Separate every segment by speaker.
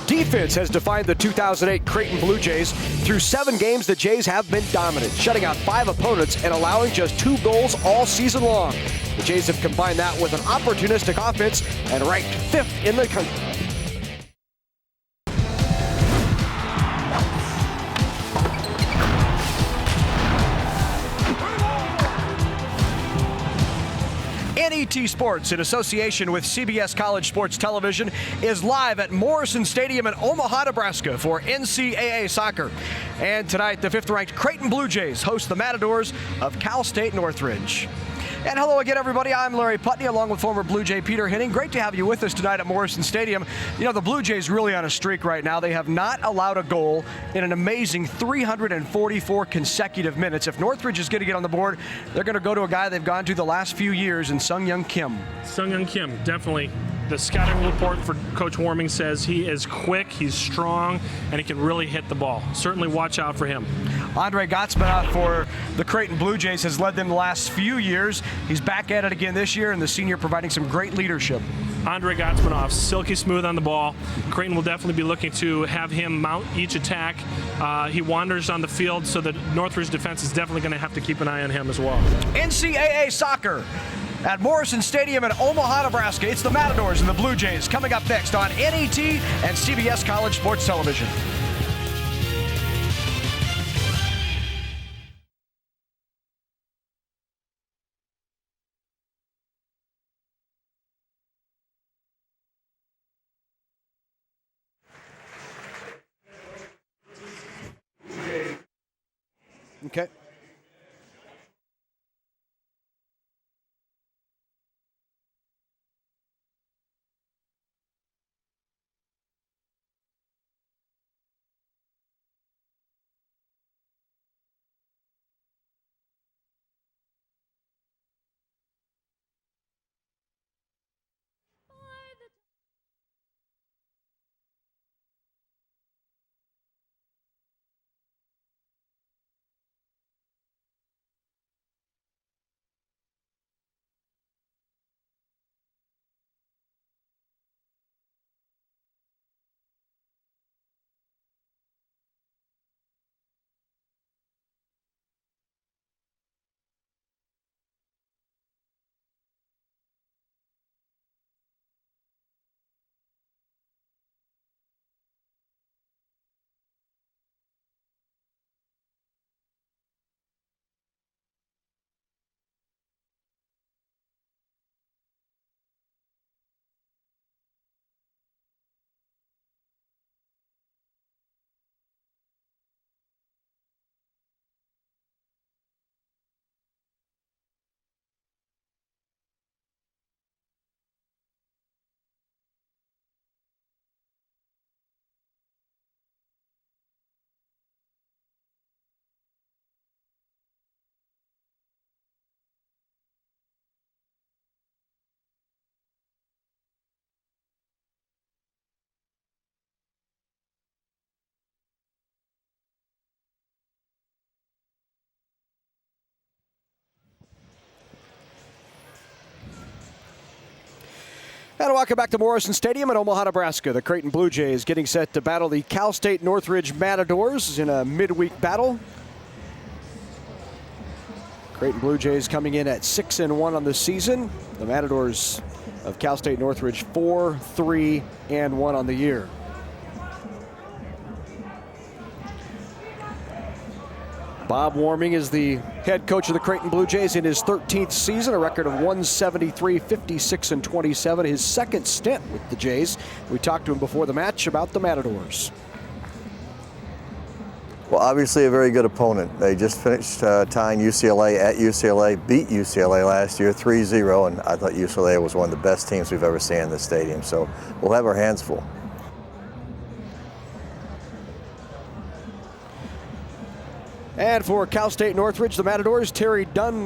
Speaker 1: Defense has defined the 2008 Creighton Bluejays. Through 7 games, the Jays have been dominant, shutting out 5 opponents and allowing just 2 goals all season long. The Jays have combined that with an opportunistic offense and ranked 5th in the country. NET Sports, in association with CBS College Sports Television, is live at Morrison Stadium in Omaha, Nebraska for NCAA soccer. And tonight, the 5th-ranked Creighton Bluejays host the Matadors of Cal State Northridge. And hello again, everybody. I'm Larry Putney, along with former Blue Jay Peter Henning. Great to have you with us tonight at Morrison Stadium. You know, the Blue Jays really on a streak right now. They have not allowed a goal in an amazing 344 consecutive minutes. If Northridge is going to get on the board, they're going to go to a guy they've gone to the last few years in Sung-Young Kim. Sung-Young Kim, definitely. The scouting report for Coach Warming says he is quick, he's strong, and he can really hit the ball. Certainly watch out for him. Andre Gottsman for the Creighton Blue Jays has led them the last few years. He's back at it again this year, and the senior providing some great leadership. Andre Gottsman silky smooth on the ball. Creighton will definitely be looking to have him mount each attack. He wanders on the field, so the Northridge defense is definitely going to have to keep an eye on him as well. NCAA soccer at Morrison Stadium in Omaha, Nebraska. It's the Matadors and the Blue Jays coming up next on NET and CBS College Sports Television. Okay. And welcome back to Morrison Stadium in Omaha, Nebraska. The Creighton Blue Jays getting set to battle the Cal State Northridge Matadors in a midweek battle. Creighton Blue Jays coming in at 6-1 on the season. The Matadors of Cal State Northridge 4-3-1 on the year. Bob Warming is the head coach of the Creighton Blue Jays in his 13th season, a record of 173, 56, and 27. His second stint with the Jays. We talked to him before the match about the Matadors.
Speaker 2: Well, obviously a very good opponent. They just finished tying UCLA at UCLA, beat UCLA last year 3-0, and I thought UCLA was one of the best teams we've ever seen in the stadium. So we'll have our hands full.
Speaker 1: And for Cal State Northridge, the Matadors, Terry Terry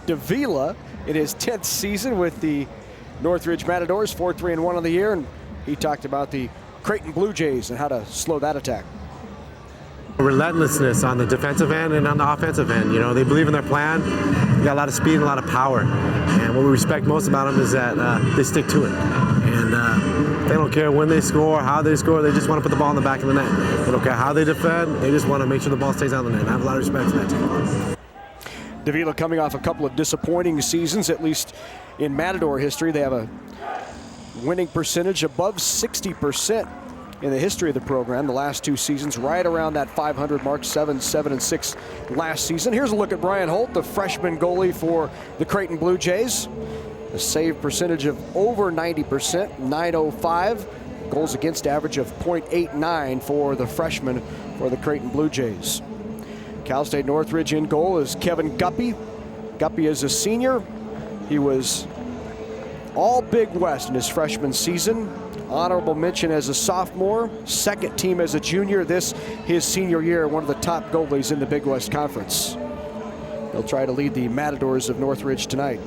Speaker 1: Davila in his 10th season with the Northridge Matadors, 4-3-1 on the year, and he talked about the Creighton Blue Jays and how to slow that attack.
Speaker 3: Relentlessness on the defensive end and on the offensive end. You know, they believe in their plan. They got a lot of speed and a lot of power. And what we respect most about them is that they stick to it. And they don't care when they score, how they score. They just want to put the ball in the back of the net. They don't care how they defend. They just want to make sure the ball stays on the net. And I have a lot of respect for that team.
Speaker 1: Davila coming off a couple of disappointing seasons, at least in Matador history. They have a winning percentage above 60% in the history of the program. The last 2 seasons, right around that 500 mark, 7-6 last season. Here's a look at Brian Holt, the freshman goalie for the Creighton Bluejays. A save percentage of over 90%, 905. Goals against average of .89 for the freshman for the Creighton Bluejays. Cal State Northridge in goal is Kevin Guppy. Guppy is a senior. He was all Big West in his freshman season. Honorable mention as a sophomore, second team as a junior. This, his senior year, one of the top goalies in the Big West Conference. He'll try to lead the Matadors of Northridge tonight.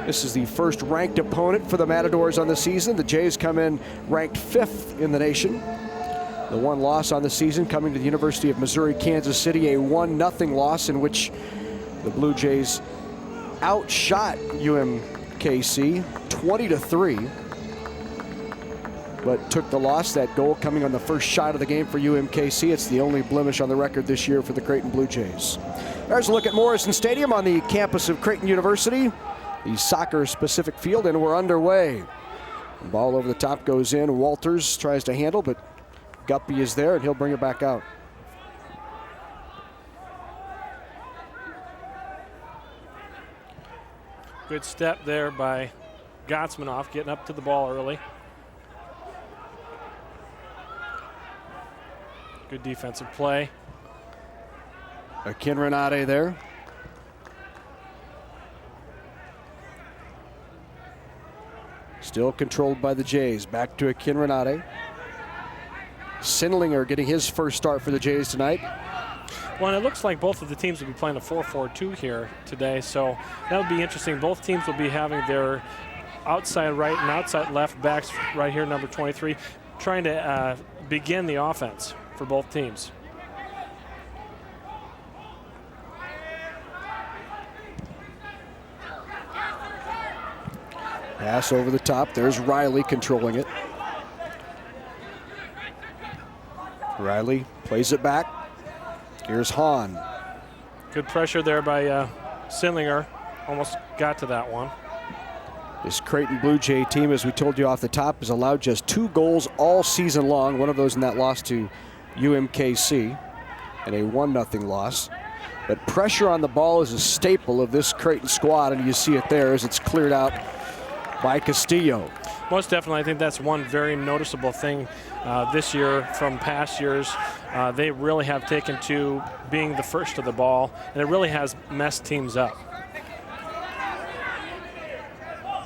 Speaker 1: This is the first ranked opponent for the Matadors on the season. The Jays come in ranked 5th in the nation. The one loss on the season coming to the University of Missouri, Kansas City, a 1-0 loss in which the Blue Jays outshot UMKC 20-3, but took the loss. That goal coming on the first shot of the game for UMKC. It's the only blemish on the record this year for the Creighton Blue Jays. There's a look at Morrison Stadium on the campus of Creighton University, the soccer-specific field, and we're underway. The ball over the top goes in. Walters tries to handle, but Guppy is there, and he'll bring it back out.
Speaker 4: Good step there by Gotsmanoff, getting up to the ball early. Good defensive play.
Speaker 1: Akin Renate there. Still controlled by the Jays. Back to Akin Renate. Sindlinger getting his first start for the Jays tonight.
Speaker 4: Well, and it looks like both of the teams will be playing a 4-4-2 here today, so that'll be interesting. Both teams will be having their outside right and outside left backs right here, number 23, trying to begin the offense for both teams.
Speaker 1: Pass over the top. There's Riley controlling it. Riley plays it back. Here's Hahn.
Speaker 4: Good pressure there by Sindlinger. Almost got to that one.
Speaker 1: This Creighton Blue Jay team, as we told you off the top, has allowed just 2 goals all season long. One of those in that loss to UMKC, and a 1-0 loss. But pressure on the ball is a staple of this Creighton squad, and you see it there as it's cleared out by Castillo.
Speaker 4: Most definitely, I think that's one very noticeable thing this year from past years. They really have taken to being the first to the ball, and it really has messed teams up.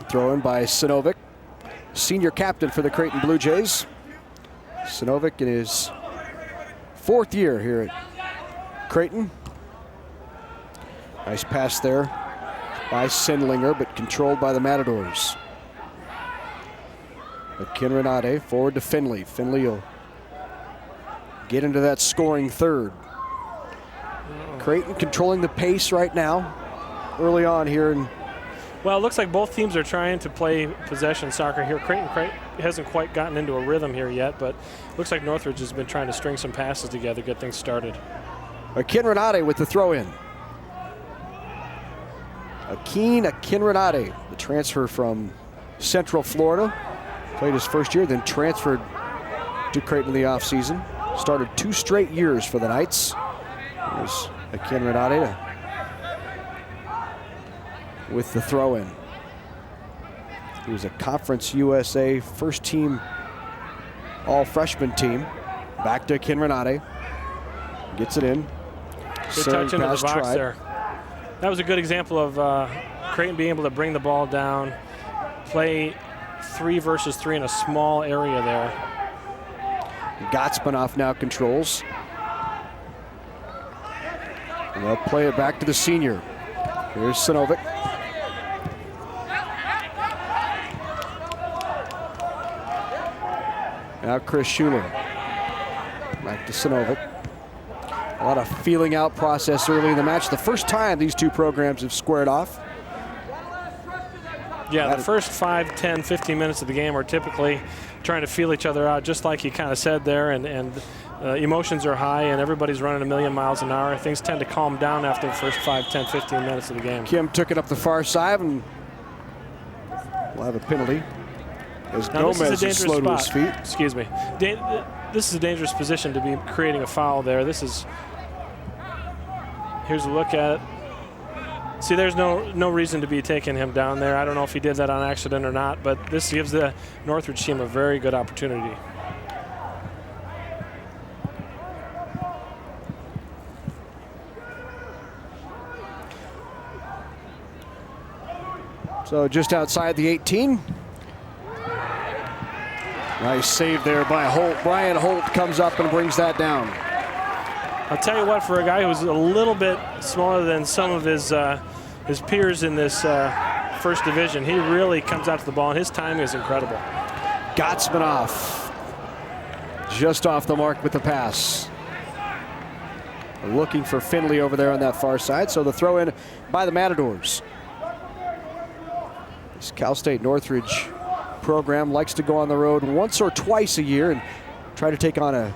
Speaker 1: Throw in by Sinovic, senior captain for the Creighton Blue Jays. Sinovic in his 4th year here at Creighton. Nice pass there by Sindlinger, but controlled by the Matadors. Akin Renate forward to Finley. Finley will get into that scoring third. Creighton controlling the pace right now, early on here.
Speaker 4: Well, it looks like both teams are trying to play possession soccer here. Creighton hasn't quite gotten into a rhythm here yet, but looks like Northridge has been trying to string some passes together, get things started.
Speaker 1: Akin Renate with the throw-in. Akin Renate, the transfer from Central Florida. Played his first year, then transferred to Creighton in the offseason. Started 2 straight years for the Knights. There's Akin Renate with the throw-in. He was a Conference USA first team all-freshman team. Back to Akin Renate. Gets it in.
Speaker 4: Good touch into the box there. That was a good example of Creighton being able to bring the ball down, play 3 versus 3 in a small area there.
Speaker 1: Gotsmanoff now controls. And they'll play it back to the senior. Here's Sinovic. Now Chris Schuler. Back to Sinovic. A lot of feeling out process early in the match. The first time these two programs have squared off.
Speaker 4: Yeah, the first 5, 10, 15 minutes of the game are typically trying to feel each other out, just like you kind of said there, and emotions are high and everybody's running a million miles an hour. Things tend to calm down after the first 5, 10, 15 minutes of the game.
Speaker 1: Kim took it up the far side, and we'll have a penalty. As Gomez is slow to his feet.
Speaker 4: Excuse me. This is a dangerous position to be creating a foul there. Here's a look at it. See, there's no reason to be taking him down there. I don't know if he did that on accident or not, but this gives the Northridge team a very good opportunity.
Speaker 1: So just outside the 18. Nice save there by Holt. Brian Holt comes up and brings that down.
Speaker 4: I'll tell you what, for a guy who's a little bit smaller than some of his peers in this first division, he really comes out to the ball, and his timing is incredible.
Speaker 1: Gotsmanoff just off the mark with the pass. Looking for Finley over there on that far side, so the throw in by the Matadors. This Cal State Northridge program likes to go on the road once or twice a year and try to take on a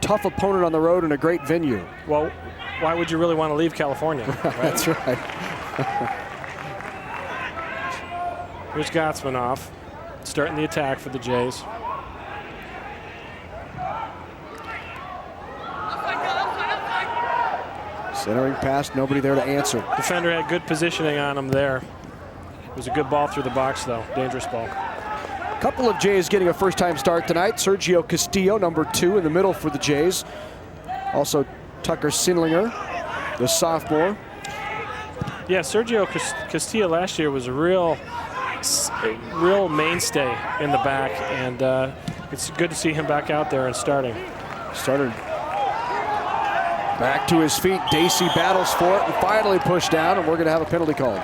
Speaker 1: tough opponent on the road in a great venue.
Speaker 4: Well, why would you really want to leave California? Right?
Speaker 1: That's right.
Speaker 4: Here's Gotsmanoff starting the attack for the Jays.
Speaker 1: Centering pass, nobody there to answer.
Speaker 4: Defender had good positioning on him there. It was a good ball through the box, though. Dangerous ball.
Speaker 1: A couple of Jays getting a first-time start tonight. Sergio Castillo, number 2 in the middle for the Jays. Also Tucker Sindlinger, the sophomore.
Speaker 4: Yeah, Sergio Castillo last year was a real mainstay in the back, and it's good to see him back out there and starting.
Speaker 1: Started back to his feet. Dacey battles for it and finally pushed down, and we're going to have a penalty called.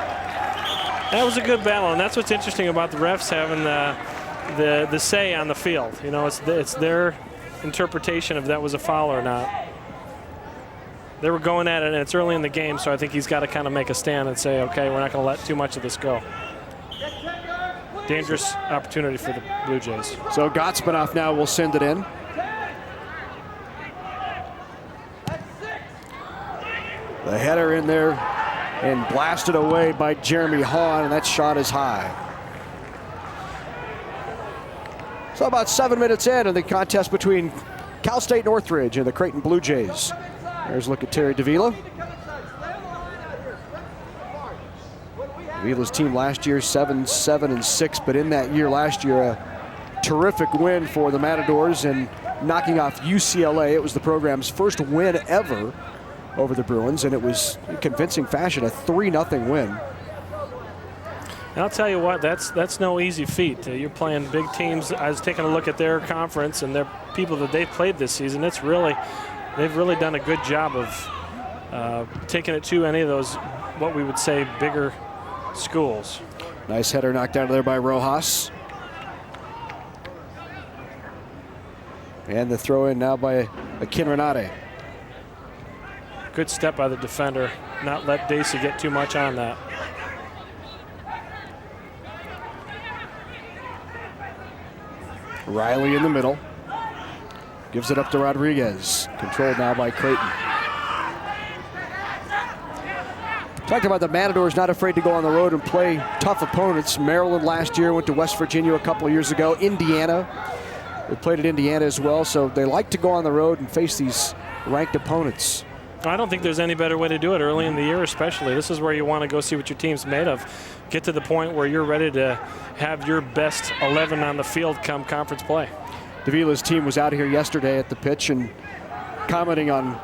Speaker 4: That was a good battle, and that's what's interesting about the refs having the say on the field. You know, it's their interpretation of that was a foul or not. They were going at it, and it's early in the game, so I think he's got to kind of make a stand and say, okay, we're not going to let too much of this go. Dangerous opportunity for the Blue Jays.
Speaker 1: So Gotsmanoff now will send it in. The header in there and blasted away by Jeremy Hahn, and that shot is high. So about 7 minutes in the contest between Cal State Northridge and the Creighton Blue Jays. There's a look at Terry Davila. Davila's team last year 7-7-6, but in that year last year a terrific win for the Matadors and knocking off UCLA. It was the program's first win ever over the Bruins, and it was in convincing fashion, a 3-0 win.
Speaker 4: And I'll tell you what, that's no easy feat. You're playing big teams. I was taking a look at their conference and their people that they've played this season. They've really done a good job of taking it to any of those, what we would say, bigger schools.
Speaker 1: Nice header knocked out of there by Rojas. And the throw in now by Akin Renate.
Speaker 4: Good step by the defender. Not let Dacey get too much on that.
Speaker 1: Riley in the middle. Gives it up to Rodriguez. Controlled now by Creighton. Talked about the Matadors not afraid to go on the road and play tough opponents. Maryland last year, went to West Virginia a couple of years ago. Indiana, they played at Indiana as well, so they like to go on the road and face these ranked opponents.
Speaker 4: I don't think there's any better way to do it early in the year, especially. This is where you want to go see what your team's made of. Get to the point where you're ready to have your best 11 on the field come conference play.
Speaker 1: Davila's team was out here yesterday at the pitch and commenting on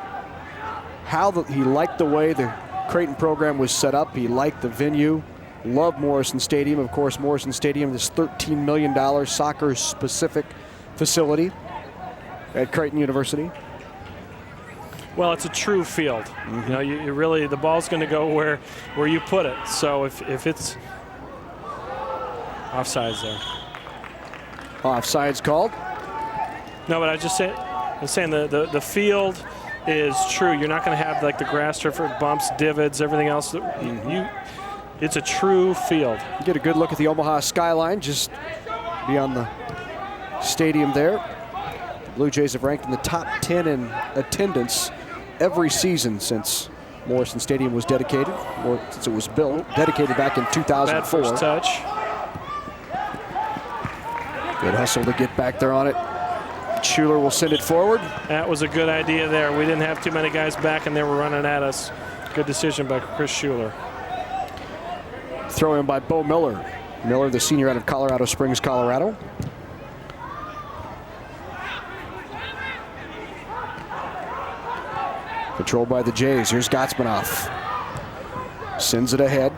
Speaker 1: how he liked the way the Creighton program was set up. He liked the venue, loved Morrison Stadium. Of course, Morrison Stadium, this $13 million soccer-specific facility at Creighton University.
Speaker 4: Well, it's a true field. Mm-hmm. You know, you really, the ball's going to go where you put it. So if it's offsides there.
Speaker 1: Offsides called.
Speaker 4: No, but I was saying the field is true. You're not going to have like the grass surface bumps, divots, everything else. It's a true field.
Speaker 1: You get a good look at the Omaha skyline just beyond the stadium there. The Blue Jays have ranked in the top 10 in attendance every season since Morrison Stadium was dedicated, or since it was built, dedicated back in 2004.
Speaker 4: Bad first touch.
Speaker 1: Good hustle to get back there on it. Schuler will send it forward.
Speaker 4: That was a good idea there. We didn't have too many guys back, and they were running at us. Good decision by Chris Schuler.
Speaker 1: Throw in by Bo Miller. Miller, the senior out of Colorado Springs, Colorado. Controlled by the Jays. Here's Gotsmanoff. Sends it ahead.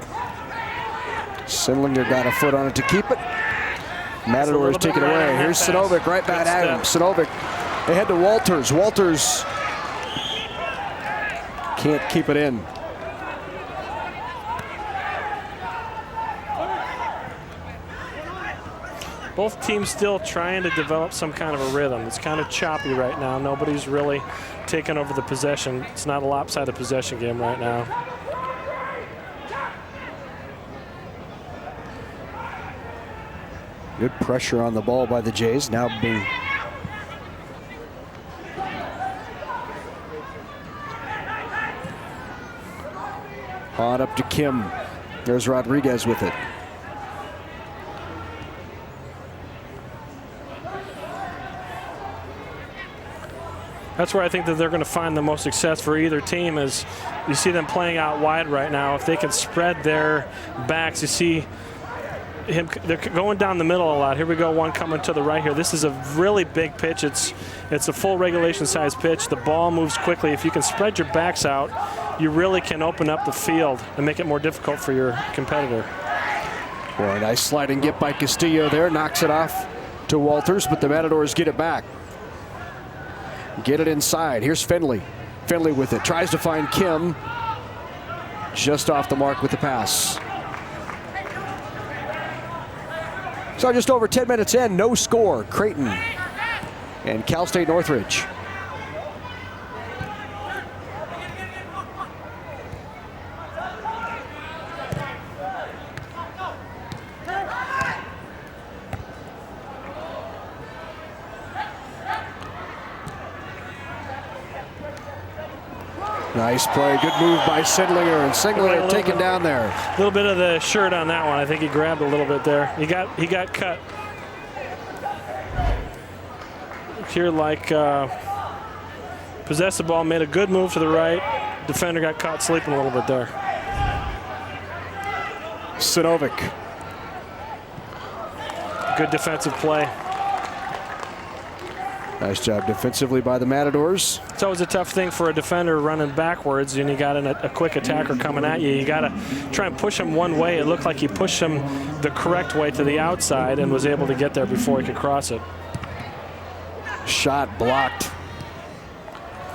Speaker 1: Sindlinger got a foot on it to keep it. Matador is taken away. Here's Sinovic right back at him. Sinovic ahead to Walters. Walters can't keep it in.
Speaker 4: Both teams still trying to develop some kind of a rhythm. It's kind of choppy right now. Nobody's really taking over the possession. It's not a lopsided possession game right now.
Speaker 1: Good pressure on the ball by the Jays. Now being on up to Kim. There's Rodriguez with it.
Speaker 4: That's where I think that they're going to find the most success for either team. Is you see them playing out wide right now. If they can spread their backs, you see they're going down the middle a lot. Here we go, one coming to the right here. This is a really big pitch. It's a full regulation size pitch. The ball moves quickly. If you can spread your backs out, you really can open up the field and make it more difficult for your competitor.
Speaker 1: Boy, a nice sliding get by Castillo there. Knocks it off to Walters, but the Matadors get it back. Get it inside. Here's Finley. Finley with it. Tries to find Kim. Just off the mark with the pass. So just over 10 minutes in, no score. Creighton and Cal State Northridge. Nice play, good move by Sindlinger, and Sindlinger taken down there.
Speaker 4: A little bit of the shirt on that one. I think he grabbed a little bit there. He got cut. Here, like possessed the ball, made a good move to the right. Defender got caught sleeping a little bit there.
Speaker 1: Sinovic.
Speaker 4: Good defensive play.
Speaker 1: Nice job defensively by the Matadors.
Speaker 4: It's always a tough thing for a defender running backwards, and you got a quick attacker coming at you. You got to try and push him one way. It looked like he pushed him the correct way to the outside and was able to get there before he could cross it.
Speaker 1: Shot blocked.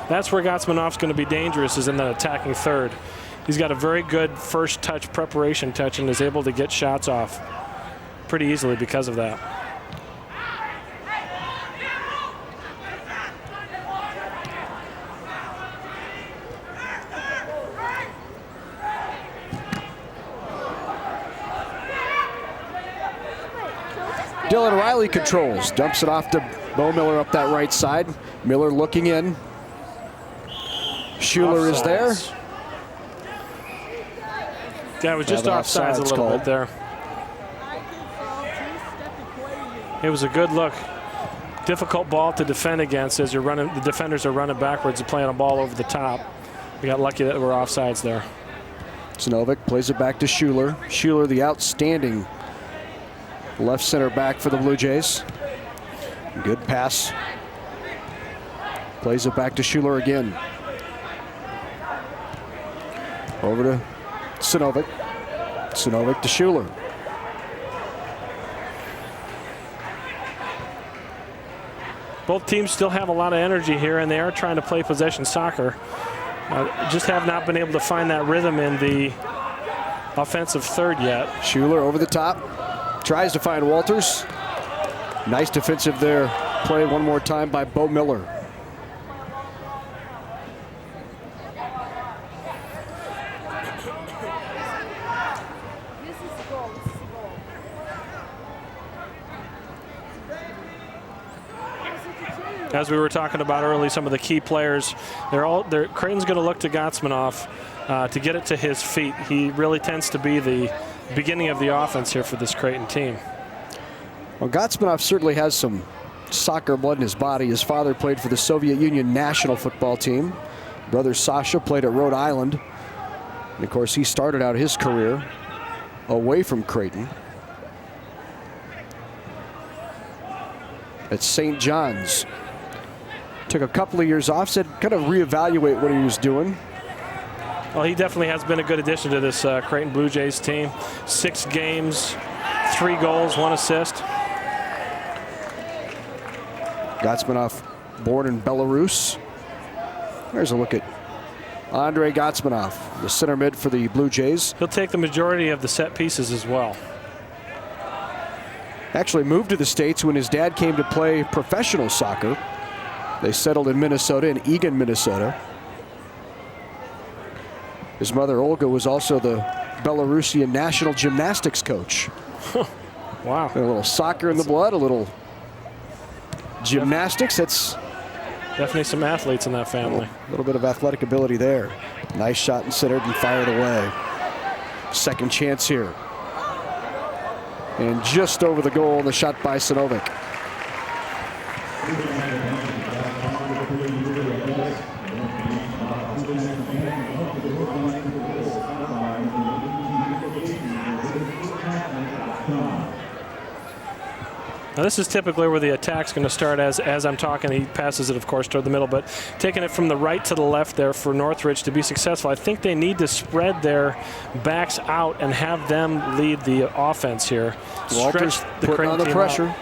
Speaker 4: That's where Gotsmanoff's going to be dangerous, is in that attacking third. He's got a very good first touch, preparation touch, and is able to get shots off pretty easily because of that.
Speaker 1: Dylan Riley controls, dumps it off to Bo Miller up that right side. Miller looking in. Schuler is there.
Speaker 4: Yeah, it was just offsides a little bit there. It was a good look. Difficult ball to defend against as you're running. The defenders are running backwards and playing a ball over the top. We got lucky that we're offsides there.
Speaker 1: Sinovic plays it back to Schuler. Schuler, the outstanding left center back for the Blue Jays. Good pass. Plays it back to Schuler again. Over to Sinovic. Sinovic to Schuler.
Speaker 4: Both teams still have a lot of energy here, and they are trying to play possession soccer. Just have not been able to find that rhythm in the offensive third yet.
Speaker 1: Schuler over the top. Tries to find Walters. Nice defensive there. Play one more time by Bo Miller.
Speaker 4: as we were talking about earlier, some of the key players, Creighton's going to look to Gotsmanoff to get it to his feet. He really tends to be the beginning of the offense here for this Creighton team.
Speaker 1: Well, Gotsmanoff certainly has some soccer blood in his body. His father played for the Soviet Union national football team. Brother Sasha played at Rhode Island. And of course, he started out his career away from Creighton at St. John's. Took a couple of years off, said kind of reevaluate what he was doing.
Speaker 4: Well, he definitely has been a good addition to this Creighton Bluejays team. 6 games, 3 goals, 1 assist.
Speaker 1: Gotsmanoff, born in Belarus. There's a look at Andrei Gotsmanoff, the center mid for the Blue Jays.
Speaker 4: He'll take the majority of the set pieces as well.
Speaker 1: Actually moved to the States when his dad came to play professional soccer. They settled in Minnesota, in Eagan, Minnesota. His mother, Olga, was also the Belarusian national gymnastics coach.
Speaker 4: Wow.
Speaker 1: A little soccer in the blood, a little gymnastics. That's
Speaker 4: definitely some athletes in that family.
Speaker 1: A little bit of athletic ability there. Nice shot and centered and fired away. Second chance here. And just over the goal, the shot by Sinovic.
Speaker 4: Now this is typically where the attack's going to start. As I'm talking, he passes it, of course, toward the middle, but taking it from the right to the left there for Northridge to be successful. I think they need to spread their backs out and have them lead the offense here.
Speaker 1: Walters
Speaker 4: Stretch the
Speaker 1: putting on the pressure.
Speaker 4: Out.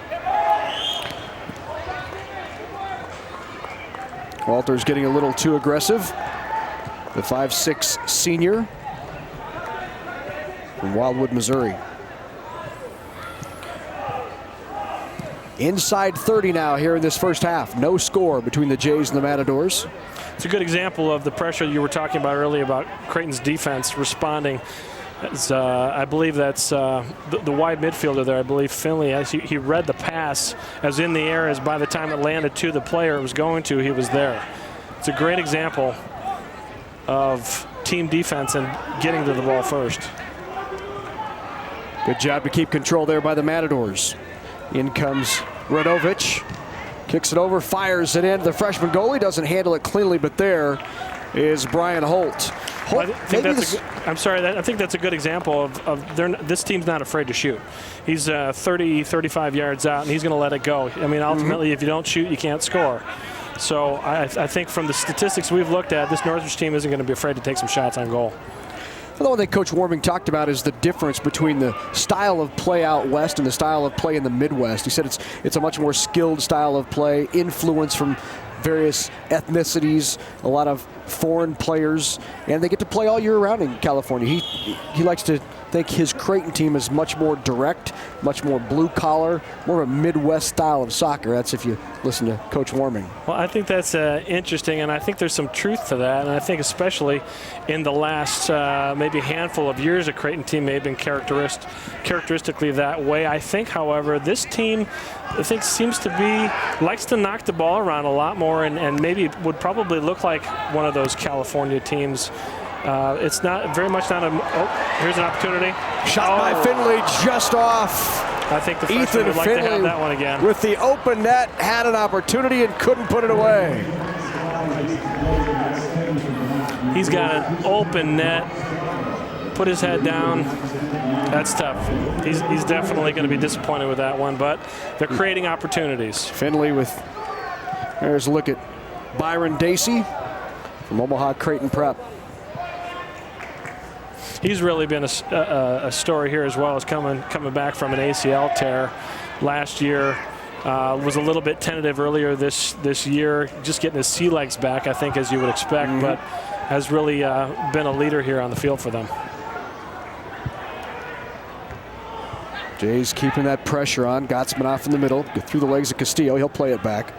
Speaker 1: Walters getting a little too aggressive. The 5'6" senior from Wildwood, Missouri. Inside 30 now here in this first half. No score between the Jays and the Matadors.
Speaker 4: It's a good example of the pressure you were talking about earlier about Creighton's defense responding. As, I believe that's the wide midfielder there. I believe Finley, as he read the pass as in the air, as by the time it landed to the player it was going to, he was there. It's a great example of team defense and getting to the ball first.
Speaker 1: Good job to keep control there by the Matadors. In comes Radovic, kicks it over, fires it in. The freshman goalie doesn't handle it cleanly, but there is Brian Holt.
Speaker 4: I think that's a good example of this team's not afraid to shoot. He's 30, 35 yards out, and he's going to let it go. I mean, ultimately, if you don't shoot, you can't score. So I think from the statistics we've looked at, this Northridge team isn't going to be afraid to take some shots on goal.
Speaker 1: The one thing Coach Warming talked about is the difference between the style of play out west and the style of play in the Midwest. He said it's a much more skilled style of play, influence from various ethnicities, a lot of foreign players, and they get to play all year round in California. He likes to think his Creighton team is much more direct, much more blue collar, more of a Midwest style of soccer. That's if you listen to Coach Warming.
Speaker 4: Well, I think that's interesting, and I think there's some truth to that. And I think especially in the last maybe handful of years, a Creighton team may have been characteristically that way. I think, however, this team, seems to be, likes to knock the ball around a lot more, and maybe would probably look like one of those California teams. It's not very much not a. Oh, here's an opportunity.
Speaker 1: Shot by Finley, just off.
Speaker 4: I think the freshman would like to have that one again.
Speaker 1: With the open net, had an opportunity and couldn't put it away.
Speaker 4: He's got an open net. Put his head down. That's tough. He's definitely going to be disappointed with that one, but they're creating opportunities.
Speaker 1: Finley with. There's a look at Byron Dacey from Omaha Creighton Prep.
Speaker 4: He's really been a story here as well, as coming back from an ACL tear last year. Was a little bit tentative earlier this year, just getting his sea legs back, I think, as you would expect, but has really been a leader here on the field for them.
Speaker 1: Jays keeping that pressure on. Gotsmanoff in the middle, through the legs of Castillo. He'll play it back.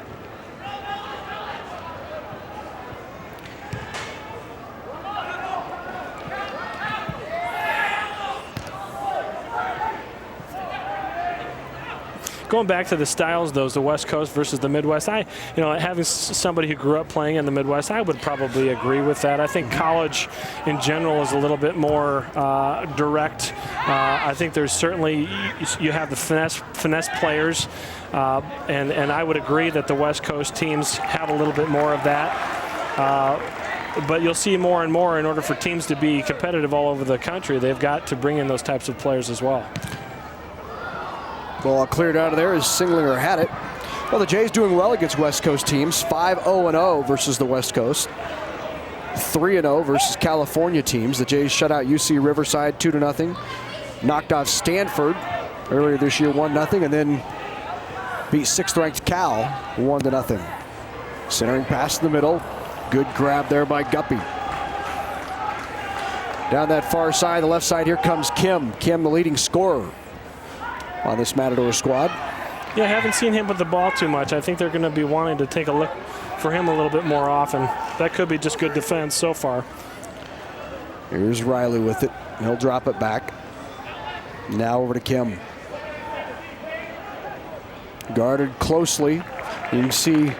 Speaker 4: going back to the styles, those the West Coast versus the Midwest. Having somebody who grew up playing in the Midwest, I would probably agree with that. I think college in general is a little bit more direct. I think there's certainly you have the finesse players, and I would agree that the West Coast teams have a little bit more of that. But you'll see more and more in order for teams to be competitive all over the country, they've got to bring in those types of players as well.
Speaker 1: Ball cleared out of there as Singlinger had it. Well, the Jays doing well against West Coast teams. 5-0-0 versus the West Coast. 3-0 versus California teams. The Jays shut out UC Riverside 2-0. Knocked off Stanford earlier this year 1-0, and then beat 6th-ranked Cal 1-0. Centering pass in the middle. Good grab there by Guppy. Down that far side, the left side, here comes Kim. Kim, the leading scorer on this Matador squad.
Speaker 4: Yeah, I haven't seen him with the ball too much. I think they're going to be wanting to take a look for him a little bit more often. That could be just good defense so far.
Speaker 1: Here's Riley with it. He'll drop it back. Now over to Kim. Guarded closely. You can see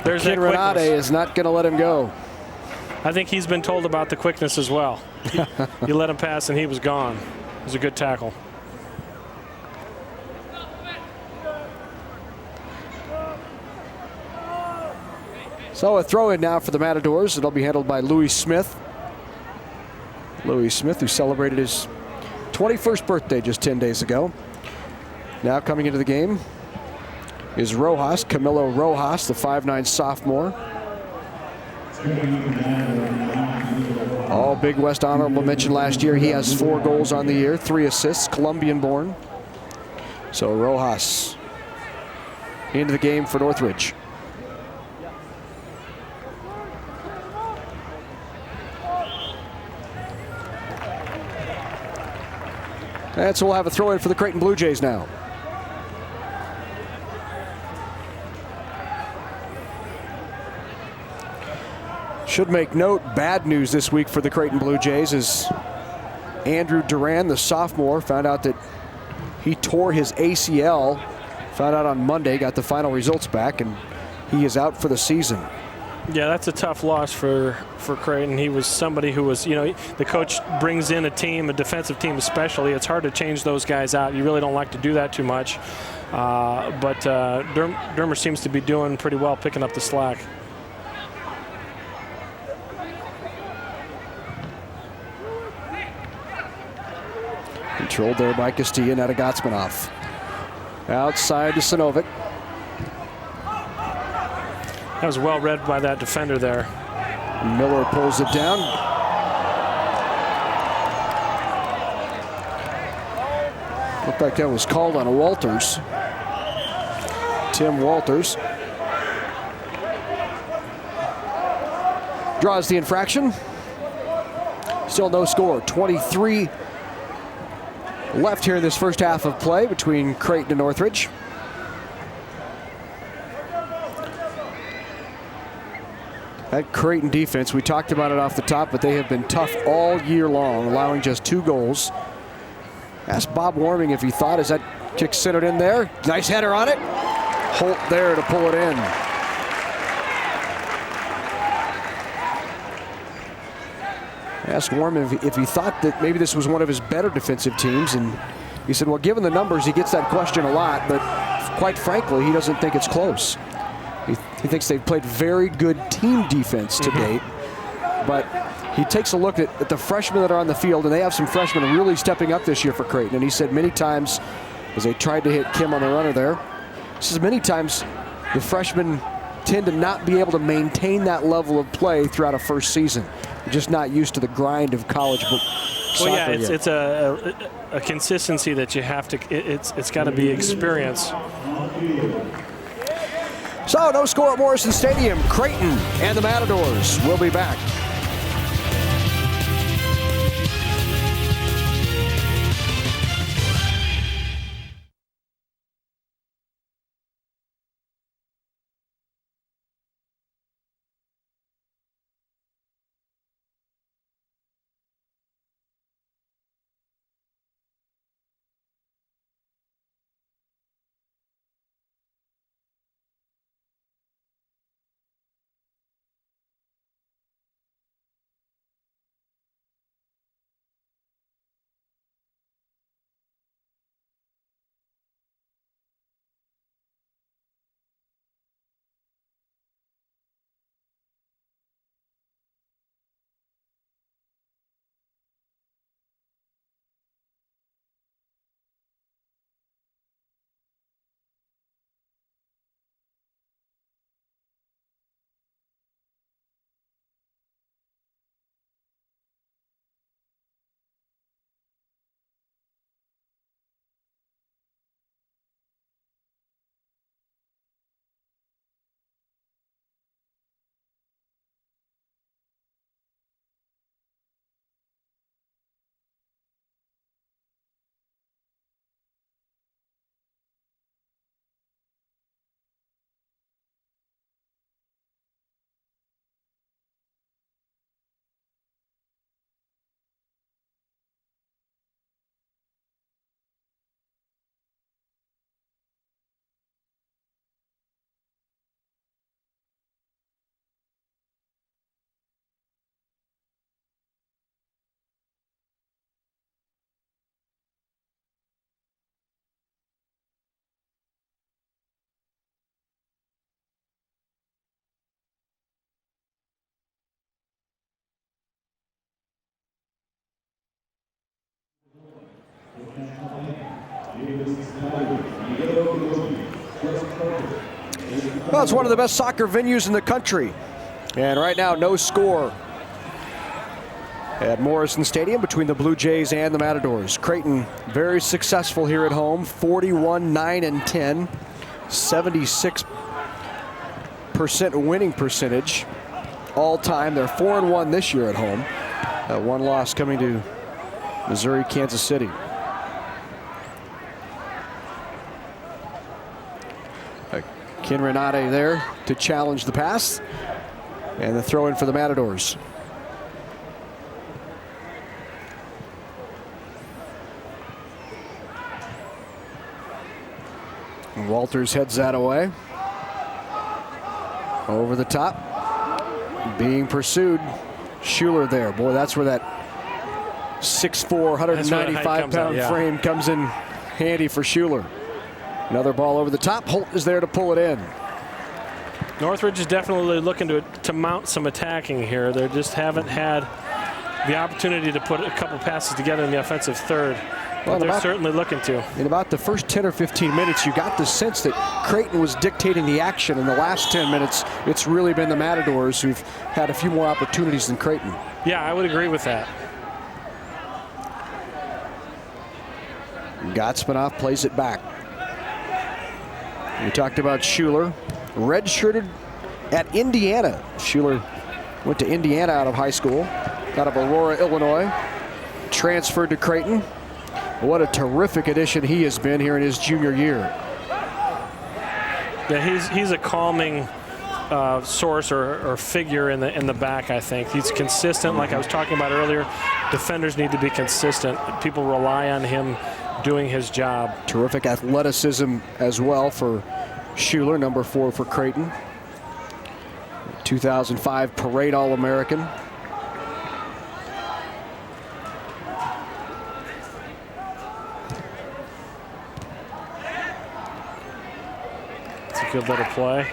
Speaker 4: there's
Speaker 1: Kid Renate is not going to let him go.
Speaker 4: I think he's been told about the quickness as well. You let him pass and he was gone. It was a good tackle.
Speaker 1: So a throw in now for the Matadors. It'll be handled by Louis Smith. Louis Smith, who celebrated his 21st birthday just 10 days ago. Now coming into the game is Rojas, Camilo Rojas, the 5'9" sophomore. All Big West honorable mention last year. He has 4 goals on the year, 3 assists, Colombian born. So Rojas into the game for Northridge. And so we'll have a throw in for the Creighton Blue Jays now. Should make note, bad news this week for the Creighton Blue Jays is Andrew Duran, the sophomore, found out that he tore his ACL. Found out on Monday, got the final results back, and he is out for the season.
Speaker 4: Yeah, that's a tough loss for Creighton. He was somebody who was, the coach brings in a team, a defensive team especially. It's hard to change those guys out. You really don't like to do that too much. But Dermer seems to be doing pretty well picking up the slack.
Speaker 1: Controlled there by Castilla, now to Gotsmanoff. Outside to Sinovic.
Speaker 4: That was well read by that defender there.
Speaker 1: Miller pulls it down. Looked like that was called on Walters. Tim Walters draws the infraction. Still no score. 23 left here in this first half of play between Creighton and Northridge. That Creighton defense, we talked about it off the top, but they have been tough all year long, allowing just 2 goals. Asked Bob Warming if he thought, as that kick centered in there. Nice header on it. Holt there to pull it in. Asked Warming if he thought that maybe this was one of his better defensive teams, and he said, well, given the numbers, he gets that question a lot, but quite frankly, he doesn't think it's close. He thinks they've played very good team defense to date, but he takes a look at the freshmen that are on the field, and they have some freshmen really stepping up this year for Creighton. And he said many times, as they tried to hit Kim on the runner there, he says many times the freshmen tend to not be able to maintain that level of play throughout a first season. They're just not used to the grind of college soccer.
Speaker 4: Well, yeah, it's a consistency that you have to. It's got to be experience.
Speaker 1: So no score at Morrison Stadium. Creighton and the Matadors will be back. Well, it's one of the best soccer venues in the country. And right now, no score at Morrison Stadium between the Blue Jays and the Matadors. Creighton very successful here at home, 41-9-10, 76% winning percentage all time. They're 4-1 this year at home. One loss coming to Missouri, Kansas City. Ken Renate there to challenge the pass. And the throw in for the Matadors. And Walters heads that away. Over the top. Being pursued. Schuler there. Boy, that's where that 6'4", 195-pound frame comes in handy for Schuler. Another ball over the top. Holt is there to pull it in.
Speaker 4: Northridge is definitely looking to mount some attacking here. They just haven't had the opportunity to put a couple passes together in the offensive third. Well, but they're certainly looking to.
Speaker 1: In about the first 10 or 15 minutes, you got the sense that Creighton was dictating the action. In the last 10 minutes, it's really been the Matadors who've had a few more opportunities than Creighton.
Speaker 4: Yeah, I would agree with that.
Speaker 1: Gotsmanoff plays it back. We talked about Schuler, redshirted at Indiana. Schuler went to Indiana out of high school, out of Aurora, Illinois, transferred to Creighton. What a terrific addition he has been here in his junior year.
Speaker 4: Yeah, he's a calming source or figure in the back, I think. He's consistent, like I was talking about earlier. Defenders need to be consistent. People rely on him doing his job.
Speaker 1: Terrific athleticism as well for Schuler, number 4 for Creighton. 2005 Parade All-American.
Speaker 4: It's a good little play.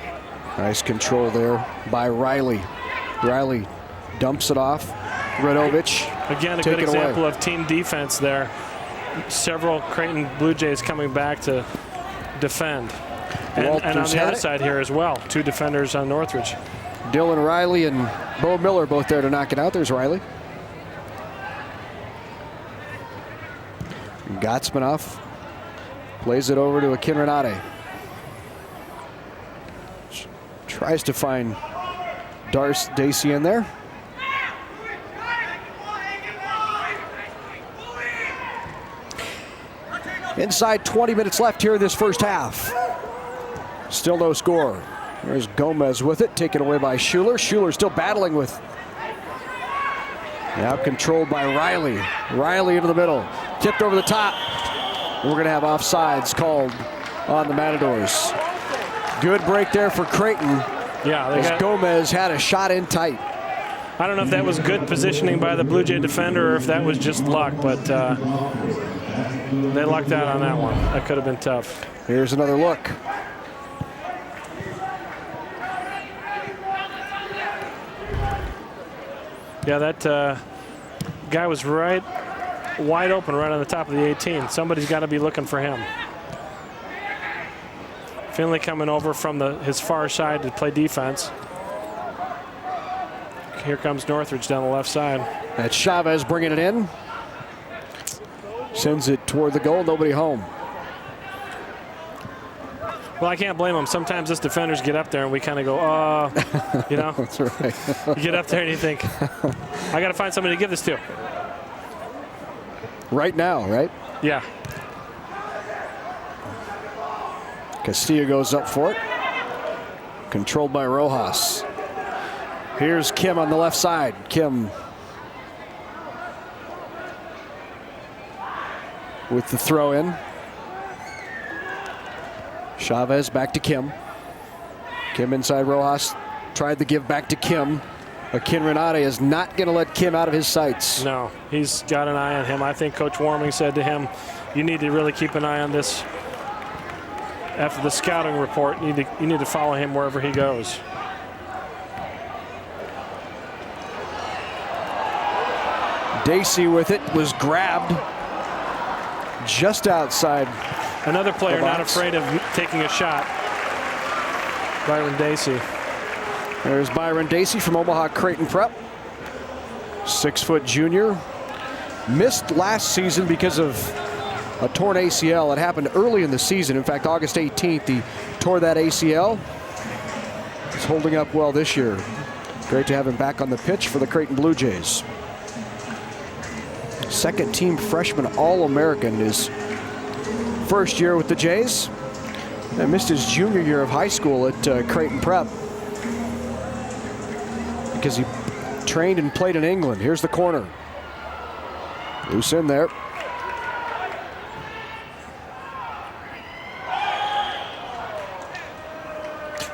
Speaker 1: Nice control there by Riley. Riley dumps it off. Radovich.
Speaker 4: Again, a good example of team defense there. Several Creighton Blue Jays coming back to defend. And on the other side here as well, 2 defenders on Northridge.
Speaker 1: Dylan Riley and Bo Miller both there to knock it out. There's Riley. Gotsmanoff plays it over to Akin Renate. Tries to find Darce Dacey in there. Inside 20 minutes left here in this first half. Still no score. There's Gomez with it, taken away by Schuler. Schuler still battling with. Now controlled by Riley. Riley into the middle. Tipped over the top. We're going to have offsides called on the Matadors. Good break there for Creighton.
Speaker 4: Yeah,
Speaker 1: Gomez had a shot in tight.
Speaker 4: I don't know if that was good positioning by the Blue Jay defender or if that was just luck, but they lucked out on that one. That could have been tough.
Speaker 1: Here's another look.
Speaker 4: Yeah, that guy was right wide open right on the top of the 18. Somebody's got to be looking for him. Finley coming over from his far side to play defense. Here comes Northridge down the left side.
Speaker 1: That's Chavez bringing it in. Sends it toward the goal, nobody home.
Speaker 4: Well, I can't blame them. Sometimes us defenders get up there and we kind of go, you know.
Speaker 1: That's right.
Speaker 4: You get up there and you think, I got to find somebody to give this to.
Speaker 1: Right now, right?
Speaker 4: Yeah.
Speaker 1: Castillo goes up for it. Controlled by Rojas. Here's Kim on the left side. Kim with the throw in. Chavez back to Kim. Kim inside Rojas. Tried to give back to Kim. Akin Renate is not going to let Kim out of his sights.
Speaker 4: No, he's got an eye on him. I think Coach Warming said to him, you need to really keep an eye on this. After the scouting report, you need to follow him wherever he goes.
Speaker 1: Dacey with it was grabbed just outside
Speaker 4: Another player not afraid of taking a shot. Byron Dacey.
Speaker 1: There's Byron Dacey from Omaha Creighton Prep. 6-foot junior. Missed last season because of a torn ACL. It happened early in the season. In fact, August 18th, he tore that ACL. He's holding up well this year. Great to have him back on the pitch for the Creighton Bluejays. Second team freshman All-American his first year with the Jays. And missed his junior year of high school at Creighton Prep because he trained and played in England. Here's the corner. Loose in there.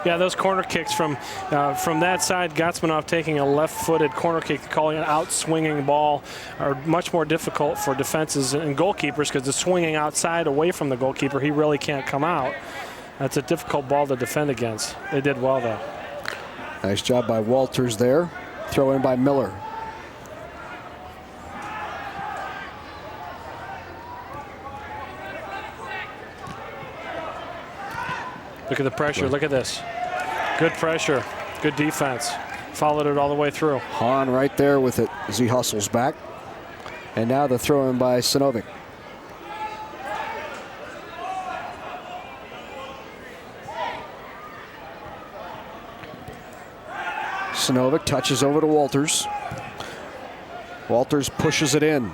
Speaker 4: Yeah, those corner kicks from that side, Gotsmanoff taking a left-footed corner kick, calling an out-swinging ball, are much more difficult for defenses and goalkeepers because the swinging outside away from the goalkeeper, he really can't come out. That's a difficult ball to defend against. They did well, though.
Speaker 1: Nice job by Walters there. Throw in by Miller.
Speaker 4: Look at the pressure. Look at this. Good pressure. Good defense. Followed it all the way through.
Speaker 1: Hahn right there with it as he hustles back. And now the throw in by Sinovic. Sinovic touches over to Walters. Walters pushes it in.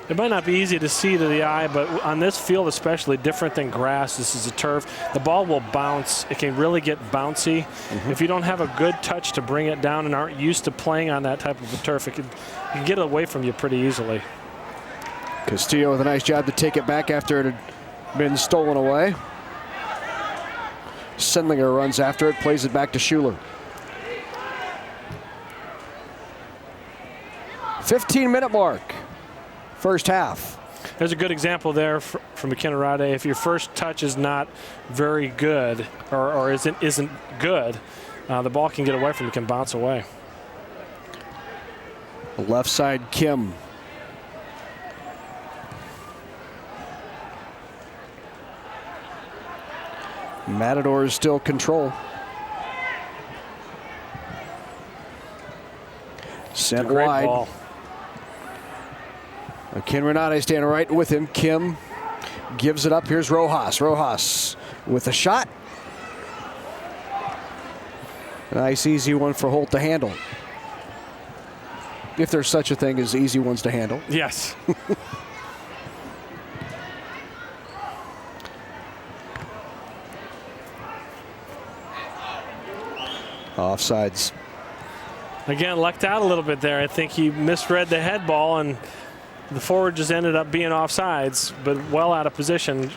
Speaker 4: It might not be easy to see to the eye, but on this field especially, different than grass, this is a turf, the ball will bounce. It can really get bouncy. If you don't have a good touch to bring it down and aren't used to playing on that type of a turf, it can get away from you pretty easily.
Speaker 1: Castillo with a nice job to take it back after it had been stolen away. Sendlinger runs after it, plays it back to Schuler. 15-minute mark. First half.
Speaker 4: There's a good example there from McKenna Rade. If your first touch is not very good or isn't good, the ball can get away from you, can bounce away.
Speaker 1: Left side, Kim. Matadors still control. Sent wide.
Speaker 4: Ball.
Speaker 1: Ken Renate standing right with him. Kim gives it up. Here's Rojas. Rojas with a shot. Nice easy one for Holt to handle. If there's such a thing as easy ones to handle.
Speaker 4: Yes.
Speaker 1: Offsides.
Speaker 4: Again, lucked out a little bit there. I think he misread the head ball and the forward just ended up being offsides, but well out of position.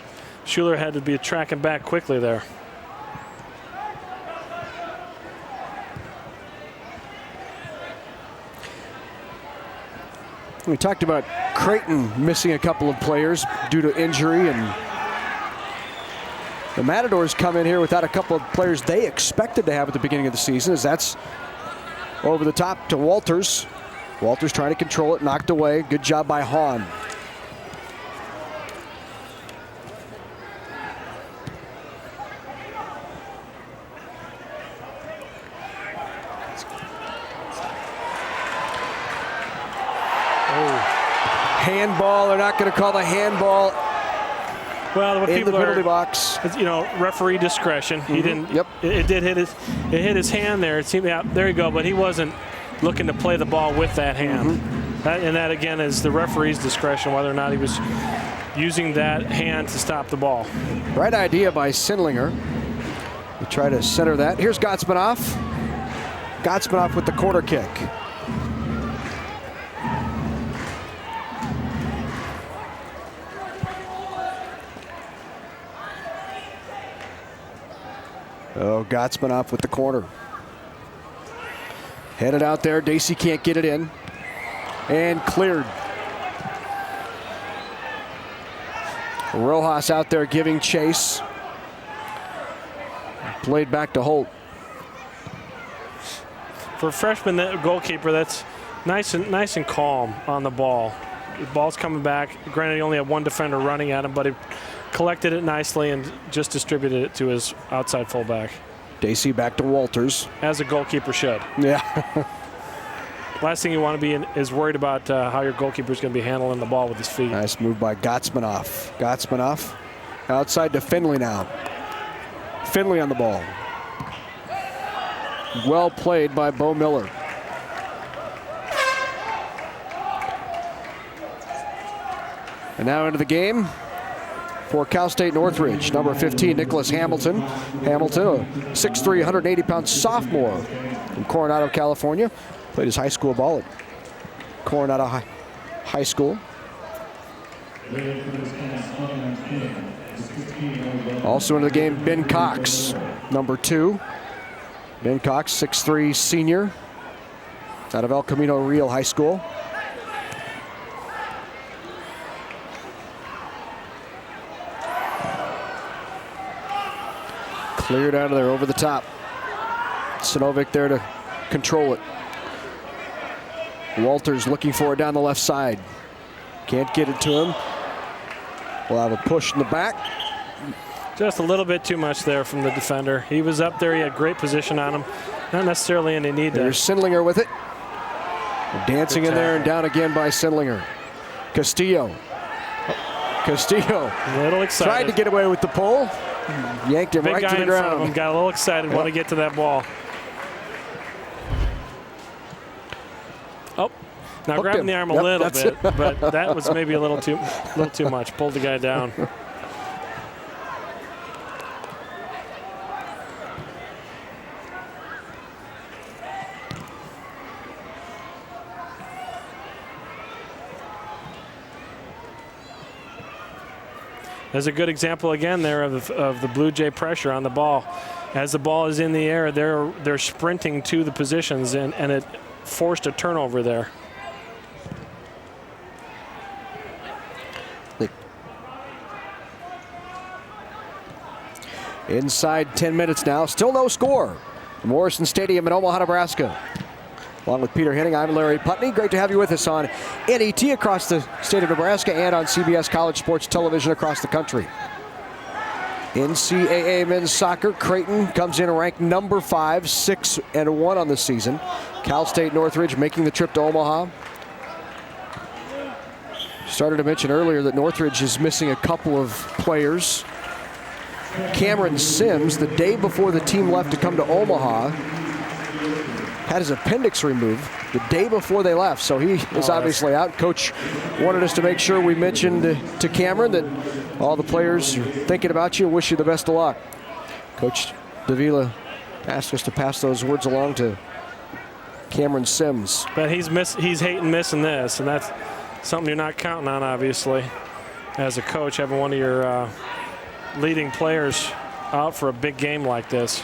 Speaker 4: Schuler had to be tracking back quickly there.
Speaker 1: We talked about Creighton missing a couple of players due to injury, and the Matadors come in here without a couple of players they expected to have at the beginning of the season, as that's over the top to Walters. Walters trying to control it, knocked away. Good job by Hahn. Handball. They're not going to call the handball.
Speaker 4: Well, what
Speaker 1: in
Speaker 4: people
Speaker 1: the penalty box.
Speaker 4: You know, referee discretion. He didn't.
Speaker 1: Yep.
Speaker 4: It did hit his. It hit his hand there. It seemed. Yeah, there you go. But he wasn't looking to play the ball with that hand. And that again is the referee's discretion whether or not he was using that hand to stop the ball.
Speaker 1: Right idea by Sindlinger. We try to center that. Here's Gotsmanoff. Gotsmanoff with the corner kick. Oh, Gotsmanoff with the corner. Headed out there. Dacey can't get it in. And cleared. Rojas out there giving chase. Played back to Holt.
Speaker 4: For a freshman goalkeeper, that's nice and calm on the ball. The ball's coming back. Granted, he only had one defender running at him, but he collected it nicely and just distributed it to his outside fullback.
Speaker 1: Dacey back to Walters.
Speaker 4: As a goalkeeper should.
Speaker 1: Yeah.
Speaker 4: Last thing you want to be is worried about how your goalkeeper is going to be handling the ball with his feet.
Speaker 1: Nice move by Gotsmanoff. Gotsmanoff outside to Finley now. Finley on the ball. Well played by Bo Miller. And now into the game for Cal State Northridge. Number 15, Nicholas Hamilton. Hamilton, a 6'3", 180-pound sophomore from Coronado, California. Played his high school ball at Coronado High School. Also into the game, Ben Cox, number 2. Ben Cox, 6'3", senior out of El Camino Real High School. Cleared out of there over the top. Sinovic there to control it. Walters looking for it down the left side. Can't get it to him. We'll have a push in the back.
Speaker 4: Just a little bit too much there from the defender. He was up there. He had great position on him. Not necessarily any need to.
Speaker 1: There's Sindlinger with it. Dancing in there and down again by Sindlinger. Castillo. Castillo.
Speaker 4: A little excited.
Speaker 1: Tried to get away with the pull. Yanked him right to the ground.
Speaker 4: Front of him got a little excited, want to get to that ball. Oh, now
Speaker 1: Hooked
Speaker 4: grabbing
Speaker 1: him.
Speaker 4: the arm a
Speaker 1: Yep,
Speaker 4: little
Speaker 1: that's
Speaker 4: bit,
Speaker 1: it.
Speaker 4: but that was maybe a little too much. Pulled the guy down. There's a good example again there of the Blue Jay pressure on the ball. As the ball is in the air, they're sprinting to the positions, and it forced a turnover there.
Speaker 1: Inside 10 minutes now, still no score. Morrison Stadium in Omaha, Nebraska. Along with Peter Henning, I'm Larry Putney. Great to have you with us on NET across the state of Nebraska and on CBS College Sports Television across the country. NCAA men's soccer, Creighton comes in ranked number 5, 6-1 on the season. Cal State Northridge making the trip to Omaha. Started to mention earlier that Northridge is missing a couple of players. Cameron Sims, the day before the team left to come to Omaha, had his appendix removed the day before they left, so he is obviously out. Coach wanted us to make sure we mentioned to Cameron that all the players are thinking about you, wish you the best of luck. Coach Davila asked us to pass those words along to Cameron Sims.
Speaker 4: But he's hating missing this, and that's something you're not counting on, obviously, as a coach, having one of your leading players out for a big game like this.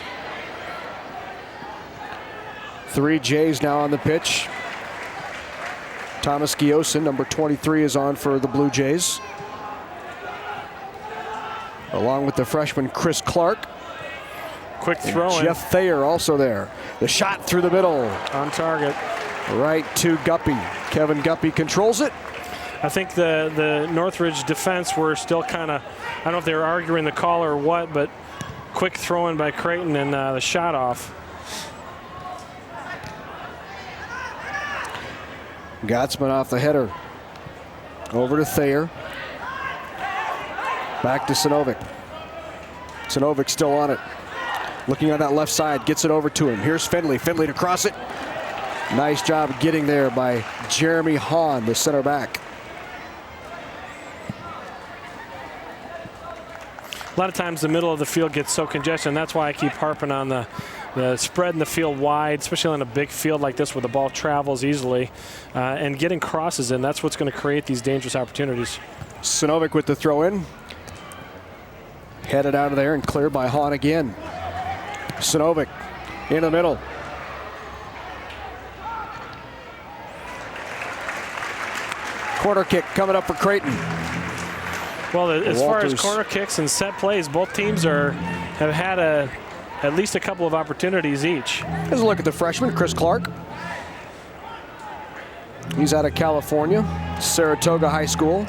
Speaker 1: 3 Jays now on the pitch. Thomas Giosin, number 23, is on for the Blue Jays, along with the freshman Chris Clark.
Speaker 4: Quick throw in.
Speaker 1: Jeff Thayer also there. The shot through the middle.
Speaker 4: On target.
Speaker 1: Right to Guppy. Kevin Guppy controls it.
Speaker 4: I think the Northridge defense were still kind of, I don't know if they were arguing the call or what, but quick throw in by Creighton and the shot off.
Speaker 1: Gotsman off the header. Over to Thayer. Back to Sinovic. Sinovic still on it. Looking on that left side, gets it over to him. Here's Finley. Finley to cross it. Nice job getting there by Jeremy Hahn, the center back.
Speaker 4: A lot of times the middle of the field gets so congested, and that's why I keep harping on the spreading the field wide, especially on a big field like this where the ball travels easily, and getting crosses in. That's what's going to create these dangerous opportunities.
Speaker 1: Sinovic with the throw in. Headed out of there and cleared by Hahn again. Sinovic in the middle. Corner kick coming up for Creighton.
Speaker 4: Well, as far as
Speaker 1: Walters.
Speaker 4: corner kicks and set plays, both teams have had at least a couple of opportunities each.
Speaker 1: Here's a look at the freshman, Chris Clark. He's out of California, Saratoga High School.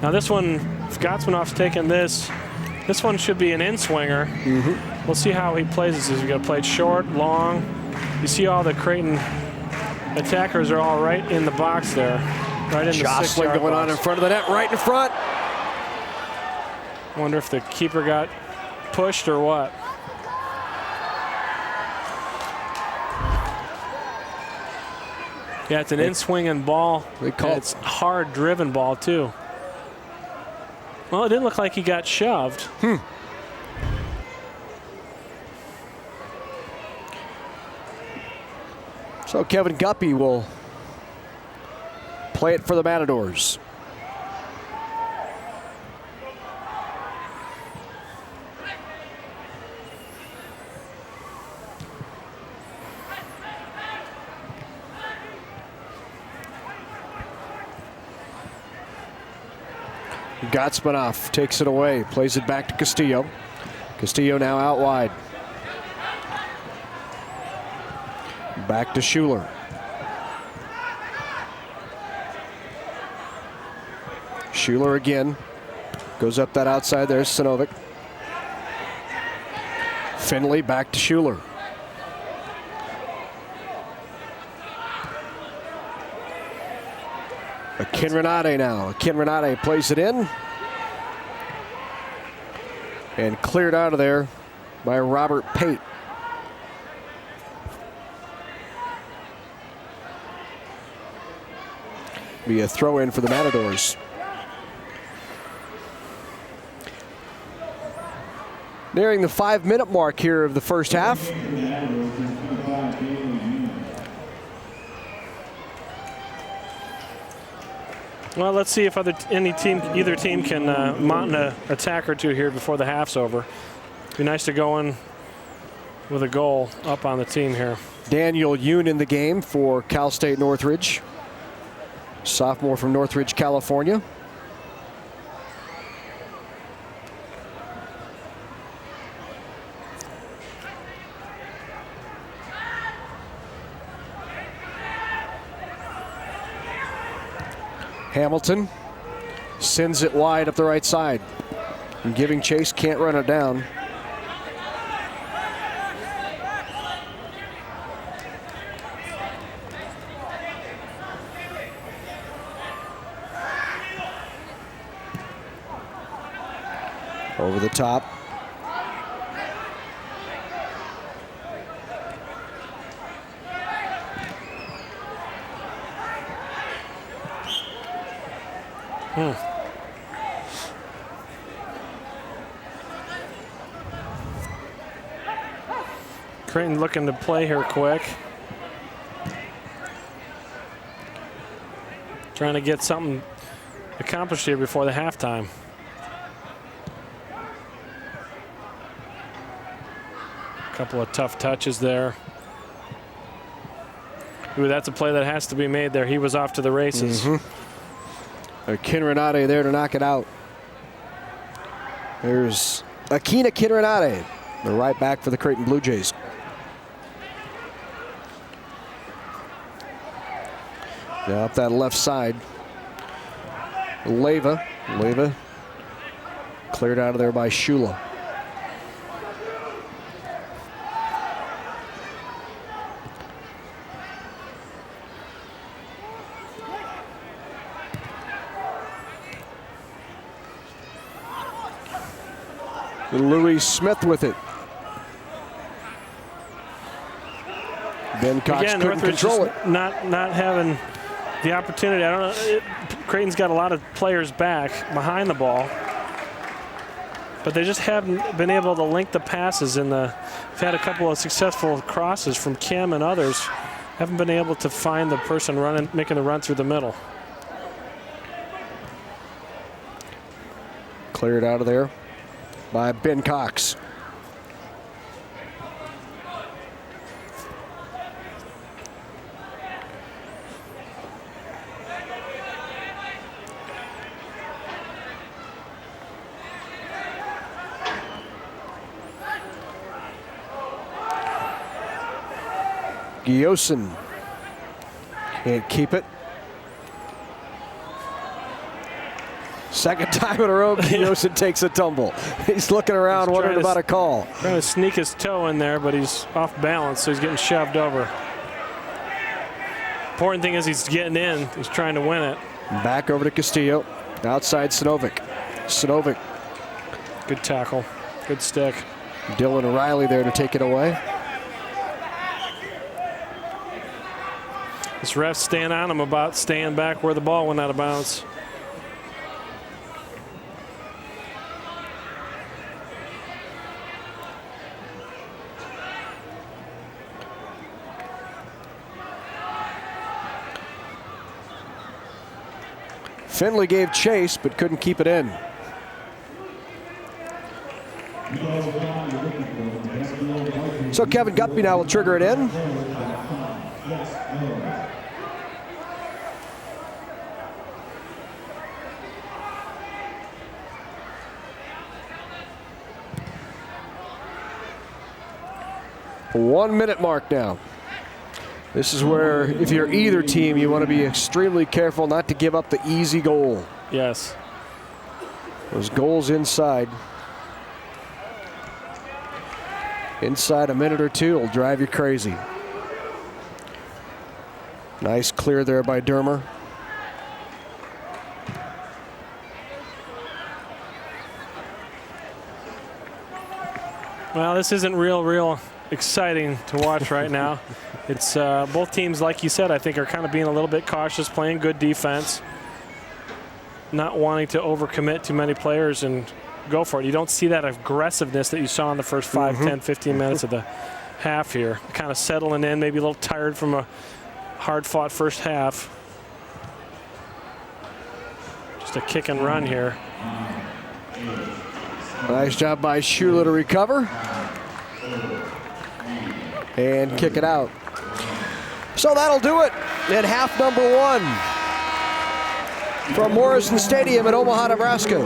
Speaker 4: Now this one, if Gotsmanoff's taking this one should be an in-swinger. We'll see how he plays this. Is he going to play it short, long? You see all the Creighton attackers are all right in the box there. Right in the 6-yard
Speaker 1: going
Speaker 4: box.
Speaker 1: on in front of the net, right in front.
Speaker 4: Wonder if the keeper got pushed or what. Yeah, it's an in-swinging ball. It's hard-driven ball, too. Well, it didn't look like he got shoved.
Speaker 1: So Kevin Guppy will play it for the Matadors. Gotsmanoff takes it away, plays it back to Castillo. Castillo now out wide. Back to Schuler. Schuler again. Goes up that outside. There's Sinovic. Finley back to Schuler. Akinrenade now. Akinrenade plays it in. And cleared out of there by Robert Pate. Be a throw in for the Matadors. Nearing the 5-minute mark here of the first half.
Speaker 4: Well, let's see if either team can mount an attack or two here before the half's over. Be nice to go in with a goal up on the team here.
Speaker 1: Daniel Yoon in the game for Cal State Northridge. Sophomore from Northridge, California. Hamilton sends it wide up the right side. And giving chase, can't run it down. Over the top.
Speaker 4: Creighton looking to play here quick. Trying to get something accomplished here before the halftime. Couple of tough touches there. Ooh, that's a play that has to be made there. He was off to the races.
Speaker 1: Akinrenade there to knock it out. There's Akina Akinrenade, the right back for the Creighton Bluejays. Now up that left side. Leyva cleared out of there by Shula. Louis Smith with it. Ben Cox
Speaker 4: Again,
Speaker 1: couldn't control it.
Speaker 4: Not having the opportunity. I don't know. Creighton's got a lot of players back behind the ball, but they just haven't been able to link the passes. They've had a couple of successful crosses from Kim and others. Haven't been able to find the person making the run through the middle.
Speaker 1: Cleared out of there by Ben Cox. Giosin can't keep it. Second time in a row, Kiyosin takes a tumble. He's looking around, wondering about a call.
Speaker 4: Trying to sneak his toe in there, but he's off balance, so he's getting shoved over. Important thing is he's getting in. He's trying to win it.
Speaker 1: Back over to Castillo. Outside Sinovic. Sinovic.
Speaker 4: Good tackle. Good stick.
Speaker 1: Dylan O'Reilly there to take it away.
Speaker 4: This ref's staying on him about staying back where the ball went out of bounds.
Speaker 1: Finley gave chase, but couldn't keep it in. So Kevin Guppy now will trigger it in. One minute mark now. This is where, if you're either team, you want to be extremely careful not to give up the easy goal.
Speaker 4: Yes.
Speaker 1: Those goals inside. Inside a minute or two will drive you crazy. Nice clear there by Dermer.
Speaker 4: Well, this isn't real exciting to watch right now. It's both teams, like you said, I think are kind of being a little bit cautious, playing good defense, not wanting to overcommit too many players and go for it. You don't see that aggressiveness that you saw in the first 5, 10, 15 minutes of the half here. Kind of settling in, maybe a little tired from a hard-fought first half. Just a kick and run here.
Speaker 1: Nice job by Shula to recover and kick it out. So that'll do it in half number 1 from Morrison Stadium in Omaha, Nebraska.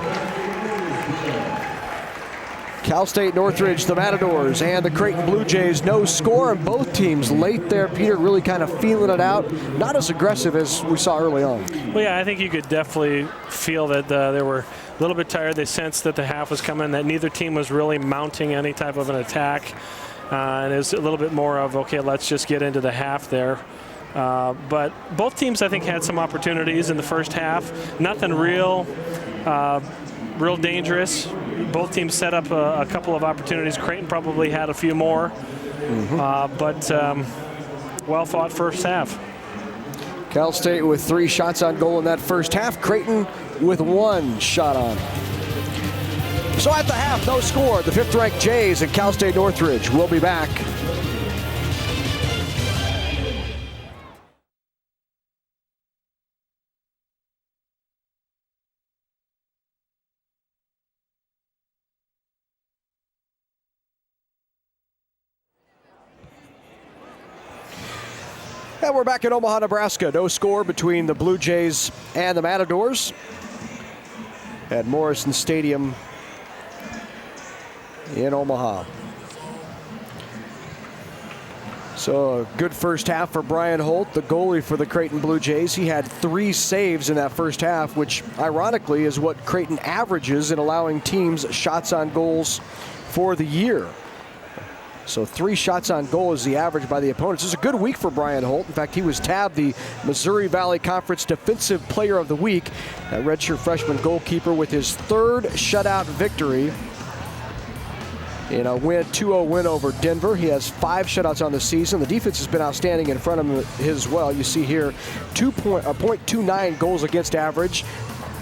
Speaker 1: Cal State Northridge, the Matadors, and the Creighton Bluejays, no score, and both teams late there, Peter, really kind of feeling it out. Not as aggressive as we saw early on.
Speaker 4: Well, yeah, I think you could definitely feel that they were a little bit tired. They sensed that the half was coming, that neither team was really mounting any type of an attack. And it was a little bit more of, okay, let's just get into the half there. But both teams, I think, had some opportunities in the first half. Nothing real dangerous. Both teams set up a couple of opportunities. Creighton probably had a few more. But well-fought first half.
Speaker 1: Cal State with 3 shots on goal in that first half. Creighton with 1 shot on. So at the half, no score. The 5th-ranked Jays and Cal State Northridge will be back. And we're back in Omaha, Nebraska. No score between the Bluejays and the Matadors at Morrison Stadium in Omaha. So a good first half for Brian Holt, the goalie for the Creighton Bluejays. He had 3 saves in that first half, which ironically is what Creighton averages in allowing teams shots on goals for the year. So 3 shots on goal is the average by the opponents. It's a good week for Brian Holt. In fact, he was tabbed the Missouri Valley Conference Defensive Player of the Week. That redshirt freshman goalkeeper with his 3rd shutout victory in a 2-0 win over Denver. He has 5 shutouts on the season. The defense has been outstanding in front of him as well. You see here, .29 goals against average,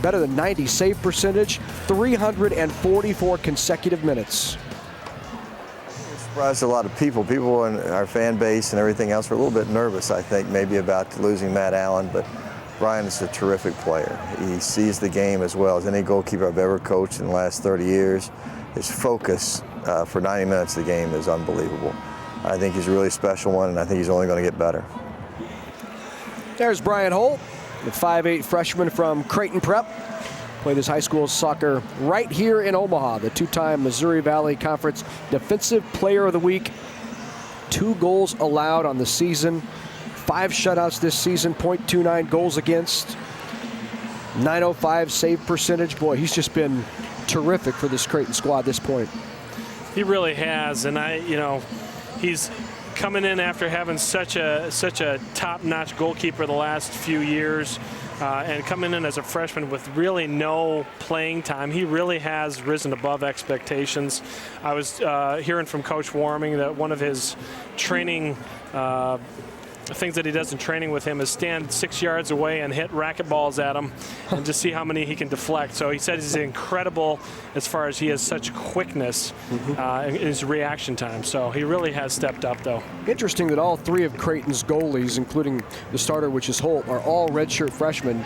Speaker 1: better than 90 save percentage, 344 consecutive minutes.
Speaker 2: Surprised a lot of people in our fan base and everything else were a little bit nervous, I think, maybe about losing Matt Allen, but Brian is a terrific player. He sees the game as well as any goalkeeper I've ever coached in the last 30 years. His focus for 90 minutes of the game is unbelievable. I think he's a really special one, and I think he's only going to get better.
Speaker 1: There's Brian Holt, the 5'8" freshman from Creighton Prep. Played his high school soccer right here in Omaha, the 2-time Missouri Valley Conference Defensive Player of the Week. 2 goals allowed on the season, 5 shutouts this season, .29 goals against. .905 save percentage. Boy, he's just been terrific for this Creighton squad at this point.
Speaker 4: He really has, and he's coming in after having such a top-notch goalkeeper the last few years, and coming in as a freshman with really no playing time. He really has risen above expectations. I was hearing from Coach Warming that one of his training things that he does in training with him is stand 6 yards away and hit racquetballs at him and just see how many he can deflect. So he said he's incredible as far as he has such quickness in his reaction time. So he really has stepped up, though.
Speaker 1: Interesting that all three of Creighton's goalies, including the starter, which is Holt, are all redshirt freshmen.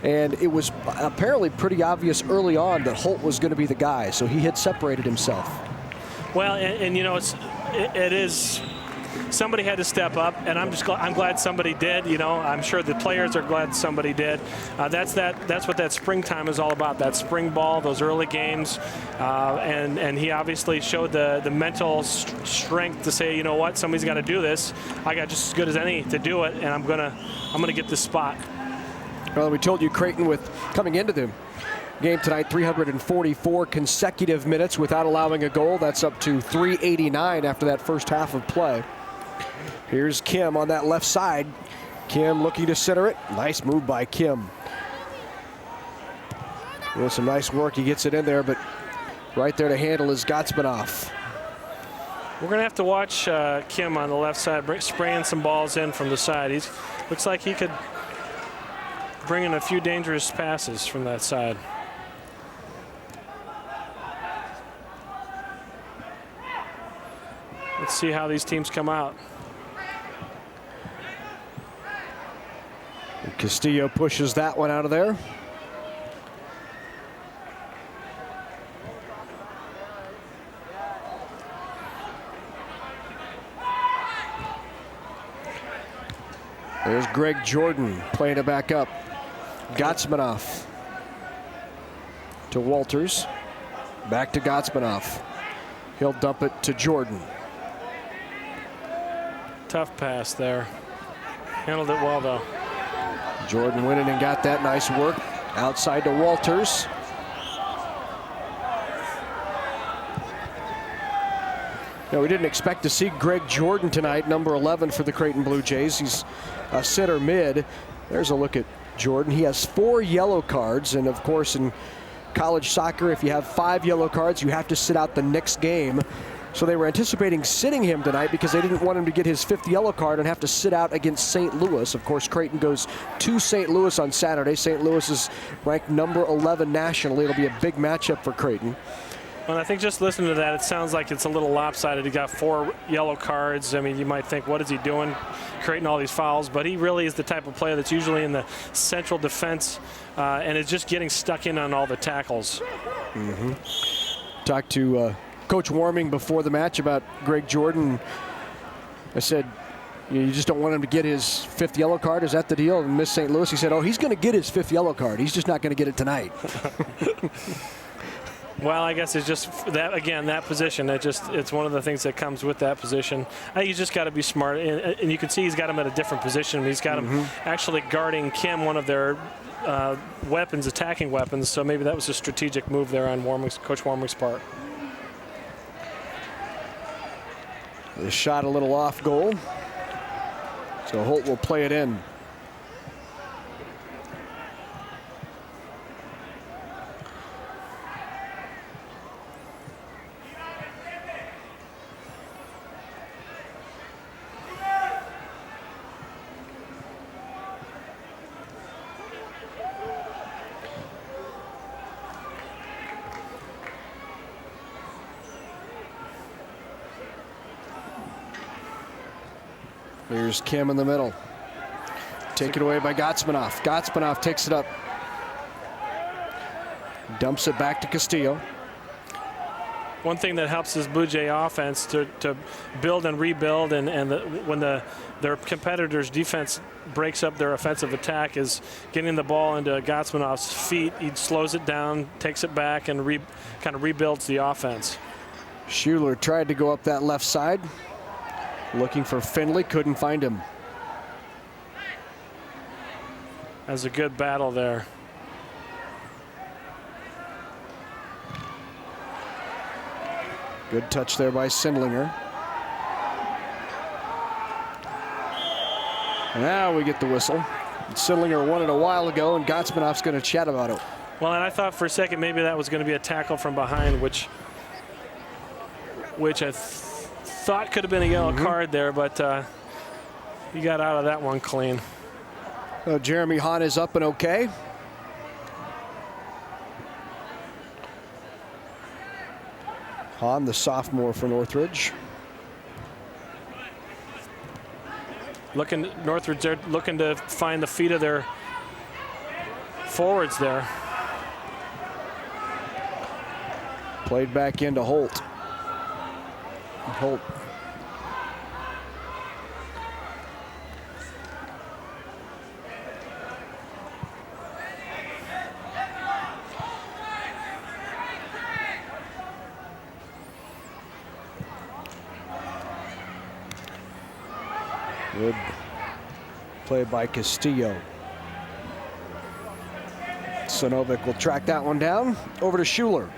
Speaker 1: And it was apparently pretty obvious early on that Holt was going to be the guy, so he had separated himself.
Speaker 4: Well, and it is. Somebody had to step up, and I'm glad somebody did. I'm sure the players are glad somebody did. That's what that springtime is all about. That spring ball, those early games, and he obviously showed the mental strength to say, you know what, somebody's got to do this. I got just as good as any to do it, and I'm gonna get this spot.
Speaker 1: Well, we told you Creighton with coming into the game tonight, 344 consecutive minutes without allowing a goal. That's up to 389 after that first half of play. Here's Kim on that left side. Kim looking to center it. Nice move by Kim. With some nice work, he gets it in there, but right there to handle is Gatsmanoff.
Speaker 4: We're going to have to watch Kim on the left side, spraying some balls in from the side. Looks like he could bring in a few dangerous passes from that side. Let's see how these teams come out.
Speaker 1: Castillo pushes that one out of there. There's Greg Jordan playing it back up. Gatsmanoff to Walters. Back to Gatsmanoff. He'll dump it to Jordan.
Speaker 4: Tough pass there. Handled it well, though.
Speaker 1: Jordan went in and got that nice work. Outside to Walters. Now, we didn't expect to see Greg Jordan tonight, number 11 for the Creighton Blue Jays. He's a center mid. There's a look at Jordan. He has 4 yellow cards, and of course in college soccer, if you have 5 yellow cards, you have to sit out the next game. So they were anticipating sitting him tonight because they didn't want him to get his 5th yellow card and have to sit out against St. Louis. Of course, Creighton goes to St. Louis on Saturday. St. Louis is ranked number 11 nationally. It'll be a big matchup for Creighton.
Speaker 4: Well, I think just listening to that, it sounds like it's a little lopsided. He got 4 yellow cards. I mean, you might think, what is he doing, creating all these fouls? But he really is the type of player that's usually in the central defense and is just getting stuck in on all the tackles.
Speaker 1: Talked to Coach Warming before the match about Greg Jordan. I said, you just don't want him to get his 5th yellow card? Is that the deal? And Miss St. Louis, he said, oh, he's going to get his 5th yellow card. He's just not going to get it tonight.
Speaker 4: Well, I guess it's just that, again, that position. It's one of the things that comes with that position. I think he's just got to be smart. And you can see he's got him at a different position. He's got him actually guarding Kim, one of their weapons, attacking weapons. So maybe that was a strategic move there on Coach Warming's part.
Speaker 1: The shot a little off goal. So Holt will play it in. Here's Kim in the middle. Taken away by Gatsmanoff. Gatsmanoff takes it up. Dumps it back to Castillo.
Speaker 4: One thing that helps this Blue Jay offense to build and rebuild, and when their competitors' defense breaks up their offensive attack, is getting the ball into Gatsmanoff's feet. He slows it down, takes it back, and kind of rebuilds the offense.
Speaker 1: Schuler tried to go up that left side. Looking for Finley, couldn't find him.
Speaker 4: That's a good battle there.
Speaker 1: Good touch there by Sindlinger. Now we get the whistle. Sindlinger won it a while ago, and Gotsmanoff's going to chat about it.
Speaker 4: Well, and I thought for a second maybe that was going to be a tackle from behind, which I thought could have been a yellow card there, but he got out of that one clean.
Speaker 1: So Jeremy Hahn is up and okay. Hahn, the sophomore for Northridge.
Speaker 4: Northridge, they're looking to find the feet of their forwards there.
Speaker 1: Played back into Holt. Holt. Good play by Castillo. Sinovic will track that one down. Over to Schuler.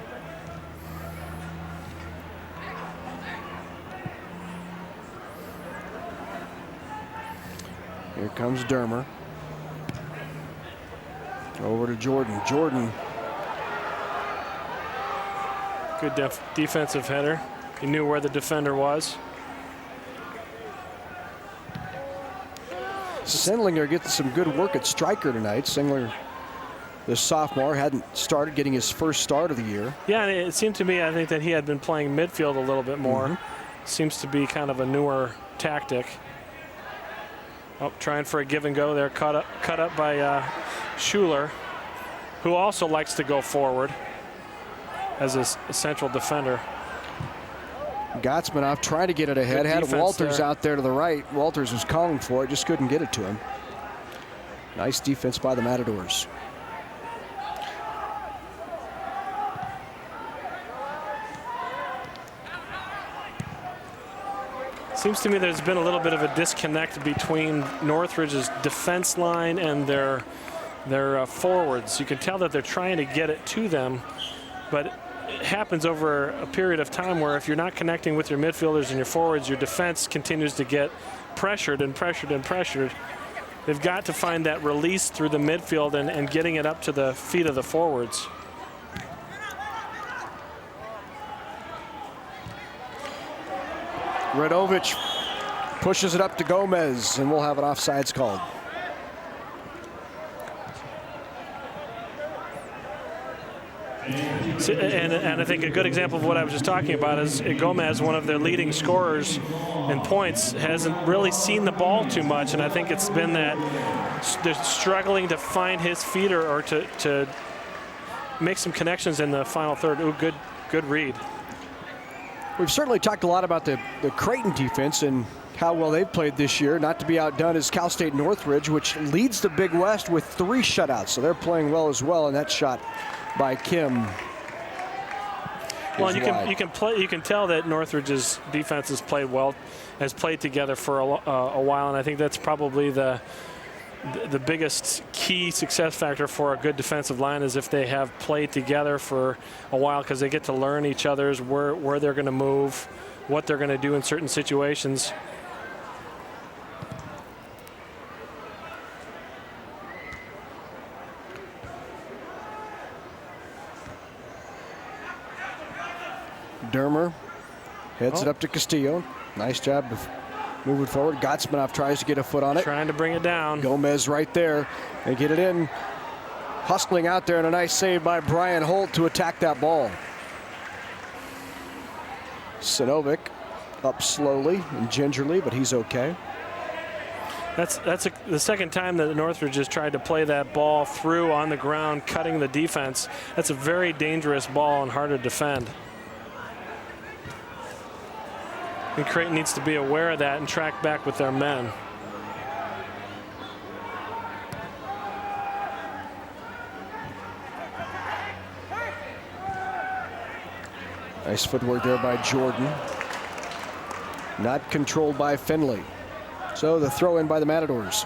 Speaker 1: Here comes Dermer. Over to Jordan. Jordan.
Speaker 4: Good defensive header. He knew where the defender was.
Speaker 1: Sindlinger getting some good work at striker tonight. Sindlinger, the sophomore, hadn't started, getting his first start of the year.
Speaker 4: Yeah, and it seemed to me, I think that he had been playing midfield a little bit more. Seems to be kind of a newer tactic. Oh, trying for a give and go there, cut up by Schuler, who also likes to go forward as a central defender.
Speaker 1: Gotsmanoff trying to get it ahead. Had Walters out there to the right. Walters was calling for it, just couldn't get it to him. Nice defense by the Matadors.
Speaker 4: Seems to me there's been a little bit of a disconnect between Northridge's defense line and their forwards. You can tell that they're trying to get it to them, but it happens over a period of time where if you're not connecting with your midfielders and your forwards, your defense continues to get pressured and pressured and pressured. They've got to find that release through the midfield and getting it up to the feet of the forwards.
Speaker 1: Radovich pushes it up to Gomez, and we'll have an offsides called.
Speaker 4: And I think a good example of what I was just talking about is Gomez, one of their leading scorers in points, hasn't really seen the ball too much, and I think it's been that they're struggling to find his feet or to make some connections in the final third. Ooh, good read.
Speaker 1: We've certainly talked a lot about the Creighton defense and how well they've played this year. Not to be outdone is Cal State Northridge, which leads the Big West with 3 shutouts, so they're playing well as well, and that shot by Kim.
Speaker 4: Well, you can tell that Northridge's defense has played together for a while, and I think that's probably the biggest key success factor for a good defensive line is if they have played together for a while, because they get to learn each other's where they're going to move, what they're going to do in certain situations.
Speaker 1: Dermer heads it up to Castillo. Nice job of moving forward. Gotsmanoff tries to get a foot on it.
Speaker 4: Trying to bring it down.
Speaker 1: Gomez right there. They get it in. Hustling out there, and a nice save by Brian Holt to attack that ball. Sinovic up slowly and gingerly, but he's okay.
Speaker 4: That's the second time that Northridge has tried to play that ball through on the ground, cutting the defense. That's a very dangerous ball and hard to defend. And Creighton needs to be aware of that and track back with their men.
Speaker 1: Nice footwork there by Jordan. Not controlled by Finley. So the throw in by the Matadors.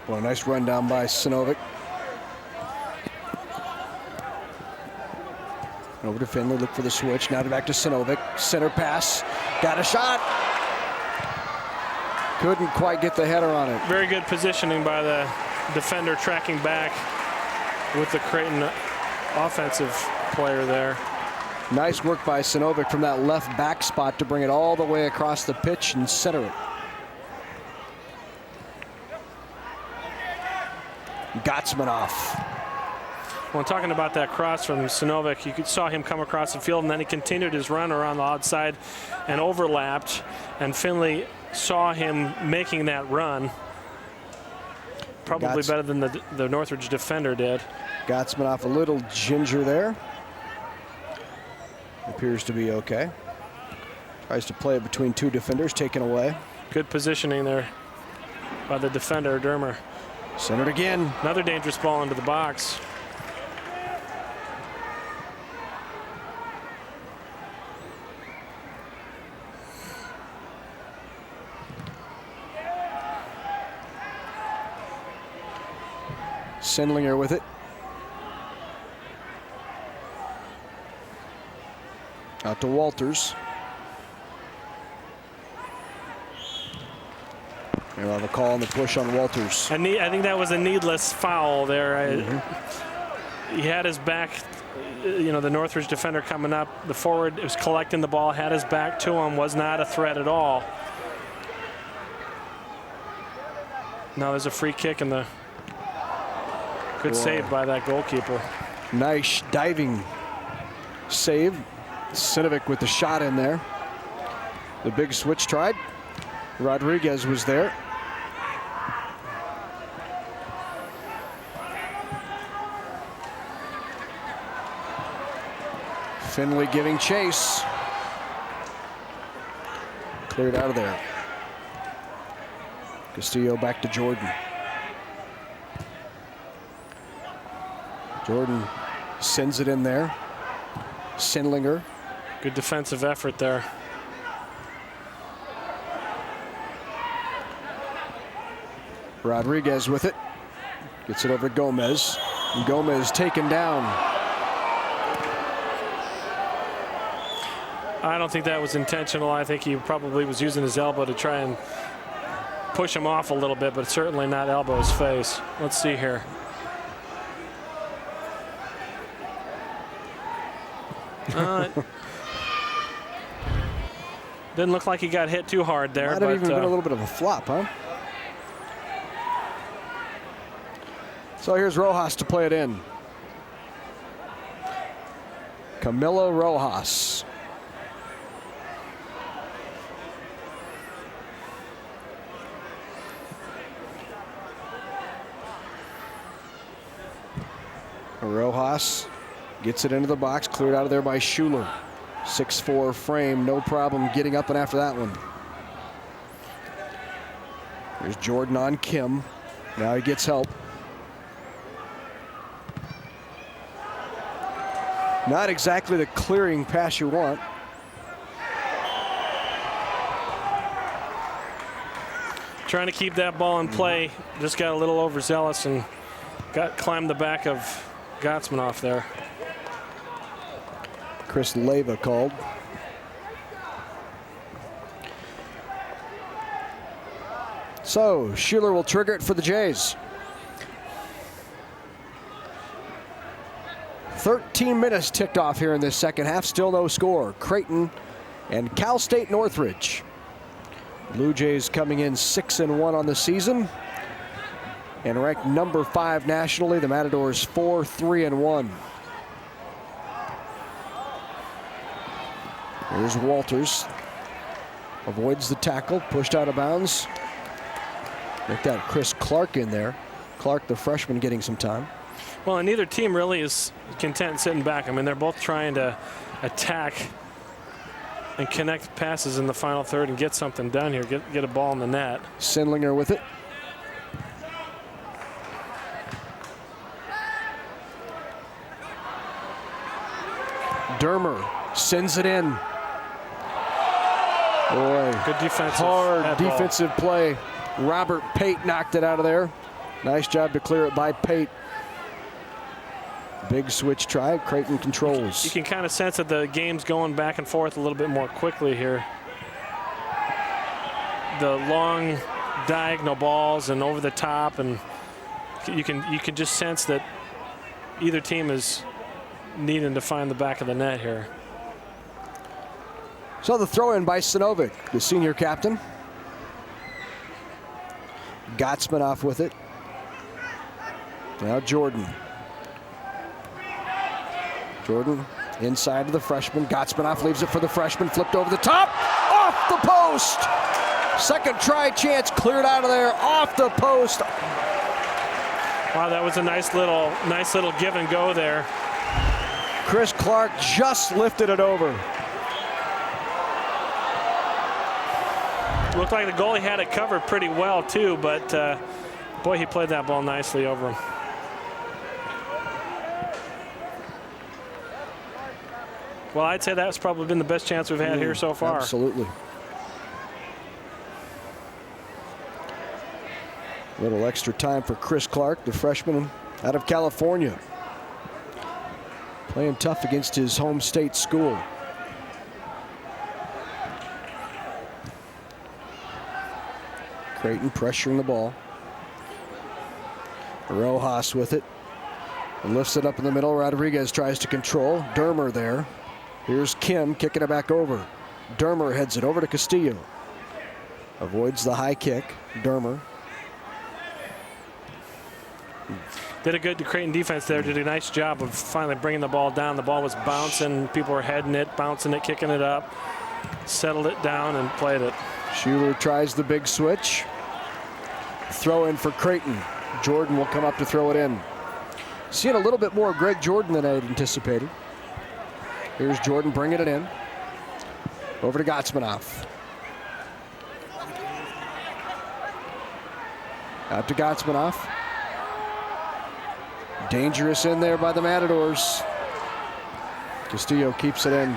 Speaker 1: Boy, nice run down by Sinovic. Over to Finley, look for the switch. Now back to Sinovic. Center pass. Got a shot. Couldn't quite get the header on it.
Speaker 4: Very good positioning by the defender, tracking back with the Creighton offensive player there.
Speaker 1: Nice work by Sinovic from that left back spot to bring it all the way across the pitch and center it. Gotsmanoff.
Speaker 4: Well, talking about that cross from Sinovic, you saw him come across the field, and then he continued his run around the outside and overlapped, and Finley saw him making that run. Probably better than the Northridge defender did.
Speaker 1: Gotsmanoff a little ginger there. Appears to be okay. Tries to play it between two defenders, taken away.
Speaker 4: Good positioning there by the defender, Dermer.
Speaker 1: Centered again.
Speaker 4: Another dangerous ball into the box.
Speaker 1: Sindlinger with it. Out to Walters. They'll have a call on the push on Walters.
Speaker 4: I think that was a needless foul there. He had his back, the Northridge defender coming up. The forward was collecting the ball, had his back to him, was not a threat at all. Now there's a free kick and the good save by that goalkeeper.
Speaker 1: Nice diving save. Sinovic with the shot in there. The big switch tried. Rodriguez was there. Finley giving chase. Cleared out of there. Castillo back to Jordan. Jordan sends it in there. Sindlinger.
Speaker 4: Good defensive effort there.
Speaker 1: Rodriguez with it. Gets it over to Gomez. And Gomez taken down.
Speaker 4: I don't think that was intentional. I think he probably was using his elbow to try and push him off a little bit, but certainly not elbow his face. Let's see here. Didn't look like he got hit too hard there.
Speaker 1: Might have even been a little bit of a flop, huh? So here's Rojas to play it in. Camilo Rojas. Rojas gets it into the box, cleared out of there by Schuler. 6'4" frame, no problem getting up and after that one. There's Jordan on Kim. Now he gets help. Not exactly the clearing pass you want.
Speaker 4: Trying to keep that ball in play. Just got a little overzealous and climbed the back of Gotsmanoff there.
Speaker 1: Chris Leyva called. So Schuler will trigger it for the Jays. 13 minutes ticked off here in this second half. Still no score. Creighton and Cal State Northridge. Blue Jays coming in 6-1 on the season and ranked number 5 nationally. The Matadors 4-3-1. Here's Walters. Avoids the tackle, pushed out of bounds. Make that Chris Clark in there. Clark, the freshman, getting some time.
Speaker 4: Well, and neither team really is content sitting back. I mean, they're both trying to attack and connect passes in the final third and get something done here, get a ball in the net.
Speaker 1: Sindlinger with it. Dermer sends it in. Boy,
Speaker 4: good defensive
Speaker 1: hard defensive play. Robert Pate knocked it out of there. Nice job to clear it by Pate. Big switch try. Creighton controls.
Speaker 4: You can kind of sense that the game's going back and forth a little bit more quickly here. The long diagonal balls and over the top, and you can just sense that either team is needing to find the back of the net here.
Speaker 1: So the throw in by Sinovic, the senior captain. Gotsmanoff with it. Now Jordan. Jordan inside to the freshman. Gotsmanoff leaves it for the freshman. Flipped over the top. Off the post. Second try chance cleared out of there. Off the post.
Speaker 4: Wow, that was a nice little give and go there.
Speaker 1: Chris Clark just lifted it over.
Speaker 4: Looked like the goalie had it covered pretty well too, but boy, he played that ball nicely over him. Well, I'd say that's probably been the best chance we've had here so far.
Speaker 1: Absolutely. A little extra time for Chris Clark, the freshman out of California. Playing tough against his home state school. Creighton pressuring the ball. Rojas with it. And lifts it up in the middle. Rodriguez tries to control. Dermer there. Here's Kim kicking it back over. Dermer heads it over to Castillo. Avoids the high kick. Dermer.
Speaker 4: Did a good Creighton defense there. Did a nice job of finally bringing the ball down. The ball was bouncing. People were heading it, bouncing it, kicking it up. Settled it down and played it.
Speaker 1: Schuler tries the big switch. Throw in for Creighton. Jordan will come up to throw it in. Seeing a little bit more Greg Jordan than I had anticipated. Here's Jordan bringing it in. Over to Gotsmanoff. Out to Gotsmanoff. Dangerous in there by the Matadors. Castillo keeps it in.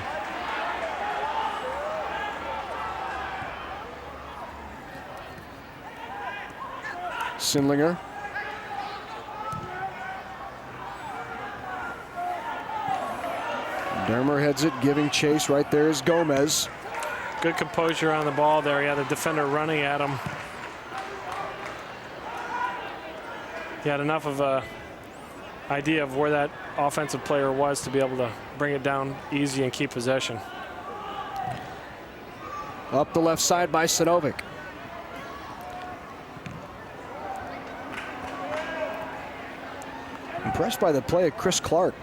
Speaker 1: Sindlinger. Dermer heads it, giving chase. Right there is Gomez.
Speaker 4: Good composure on the ball there. He had a defender running at him. He had enough of a idea of where that offensive player was to be able to bring it down easy and keep possession.
Speaker 1: Up the left side by Sinovic. Impressed by the play of Chris Clark.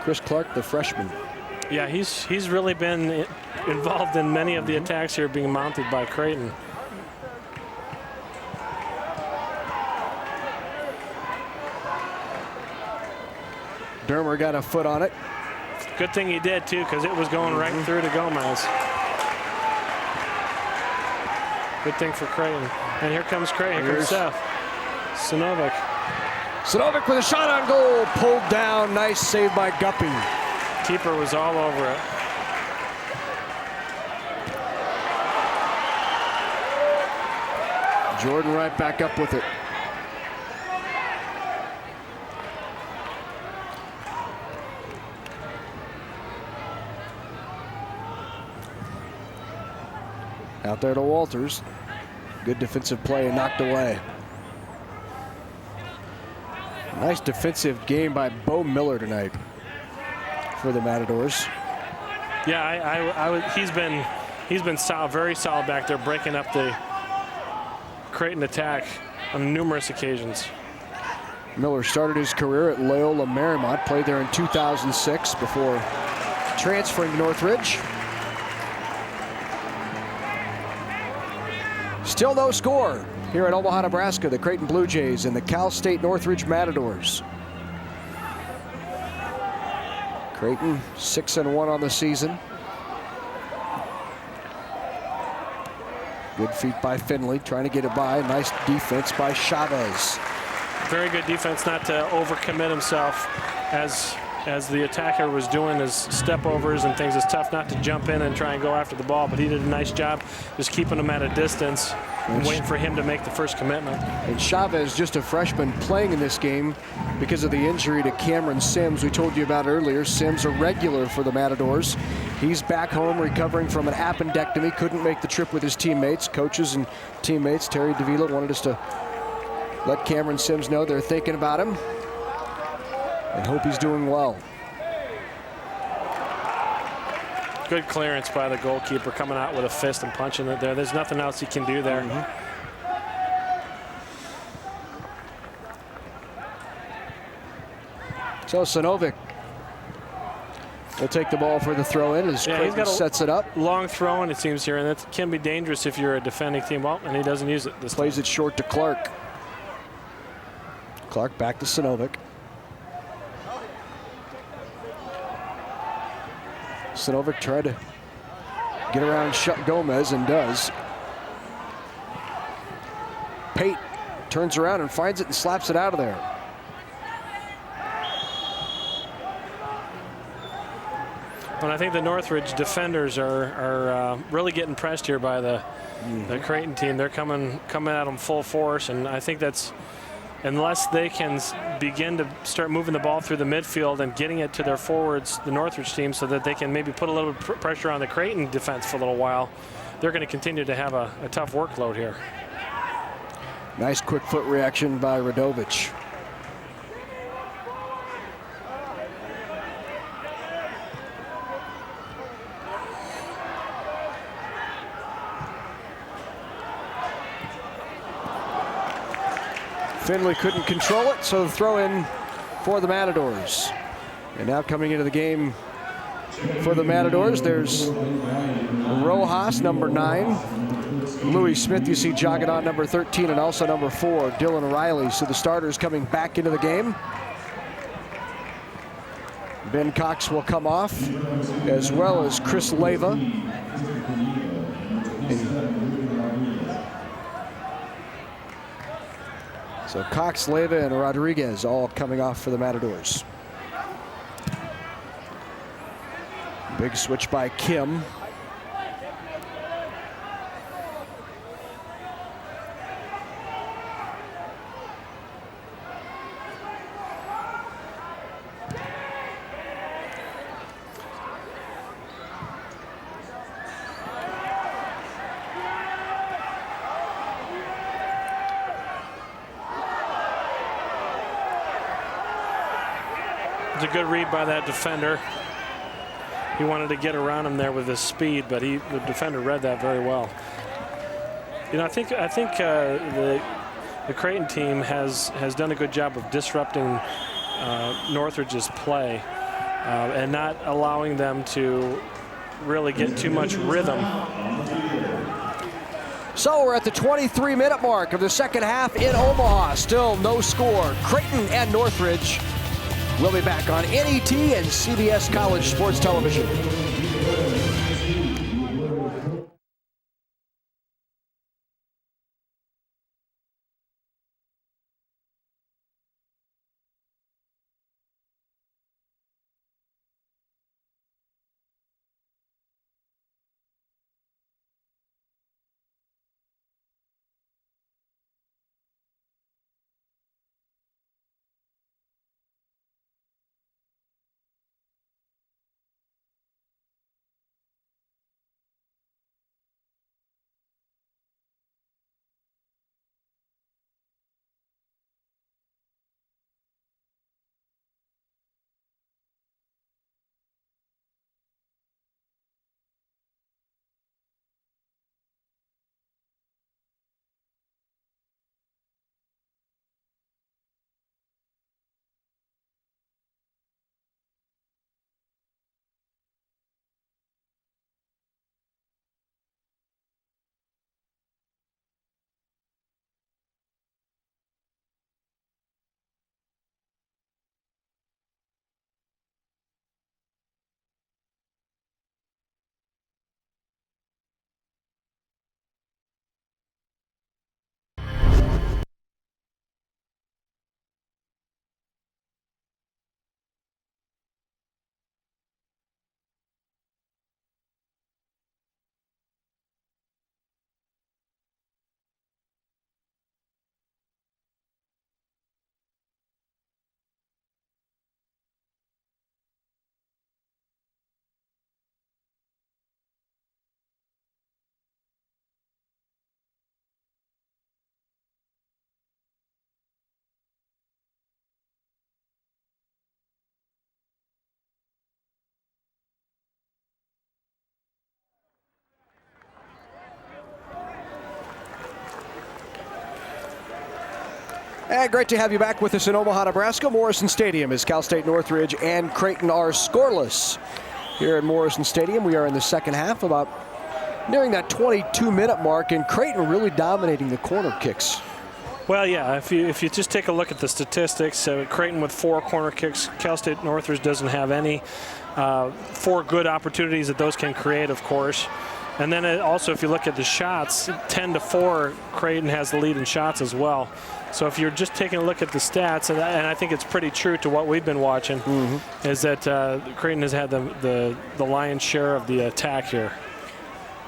Speaker 1: Chris Clark, the freshman.
Speaker 4: Yeah, he's really been involved in many of the attacks here being mounted by Creighton.
Speaker 1: Dermer got a foot on it.
Speaker 4: Good thing he did too, because it was going right through to Gomez. Good thing for Creighton. And here comes Creighton. Here comes Seth. Sinovic.
Speaker 1: Sinovic with a shot on goal. Pulled down. Nice save by Guppy.
Speaker 4: Keeper was all over it.
Speaker 1: Jordan right back up with it. Out there to Walters. Good defensive play and knocked away. Nice defensive game by Bo Miller tonight for the Matadors.
Speaker 4: Yeah, he's been solid, very solid back there, breaking up the Creighton attack on numerous occasions.
Speaker 1: Miller started his career at Loyola Marymount, played there in 2006 before transferring to Northridge. Still no score here in Omaha, Nebraska. The Creighton Bluejays and the Cal State Northridge Matadors. Creighton 6-1 on the season. Good feet by Finley, trying to get it by. Nice defense by Chavez.
Speaker 4: Very good defense not to overcommit himself as as the attacker was doing his step overs and things. It's tough not to jump in and try and go after the ball, but he did a nice job just keeping him at a distance and waiting for him to make the first commitment.
Speaker 1: And Chavez, just a freshman playing in this game because of the injury to Cameron Sims we told you about earlier. Sims a regular for the Matadors. He's back home recovering from an appendectomy, couldn't make the trip with his teammates. Coaches and teammates, Terry Davila wanted us to let Cameron Sims know they're thinking about him and hope he's doing well.
Speaker 4: Good clearance by the goalkeeper, coming out with a fist and punching it there. There's nothing else he can do there.
Speaker 1: So Sinovic will take the ball for the throw in as Creighton sets it up.
Speaker 4: Long throw in, it seems here, and that can be dangerous if you're a defending team. Well, and he doesn't use it this
Speaker 1: Plays
Speaker 4: time.
Speaker 1: it short to Clark. Clark back to Sinovic. Sinovic tried to get around Gomez and does. Pate turns around and finds it and slaps it out of there.
Speaker 4: And I think the Northridge defenders are really getting pressed here by the Creighton team. They're coming at them full force, and I think that's, unless they can begin to start moving the ball through the midfield and getting it to their forwards, the Northridge team, so that they can maybe put a little pressure on the Creighton defense for a little while, they're going to continue to have a tough workload here.
Speaker 1: Nice quick foot reaction by Radovich. Finley couldn't control it, so the throw in for the Matadors. And now coming into the game for the Matadors, there's Rojas, number 9. Louis Smith, you see jogging on, number 13, and also number 4, Dylan Riley. So the starters coming back into the game. Ben Cox will come off, as well as Chris Leyva. So Cox, Leyva, and Rodriguez all coming off for the Matadors. Big switch by Kim.
Speaker 4: It's a good read by that defender. He wanted to get around him there with his speed, but the defender read that very well. You know, I think the Creighton team has done a good job of disrupting Northridge's play and not allowing them to really get too much rhythm.
Speaker 1: So we're at the 23-minute mark of the second half in Omaha. Still no score. Creighton and Northridge. We'll be back on NET and CBS College Sports Television. And great to have you back with us in Omaha, Nebraska. Morrison Stadium as Cal State Northridge and Creighton are scoreless. Here at Morrison Stadium, we are in the second half, about nearing that 22-minute mark, and Creighton really dominating the corner kicks.
Speaker 4: Well, yeah, if you just take a look at the statistics, Creighton with 4 corner kicks, Cal State Northridge doesn't have any. 4 good opportunities that those can create, of course. And then also, if you look at the shots, 10-4, Creighton has the lead in shots as well. So if you're just taking a look at the stats, and I think it's pretty true to what we've been watching, is that Creighton has had the lion's share of the attack here.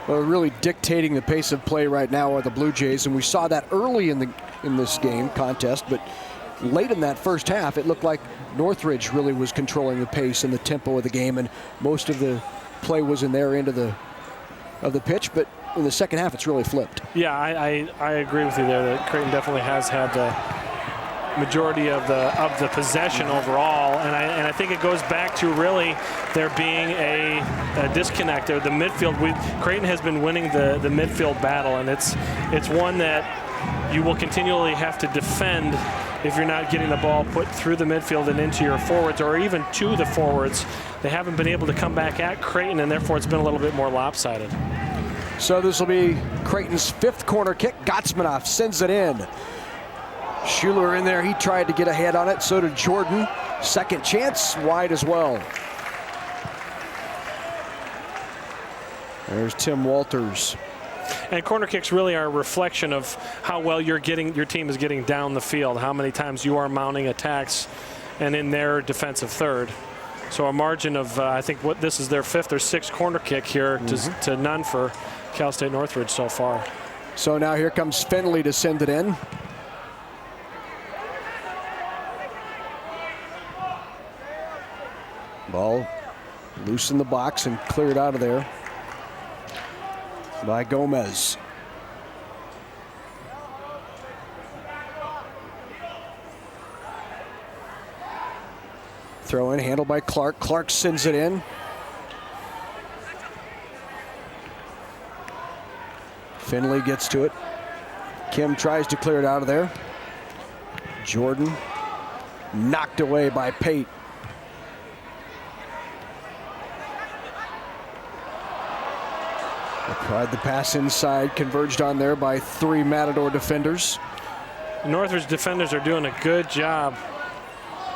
Speaker 1: Well, really dictating the pace of play right now are the Bluejays, and we saw that early in this game contest, but late in that first half, it looked like Northridge really was controlling the pace and the tempo of the game, and most of the play was in their end of the pitch, but in the second half, it's really flipped.
Speaker 4: Yeah, I agree with you there that Creighton definitely has had the majority of the possession overall, and I think it goes back to really there being a disconnect there. The midfield, Creighton has been winning the midfield battle, and it's one that you will continually have to defend if you're not getting the ball put through the midfield and into your forwards, or even to the forwards. They haven't been able to come back at Creighton, and therefore it's been a little bit more lopsided.
Speaker 1: So this will be Creighton's 5th corner kick. Gotsmanoff sends it in. Schuler in there, he tried to get ahead on it, so did Jordan. Second chance, wide as well. There's Tim Walters.
Speaker 4: And corner kicks really are a reflection of how well your team is getting down the field, how many times you are mounting attacks and in their defensive third. So a margin of, I think this is their 5th or 6th corner kick here to none for Cal State Northridge so far.
Speaker 1: So now here comes Finley to send it in. Ball loose in the box and cleared out of there by Gomez. Throw in, handled by Clark. Clark sends it in. Finley gets to it. Kim tries to clear it out of there. Jordan knocked away by Pate. Tried the pass inside, converged on there by 3 Matador defenders.
Speaker 4: Northridge defenders are doing a good job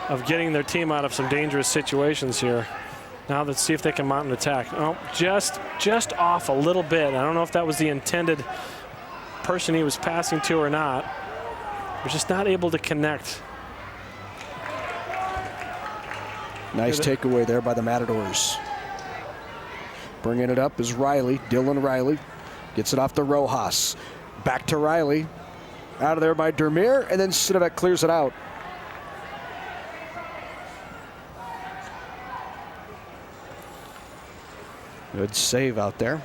Speaker 4: of getting their team out of some dangerous situations here. Now let's see if they can mount an attack. Oh, just off a little bit. I don't know if that was the intended person he was passing to or not. We're just not able to connect.
Speaker 1: Nice takeaway there by the Matadors. Bringing it up is Riley. Dylan Riley gets it off to Rojas. Back to Riley. Out of there by Dermere, and then Sinovic clears it out. Good save out there.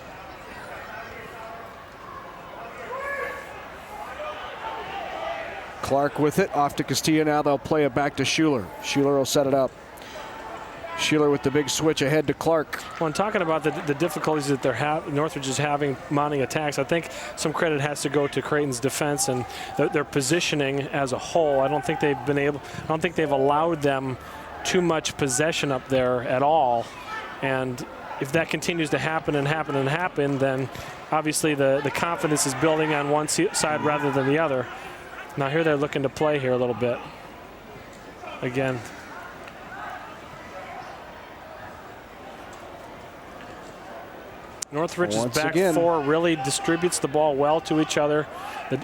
Speaker 1: Clark with it, off to Castillo. Now they'll play it back to Schuler. Schuler will set it up. Schuler with the big switch ahead to Clark.
Speaker 4: When talking about the difficulties that Northridge is having mounting attacks, I think some credit has to go to Creighton's defense and their positioning as a whole. I don't think they've allowed them too much possession up there at all. And if that continues to happen and happen and happen, then obviously the confidence is building on one side rather than the other. Now here they're looking to play here a little bit. Again. Northridge's back 4 really distributes the ball well to each other.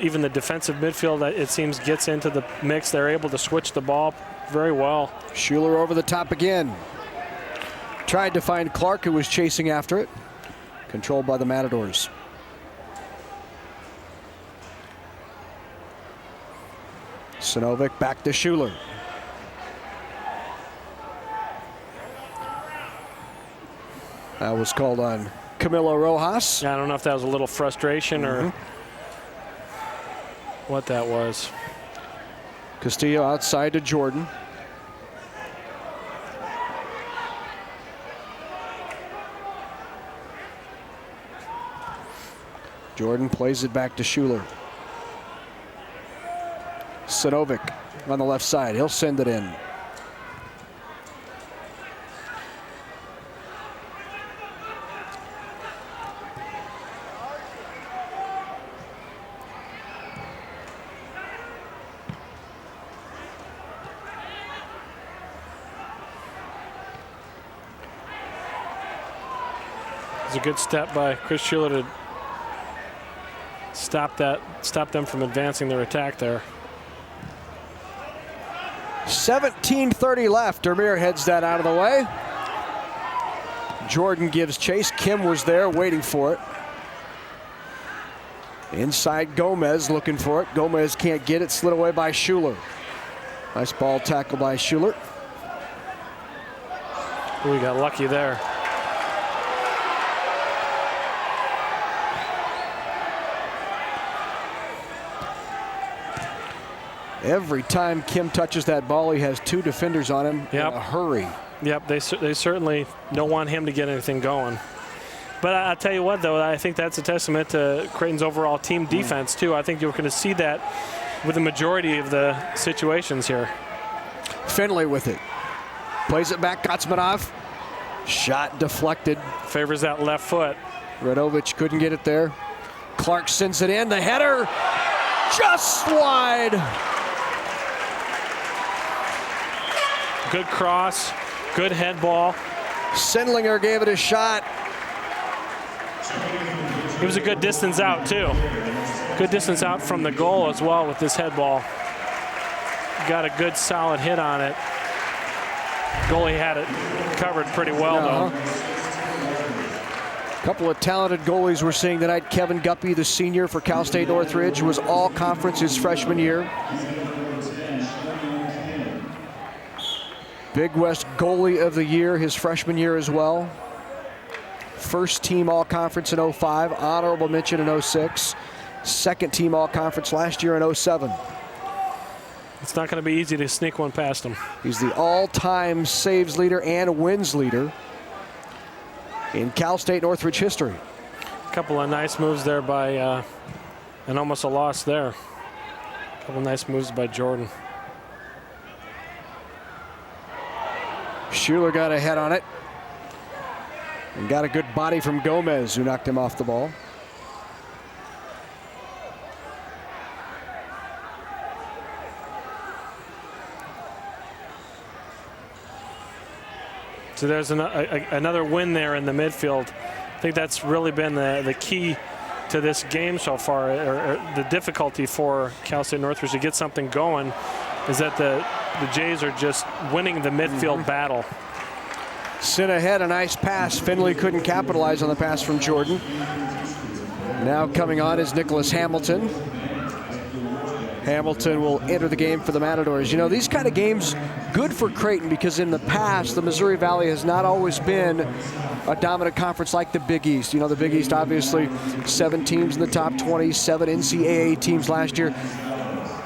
Speaker 4: Even the defensive midfield, it seems, gets into the mix. They're able to switch the ball very well.
Speaker 1: Schuler over the top again. Tried to find Clark, who was chasing after it. Controlled by the Matadors. Sinovic back to Schuler. That was called on Camilo Rojas.
Speaker 4: I don't know if that was a little frustration or what that was.
Speaker 1: Castillo outside to Jordan. Jordan plays it back to Schuler. Sinovic on the left side. He'll send it in.
Speaker 4: It's a good step by Chris Schuler to stop them from advancing their attack there.
Speaker 1: 17:30 left. Dermere heads that out of the way. Jordan gives chase. Kim was there waiting for it. Inside Gomez looking for it. Gomez can't get it. Slid away by Schuler. Nice ball tackle by Schuler.
Speaker 4: We got lucky there.
Speaker 1: Every time Kim touches that ball, he has two defenders on him in a hurry.
Speaker 4: Yep, they certainly don't want him to get anything going. But I'll tell you what, though, I think that's a testament to Creighton's overall team defense, too. I think you're going to see that with the majority of the situations here.
Speaker 1: Finley with it. Plays it back, Kotsmanov. Shot deflected.
Speaker 4: Favors that left foot.
Speaker 1: Radovich couldn't get it there. Clark sends it in. The header just wide.
Speaker 4: Good cross, good head ball.
Speaker 1: Sendlinger gave it a shot.
Speaker 4: It was a good distance out, too. Good distance out from the goal as well with this head ball. Got a good solid hit on it. Goalie had it covered pretty well, though.
Speaker 1: A couple of talented goalies we're seeing tonight. Kevin Guppy, the senior for Cal State Northridge, was all conference his freshman year. Big West goalie of the year his freshman year as well. First team all conference in 05, honorable mention in 06. Second team all conference last year in 07.
Speaker 4: It's not going to be easy to sneak one past him.
Speaker 1: He's the all-time saves leader and wins leader in Cal State Northridge history.
Speaker 4: A couple of nice moves there by, and almost a loss there. A couple of nice moves by Jordan.
Speaker 1: Schuler got a head on it. And got a good body from Gomez, who knocked him off the ball.
Speaker 4: So there's another win there in the midfield. I think that's really been the key to this game so far, or the difficulty for Cal State Northridge to get something going, is that the Jays are just winning the midfield battle.
Speaker 1: Sent ahead, a nice pass. Finley couldn't capitalize on the pass from Jordan. Now coming on is Nicholas Hamilton. Hamilton will enter the game for the Matadors. You know, these kind of games, good for Creighton, because in the past, the Missouri Valley has not always been a dominant conference like the Big East. You know, the Big East, obviously, 7 teams in the top 20, 7 NCAA teams last year.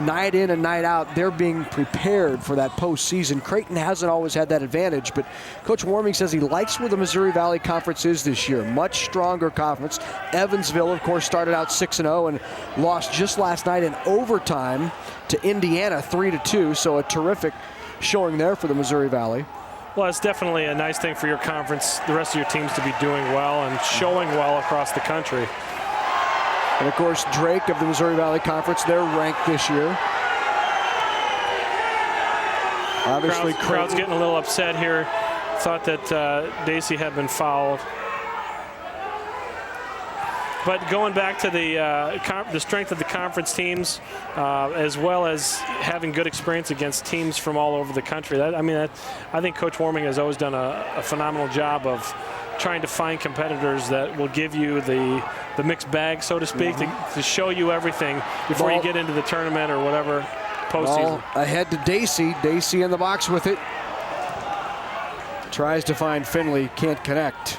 Speaker 1: Night in and night out, they're being prepared for that postseason. Creighton hasn't always had that advantage, but Coach Warming says he likes where the Missouri Valley Conference is this year. Much stronger conference. Evansville, of course, started out 6-0 and lost just last night in overtime to Indiana 3-2, so a terrific showing there for the Missouri Valley.
Speaker 4: Well, it's definitely a nice thing for your conference, the rest of your teams to be doing well and showing well across the country.
Speaker 1: And of course, Drake of the Missouri Valley Conference, they're ranked this year. Obviously,
Speaker 4: crowd's getting a little upset here. Thought that Dacey had been fouled. But going back to the strength of the conference teams, as well as having good experience against teams from all over the country. I think Coach Warming has always done a phenomenal job of trying to find competitors that will give you the mixed bag, so to speak, to show you everything before you get into the tournament or whatever postseason.
Speaker 1: Ball ahead to Dacey. Dacey in the box with it. Tries to find Finley, can't connect.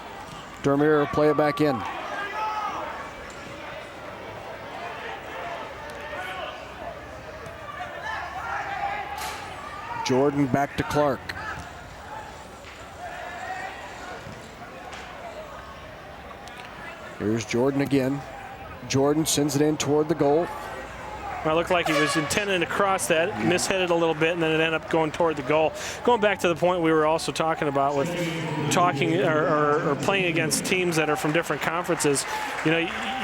Speaker 1: Dermere will play it back in. Jordan back to Clark. Here's Jordan again. Jordan sends it in toward the goal.
Speaker 4: Well, it looked like he was intending to cross that, mishit it a little bit, and then it ended up going toward the goal. Going back to the point we were also talking about with or playing against teams that are from different conferences, you know,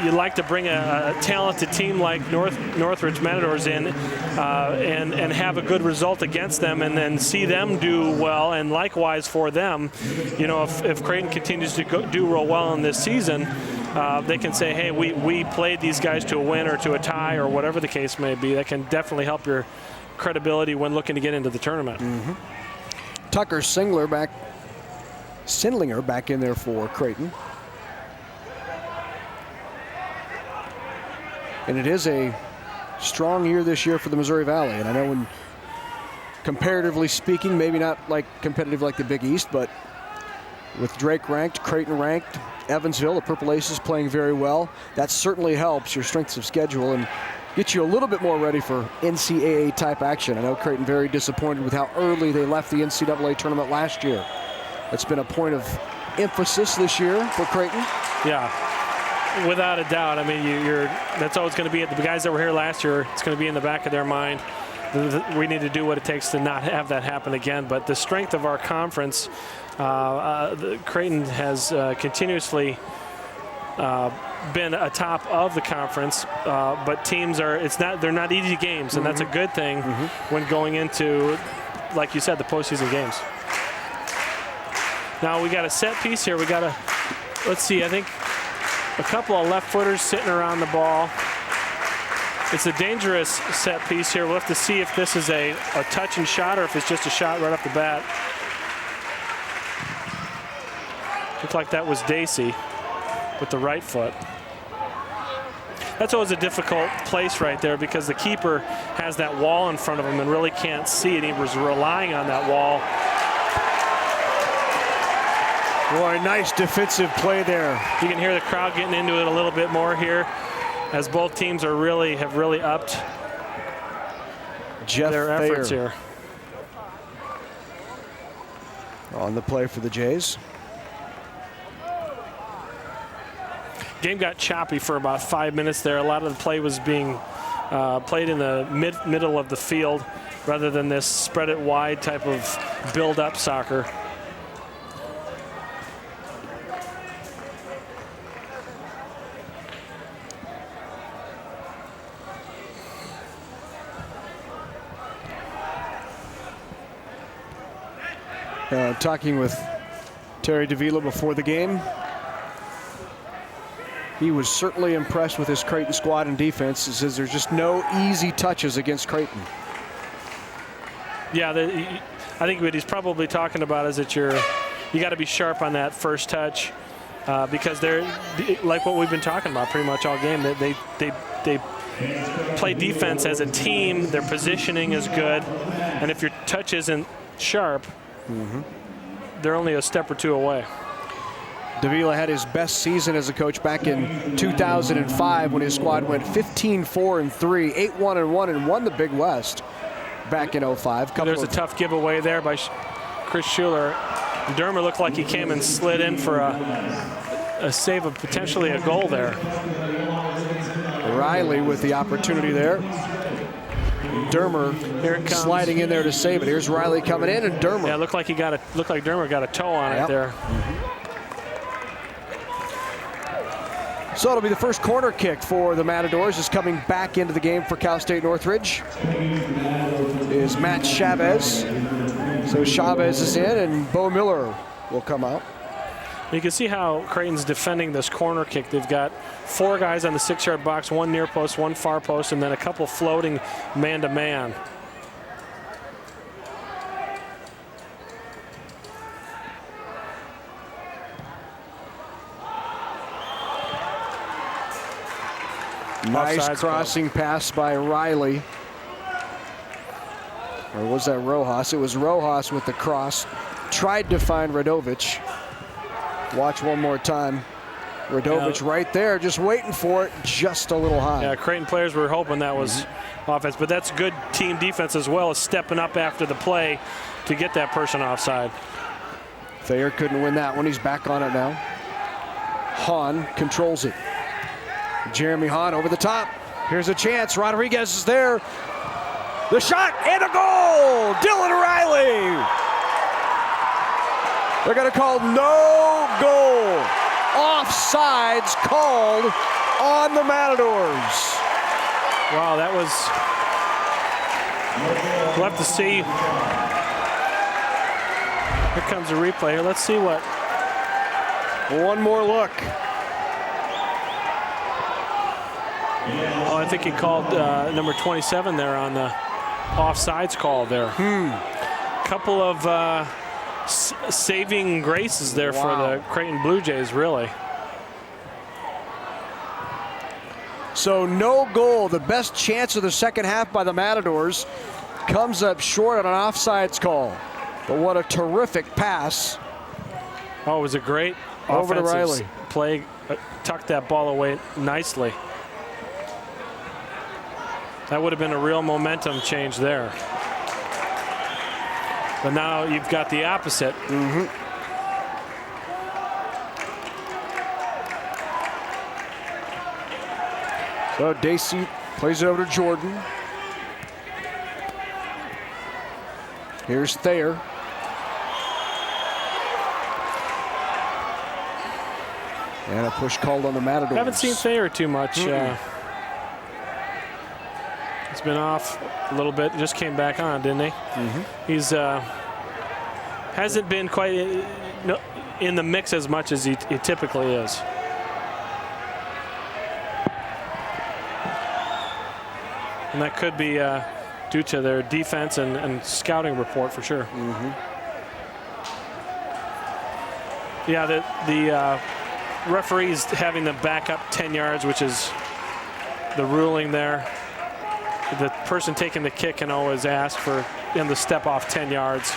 Speaker 4: you'd like to bring a talented team like Northridge Matadors in and have a good result against them, and then see them do well, and likewise for them. You know, if Creighton continues to do real well in this season, they can say, hey, we played these guys to a win or to a tie or whatever the case may be. That can definitely help your credibility when looking to get into the tournament.
Speaker 1: Tucker Sindlinger back in there for Creighton. And it is a strong year this year for the Missouri Valley. And I know when comparatively speaking, maybe not like competitive like the Big East, but with Drake ranked, Creighton ranked, Evansville, the Purple Aces playing very well. That certainly helps your strengths of schedule and gets you a little bit more ready for NCAA type action. I know Creighton very disappointed with how early they left the NCAA tournament last year. It's been a point of emphasis this year for Creighton.
Speaker 4: Yeah, without a doubt. I mean, that's always going to be the guys that were here last year. It's going to be in the back of their mind. We need to do what it takes to not have that happen again. But the strength of our conference, Creighton has continuously been atop of the conference, but teams they're not easy games, and that's a good thing when going into, like you said, the postseason games. Now we got a set piece here. Let's see, I think a couple of left footers sitting around the ball. It's a dangerous set piece here. We'll have to see if this is a touch and shot or if it's just a shot right off the bat. Looked like that was Dacey with the right foot. That's always a difficult place right there because the keeper has that wall in front of him and really can't see it. He was relying on that wall.
Speaker 1: Boy, nice defensive play there.
Speaker 4: You can hear the crowd getting into it a little bit more here as both teams have really upped their efforts here.
Speaker 1: On the play for the Jays.
Speaker 4: Game got choppy for about 5 minutes there. A lot of the play was being played in the middle of the field rather than this spread it wide type of build-up soccer.
Speaker 1: Talking with Terry Davila before the game, he was certainly impressed with his Creighton squad and defense. He says there's just no easy touches against Creighton.
Speaker 4: Yeah, I think what he's probably talking about is that you got to be sharp on that first touch because they're like what we've been talking about pretty much all game. They play defense as a team. Their positioning is good, and if your touch isn't sharp, they're only a step or two away.
Speaker 1: Davila had his best season as a coach back in 2005 when his squad went 15-4-3, 8-1-1, and won the Big West back in 05.
Speaker 4: There's a tough giveaway there by Chris Schuler. Dermer looked like he came and slid in for a save of potentially a goal there.
Speaker 1: Riley with the opportunity there. Dermer sliding in there to save it. Here's Riley coming in, and Dermer.
Speaker 4: Yeah, looked like Dermer got a toe on it there.
Speaker 1: So it'll be the first corner kick for the Matadors. Is coming back into the game for Cal State Northridge is Matt Chavez. So Chavez is in, and Bo Miller will come out.
Speaker 4: You can see how Creighton's defending this corner kick. They've got 4 guys on the 6-yard box, 1 near post, 1 far post, and then a couple floating man-to-man.
Speaker 1: Nice
Speaker 4: Offsides
Speaker 1: crossing pass by Riley. Or was that Rojas? It was Rojas with the cross. Tried to find Radovic. Watch one more time. Radovic right there, just waiting for it, just a little high.
Speaker 4: Yeah, Creighton players were hoping that was offense, but that's good team defense as well as stepping up after the play to get that person offside.
Speaker 1: Thayer couldn't win that one. He's back on it now. Hahn controls it. Jeremy Hahn over the top. Here's a chance. Rodriguez is there. The shot and a goal! Dylan Riley! They're going to call no goal. Offsides called on the Matadors.
Speaker 4: Wow, that was, we'll have to see. Here comes a replay here. Let's see what.
Speaker 1: One more look.
Speaker 4: Oh, I think he called number 27 there on the offsides call there. Couple of saving graces there for the Creighton Bluejays, really.
Speaker 1: So no goal. The best chance of the second half by the Matadors comes up short on an offsides call. But what a terrific pass.
Speaker 4: Oh, it was a great
Speaker 1: over to Riley.
Speaker 4: Play. Tucked that ball away nicely. That would have been a real momentum change there. But now you've got the opposite.
Speaker 1: So Dacey plays it over to Jordan. Here's Thayer. And a push called on the Matadors.
Speaker 4: Haven't seen Thayer too much. He's been off a little bit. Just came back on, didn't he? He's hasn't been quite in the mix as much as he typically is. And that could be due to their defense and scouting report for sure. Yeah, the referees having them back up 10 yards, which is the ruling there. The person taking the kick can always ask for him to step off 10 yards.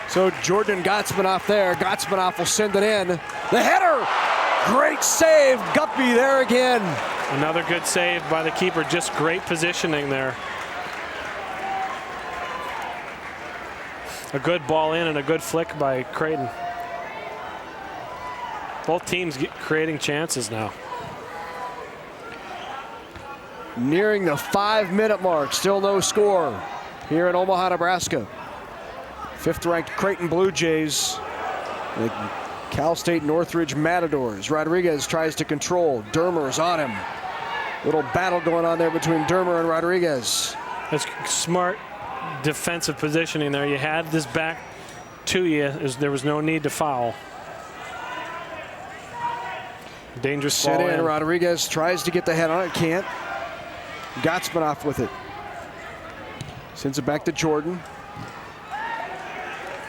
Speaker 1: So Jordan Gottsmanoff there. Gottsmanoff will send it in. The header! Great save. Guppy there again.
Speaker 4: Another good save by the keeper. Just great positioning there. A good ball in and a good flick by Creighton. Both teams creating chances now.
Speaker 1: Nearing the 5-minute mark. Still no score here in Omaha, Nebraska. 5th-ranked Creighton Blue Jays. The Cal State Northridge Matadors. Rodriguez tries to control. Dermer's on him. Little battle going on there between Dermer and Rodriguez.
Speaker 4: That's smart defensive positioning there. You had this back to you. There was no need to foul. Dangerous ball in.
Speaker 1: Rodriguez tries to get the head on it. Can't. Gottsmanoff with it. Sends it back to Jordan.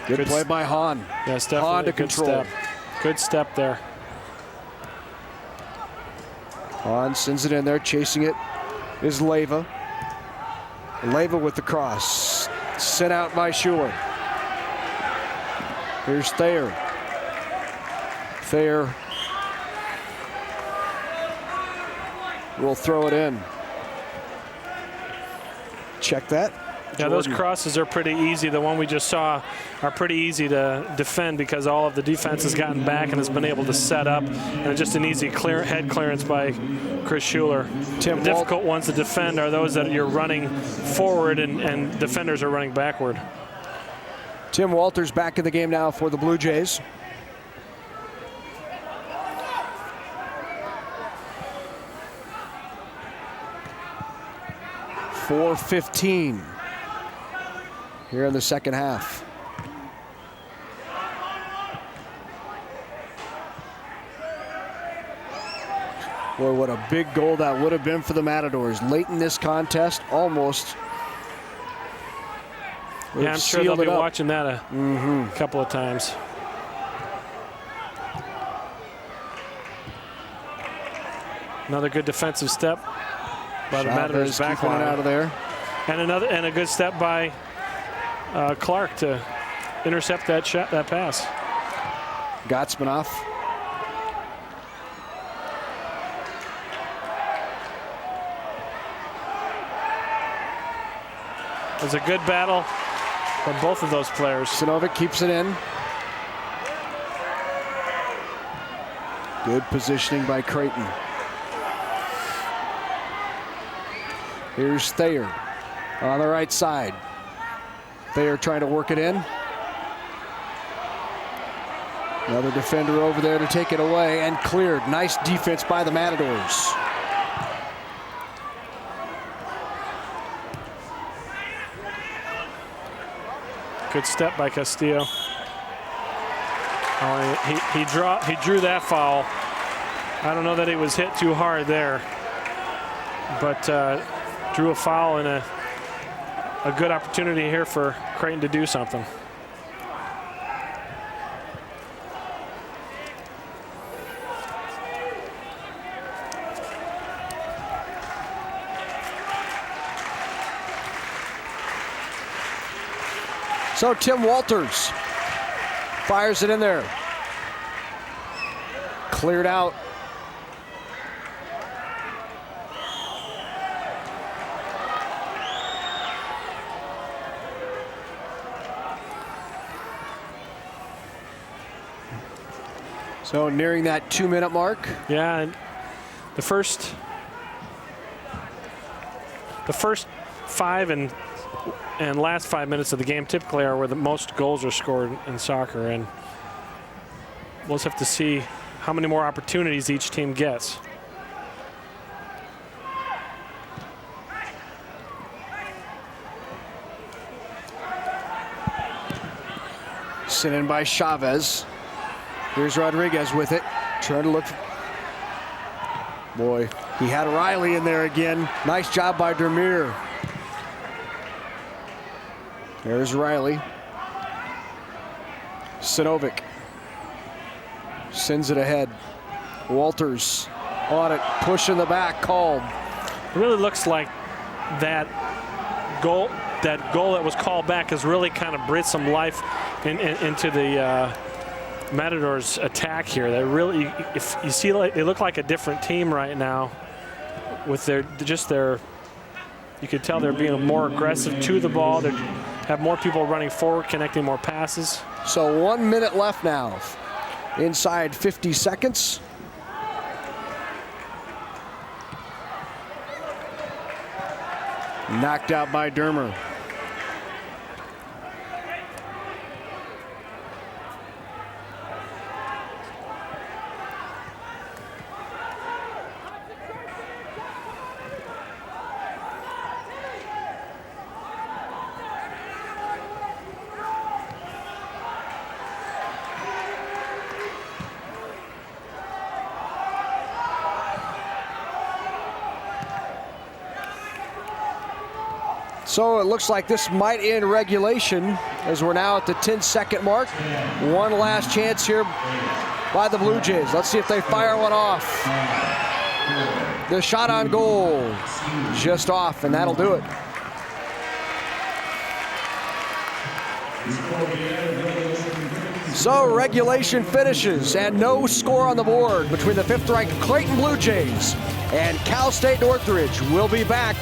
Speaker 1: Good play by Hahn.
Speaker 4: Yes, definitely
Speaker 1: Hahn to control.
Speaker 4: Good step there.
Speaker 1: Hahn sends it in there. Chasing it is Leyva. Leyva with the cross. Sent out by Schuler. Here's Thayer. Thayer will throw it in. Check that.
Speaker 4: Yeah, those crosses are pretty easy. The one we just saw are pretty easy to defend because all of the defense has gotten back and has been able to set up. And just an easy head clearance by Chris Schuler. The difficult ones to defend are those that you're running forward and defenders are running backward.
Speaker 1: Tim Walters back in the game now for the Blue Jays. .4:15 here in the second half. Boy, what a big goal that would have been for the Matadors. Late in this contest, almost.
Speaker 4: Yeah, I'm sure they'll be watching that a couple of times. Another good defensive step by the Matadors back line
Speaker 1: out of there.
Speaker 4: And a good step by Clark to intercept that shot, that pass.
Speaker 1: Gottsmanoff.
Speaker 4: It was a good battle from both of those players.
Speaker 1: Sinovic keeps it in. Good positioning by Creighton. Here's Thayer on the right side. Thayer trying to work it in. Another defender over there to take it away and cleared. Nice defense by the Matadors.
Speaker 4: Good step by Castillo. Oh, he drew that foul. I don't know that he was hit too hard there, but drew a foul and a good opportunity here for Creighton to do something.
Speaker 1: So Tim Walters fires it in there. Cleared out. So nearing that 2-minute mark.
Speaker 4: Yeah, and the first 5 and last 5 minutes of the game typically are where the most goals are scored in soccer, and we'll just have to see how many more opportunities each team gets.
Speaker 1: Sent in by Chavez. Here's Rodriguez with it, trying to look. Boy, he had Riley in there again. Nice job by Dermir. There's Riley. Sinovic sends it ahead. Walters on it, push in the back, called.
Speaker 4: It really looks like that goal that was called back has really kind of breathed some life into the Matadors' attack here. They really, if you see, they look like a different team right now with their. You could tell they're being more aggressive to the ball. They have more people running forward, connecting more passes.
Speaker 1: So 1 minute left now. Inside 50 seconds. Knocked out by Dermer. So it looks like this might end regulation as we're now at the 10-second mark. One last chance here by the Blue Jays. Let's see if they fire one off. The shot on goal, just off, and that'll do it. So regulation finishes and no score on the board between the 5th-ranked Creighton Blue Jays and Cal State Northridge. We'll be back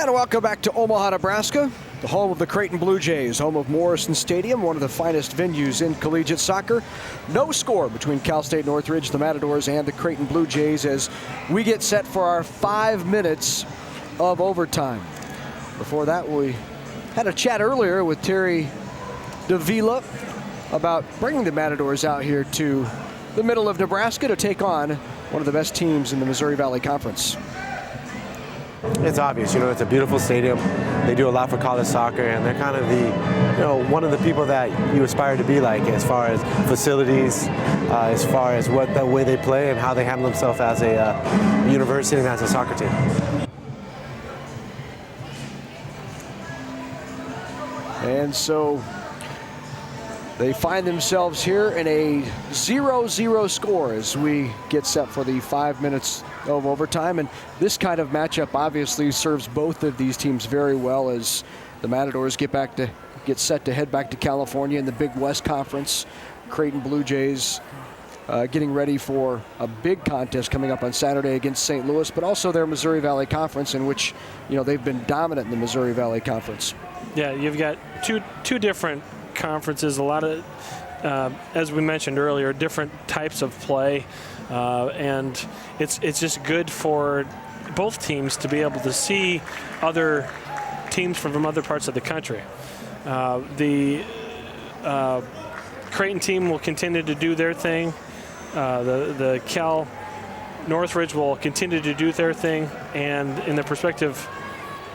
Speaker 1: And welcome back to Omaha, Nebraska, the home of the Creighton Bluejays, home of Morrison Stadium, one of the finest venues in collegiate soccer. No score between Cal State Northridge, the Matadors, and the Creighton Bluejays as we get set for our 5 minutes of overtime. Before that, we had a chat earlier with Terry Davila about bringing the Matadors out here to the middle of Nebraska to take on one of the best teams in the Missouri Valley Conference.
Speaker 3: It's obvious, it's a beautiful stadium. They do a lot for college soccer, and they're kind of the, one of the people that you aspire to be like as far as facilities, as far as the way they play and how they handle themselves as a university and as a soccer team.
Speaker 1: And so they find themselves here in a 0-0 score as we get set for the 5 minutes of overtime. And this kind of matchup obviously serves both of these teams very well as the Matadors get set to head back to California in the Big West Conference. Creighton Bluejays getting ready for a big contest coming up on Saturday against St. Louis, but also their Missouri Valley Conference, in which they've been dominant in the Missouri Valley Conference. Yeah, you've got two different conferences, a lot of, as we mentioned earlier, different types of play, and it's just good for both teams to be able to see other teams from other parts of the country. The Creighton team will continue to do their thing. The Cal Northridge will continue to do their thing, and in the prospective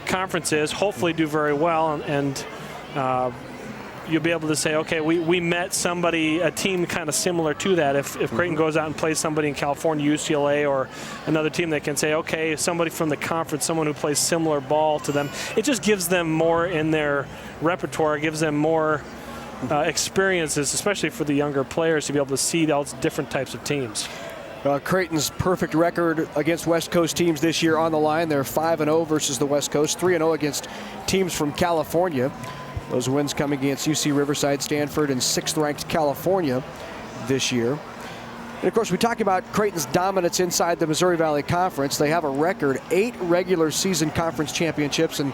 Speaker 1: conferences, hopefully do very well, and you'll be able to say, okay, we met a team kind of similar to that. If Creighton goes out and plays somebody in California, UCLA, or another team, they can say, okay, somebody from the conference, someone who plays similar ball to them. It just gives them more in their repertoire, gives them more experiences, especially for the younger players, to be able to see all different types of teams. Creighton's perfect record against West Coast teams this year on the line. They're 5-0 versus the West Coast, 3-0 against teams from California. Those wins coming against UC Riverside, Stanford, and 6th-ranked California this year. And, of course, we talk about Creighton's dominance inside the Missouri Valley Conference. They have a record 8 regular season conference championships and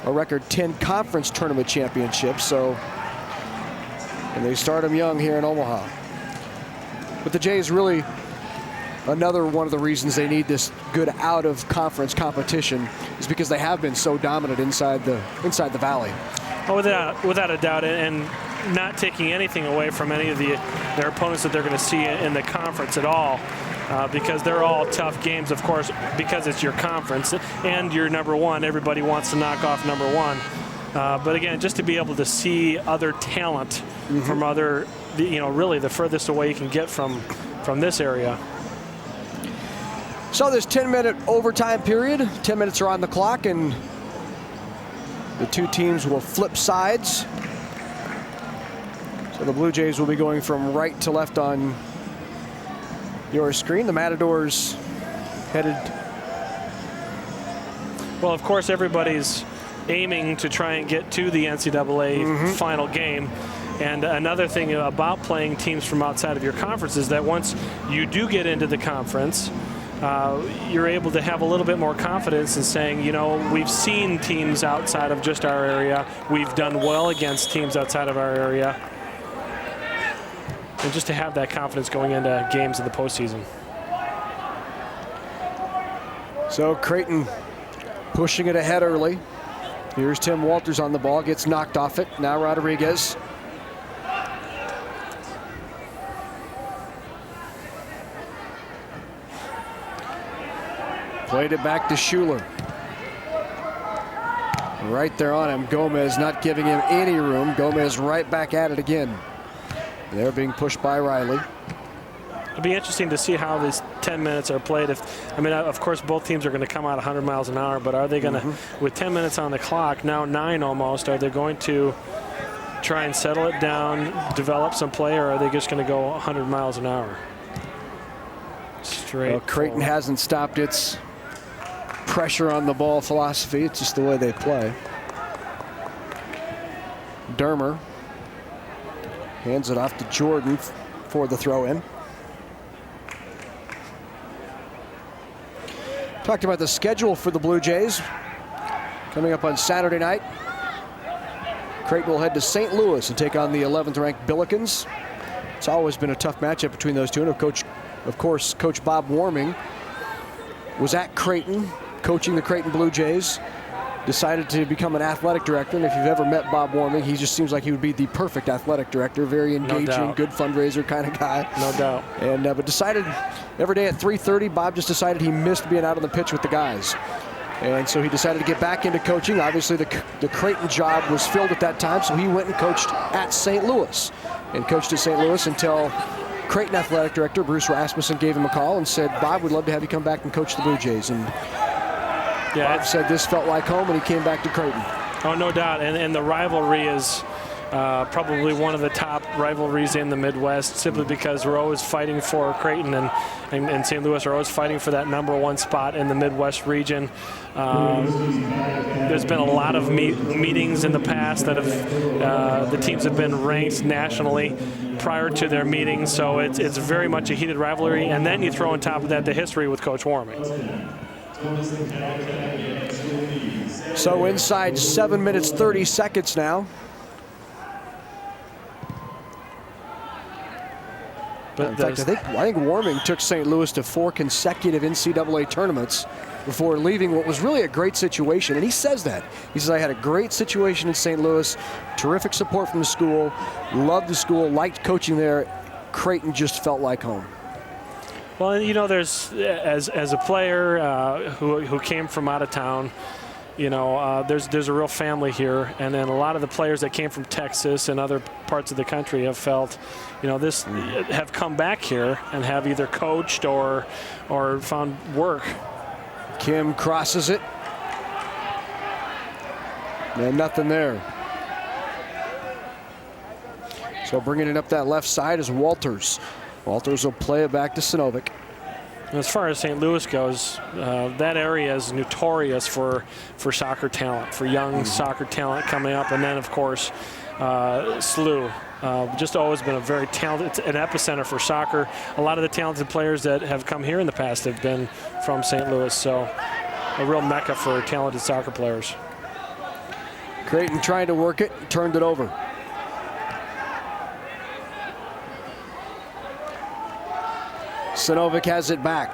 Speaker 1: a record 10 conference tournament championships. And they start them young here in Omaha. But the Jays really, another one of the reasons they need this good out-of-conference competition is because they have been so dominant inside the Valley. Oh, without a doubt, and not taking anything away from any of their opponents that they're going to see in the conference at all, because they're all tough games, of course, because it's your conference and you're number one. Everybody wants to knock off number one. But again, just to be able to see other talent from other, really the furthest away you can get from this area. So this 10-minute overtime period, 10 minutes are on the clock, and the two teams will flip sides. So the Blue Jays will be going from right to left on your screen. The Matadors headed. Well, of course, everybody's aiming to try and get to the NCAA final game. And another thing about playing teams from outside of your conference is that once you do get into the conference, you're able to have a little bit more confidence in saying, we've seen teams outside of just our area. We've done well against teams outside of our area. And just to have that confidence going into games in the postseason. So Creighton pushing it ahead early. Here's Tim Walters on the ball, gets knocked off it. Now Rodriguez. Played it back to Schuler. Right there on him. Gomez not giving him any room. Gomez right back at it again. They're being pushed by Riley. It'll be interesting to see how these 10 minutes are played. Of course, both teams are going to come out 100 miles an hour, but are they going to, with 10 minutes on the clock, now 9 almost, are they going to try and settle it down, develop some play, or are they just going to go 100 miles an hour? Straight. Well, Creighton hasn't stopped its pressure on the ball philosophy. It's just the way they play. Dermer hands it off to Jordan for the throw-in. Talked about the schedule for the Blue Jays. Coming up on Saturday night, Creighton will head to St. Louis and take on the 11th-ranked Billikens. It's always been a tough matchup between those two. And of course, Coach Bob Warming was at Creighton, coaching the Creighton Bluejays. Decided to become an athletic director, and if you've ever met Bob Warming, he just seems like he would be the perfect athletic director. Very engaging, good fundraiser kind of guy.
Speaker 4: No doubt.
Speaker 1: And but decided every day at 3:30, Bob just decided he missed being out on the pitch with the guys. And so he decided to get back into coaching. Obviously, the Creighton job was filled at that time, so he went and coached at St. Louis. And coached at St. Louis until Creighton athletic director Bruce Rasmussen gave him a call and said, Bob, we'd love to have you come back and coach the Bluejays. And Bob said this felt like home, and he came back to Creighton.
Speaker 4: Oh, no doubt. And the rivalry is probably one of the top rivalries in the Midwest, simply because we're always fighting for Creighton, and St. Louis are always fighting for that #1 spot in the Midwest region. There's been a lot of meetings in the past that have the teams have been ranked nationally prior to their meetings, so it's very much a heated rivalry. And then you throw on top of that the history with Coach Warming.
Speaker 1: So inside 7 minutes 30 seconds now.
Speaker 4: But
Speaker 1: in fact, I think Warming took St. Louis to 4 consecutive NCAA tournaments before leaving what was really a great situation. And he says that. He says, I had a great situation in St. Louis, terrific support from the school, loved the school, liked coaching there. Creighton just felt like home.
Speaker 4: Well, you know, there's as a player who came from out of town, you know, there's a real family here, and then a lot of the players that came from Texas and other parts of the country have felt, you know, have come back here and have either coached or found work.
Speaker 1: Kim crosses it, and nothing there. So bringing it up that left side is Walters. Walters will play it back to Sinovic.
Speaker 4: As far as St. Louis goes, that area is notorious for soccer talent, for young soccer talent coming up. And then, of course, SLU. Just always been a very talented, it's an epicenter for soccer. A lot of the talented players that have come here in the past have been from St. Louis. So a real mecca for talented soccer players.
Speaker 1: Creighton trying to work it, turned it over. Sinovic has it back.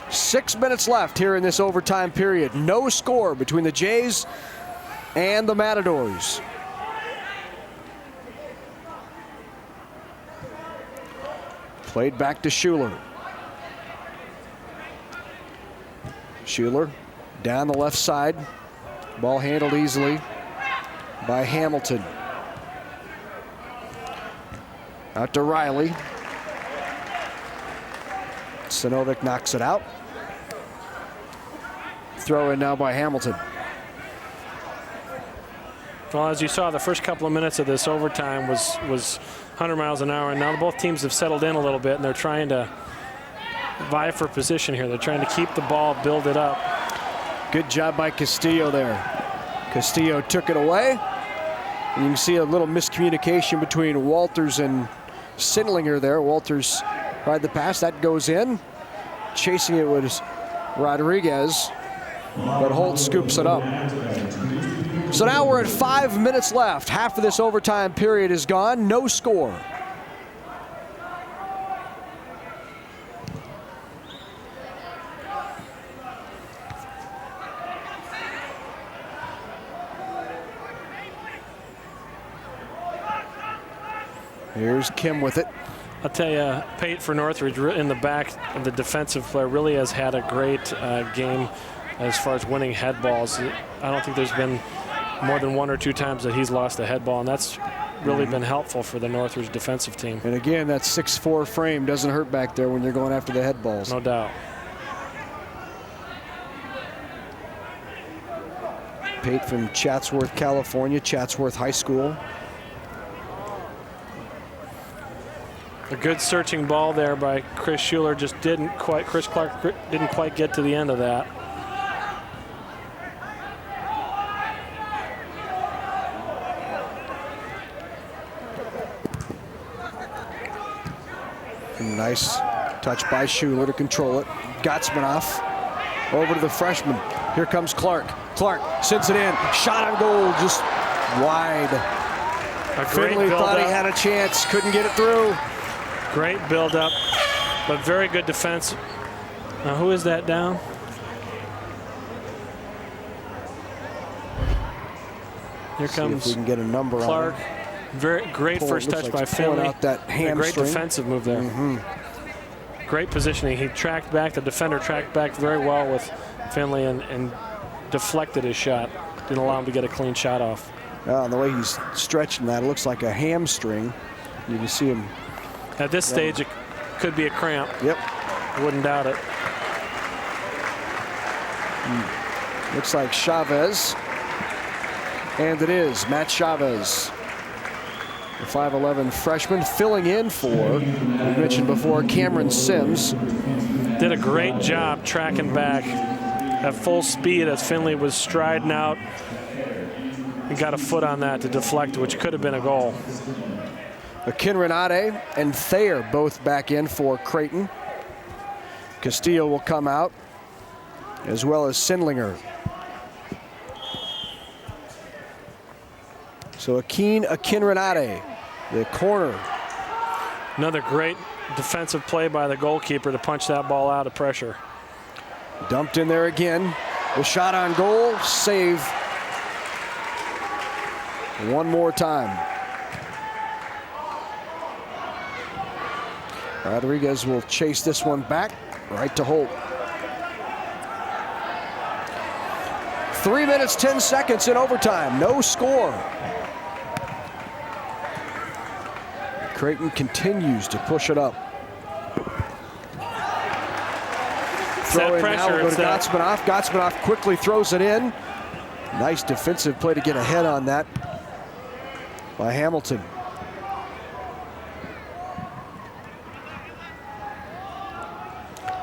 Speaker 1: 6 minutes left here in this overtime period. No score between the Jays and the Matadors. Played back to Schuler. Schuler down the left side. Ball handled easily by Hamilton. Out to Riley. Sinovic knocks it out. Throw in now by Hamilton.
Speaker 4: Well, as you saw, the first couple of minutes of this overtime was 100 miles an hour, and now both teams have settled in a little bit, and they're trying to vie for position here. They're trying to keep the ball, build it up.
Speaker 1: Good job by Castillo there. Castillo took it away. And you can see a little miscommunication between Walters and Sindlinger there. Walters tried the pass, that goes in. Chasing it was Rodriguez, but Holt scoops it up. So now we're at 5 minutes left. Half of this overtime period is gone, no score. Here's Kim with it.
Speaker 4: I'll tell you, Pate for Northridge in the back, the defensive player really has had a great game as far as winning head balls. I don't think there's been more than 1 or 2 times that he's lost a head ball, and that's really been helpful for the Northridge defensive team.
Speaker 1: And again, that 6'4" frame doesn't hurt back there when you're going after the head balls.
Speaker 4: No doubt.
Speaker 1: Pate from Chatsworth, California, Chatsworth High School.
Speaker 4: A good searching ball there by Chris Schuler, just Chris Clark didn't quite get to the end of that.
Speaker 1: Nice touch by Schuler to control it. Gatsmanoff over to the freshman. Here comes Clark. Clark sends it in. Shot on goal, just wide. Finley thought he had a chance, couldn't get it through.
Speaker 4: Great build-up, but very good defense. Now, who is that down? Here comes
Speaker 1: if we can get a number
Speaker 4: Clark.
Speaker 1: on it.
Speaker 4: Very great first touch by Finley.
Speaker 1: Out that hamstring.
Speaker 4: A great defensive move there. Great positioning. He tracked back. The defender tracked back very well with Finley and deflected his shot. Didn't allow him to get a clean shot off.
Speaker 1: And the way he's stretching that, it looks like a hamstring. You can see him.
Speaker 4: At this stage, it could be a cramp.
Speaker 1: Yep.
Speaker 4: Wouldn't doubt it.
Speaker 1: Looks like Chavez. And it is Matt Chavez, the 5'11" freshman, filling in for, we mentioned before, Cameron Sims.
Speaker 4: Did a great job tracking back at full speed as Finley was striding out. He got a foot on that to deflect, which could have been a goal.
Speaker 1: Akinrinade and Thayer both back in for Creighton. Castillo will come out, as well as Sindlinger. So Akinrinade, the corner.
Speaker 4: Another great defensive play by the goalkeeper to punch that ball out of pressure.
Speaker 1: Dumped in there again. The shot on goal, save. One more time. Rodriguez will chase this one back, right to Holt. 3 minutes, 10 seconds in overtime, no score. Creighton continues to push it up. Throw in now, we'll go to Gotsmanoff. Gotsmanoff quickly throws it in. Nice defensive play to get ahead on that by Hamilton.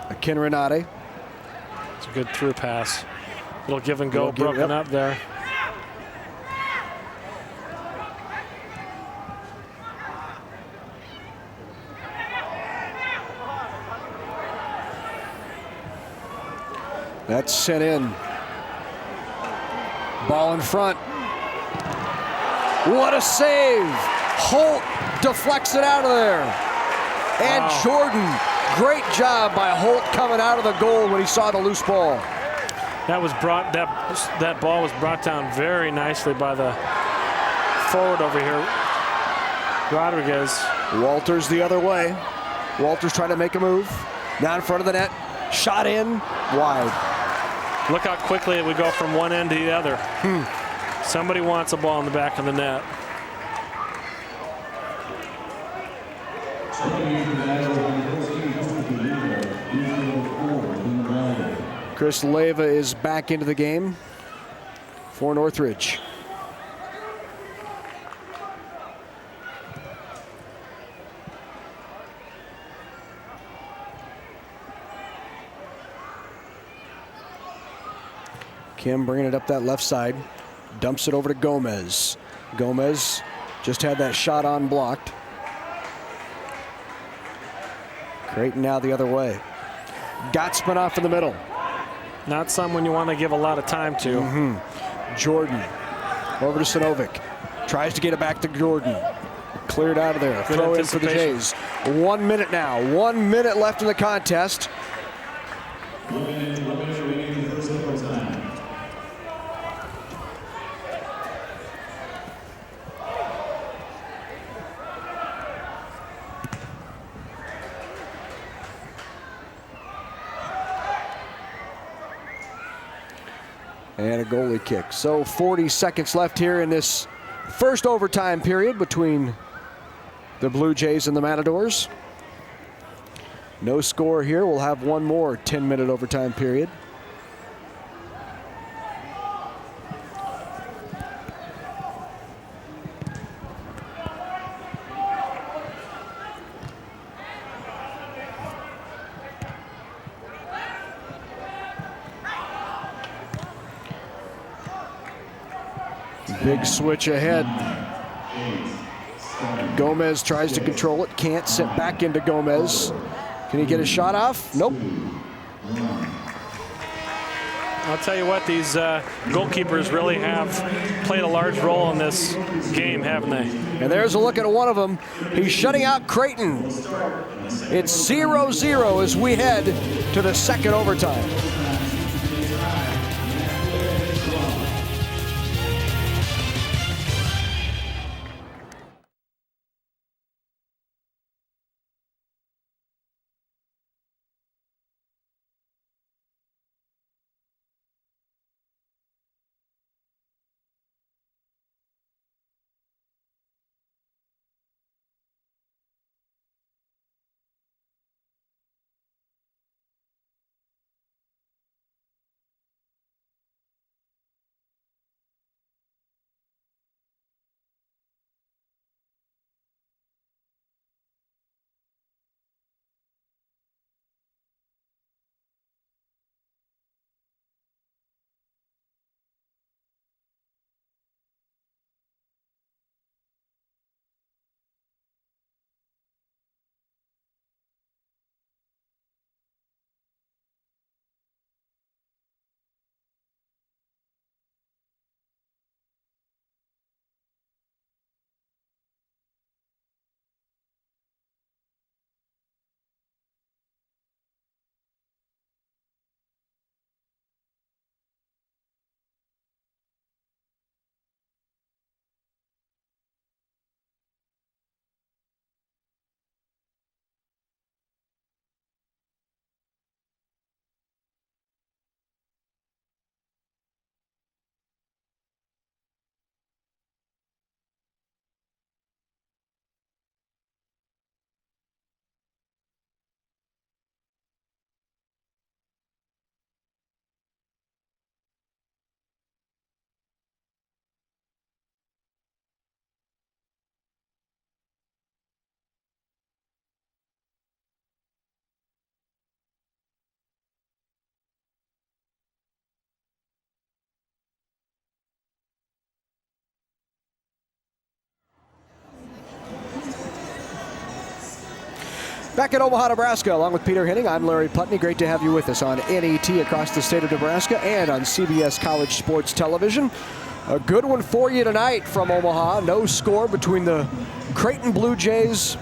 Speaker 1: Akinrinade.
Speaker 4: It's a good through pass. Little give and go broken up there.
Speaker 1: That's sent in. Ball in front. What a save! Holt deflects it out of there. And wow. Jordan, great job by Holt coming out of the goal when he saw the loose ball.
Speaker 4: That was that ball was brought down very nicely by the forward over here, Rodriguez.
Speaker 1: Walters the other way. Walters trying to make a move. Now in front of the net. Shot in, wide.
Speaker 4: Look how quickly it would go from one end to the other. Somebody wants a ball in the back of the net.
Speaker 1: Chris Leyva is back into the game for Northridge. Kim bringing it up that left side. Dumps it over to Gomez. Gomez just had that shot on blocked. Creighton now the other way. Gotsmanoff in the middle.
Speaker 4: Not someone you want to give a lot of time to.
Speaker 1: Jordan over to Sinovic. Tries to get it back to Jordan. Cleared out of there.
Speaker 4: Good
Speaker 1: throw in for the Jays. 1 minute now. 1 minute left in the contest. And a goalie kick. So 40 seconds left here in this first overtime period between the Blue Jays and the Matadors. No score here. We'll have one more 10-minute overtime period. Big switch ahead. Gomez tries to control it. Can't. Sent back into Gomez. Can he get a shot off? Nope.
Speaker 4: I'll tell you what, these goalkeepers really have played a large role in this game, haven't they?
Speaker 1: And there's a look at one of them. He's shutting out Creighton. It's 0-0 as we head to the second overtime. Back in Omaha, Nebraska, along with Peter Henning, I'm Larry Putney. Great to have you with us on NET across the state of Nebraska and on CBS College Sports Television. A good one for you tonight from Omaha. No score between the Creighton Bluejays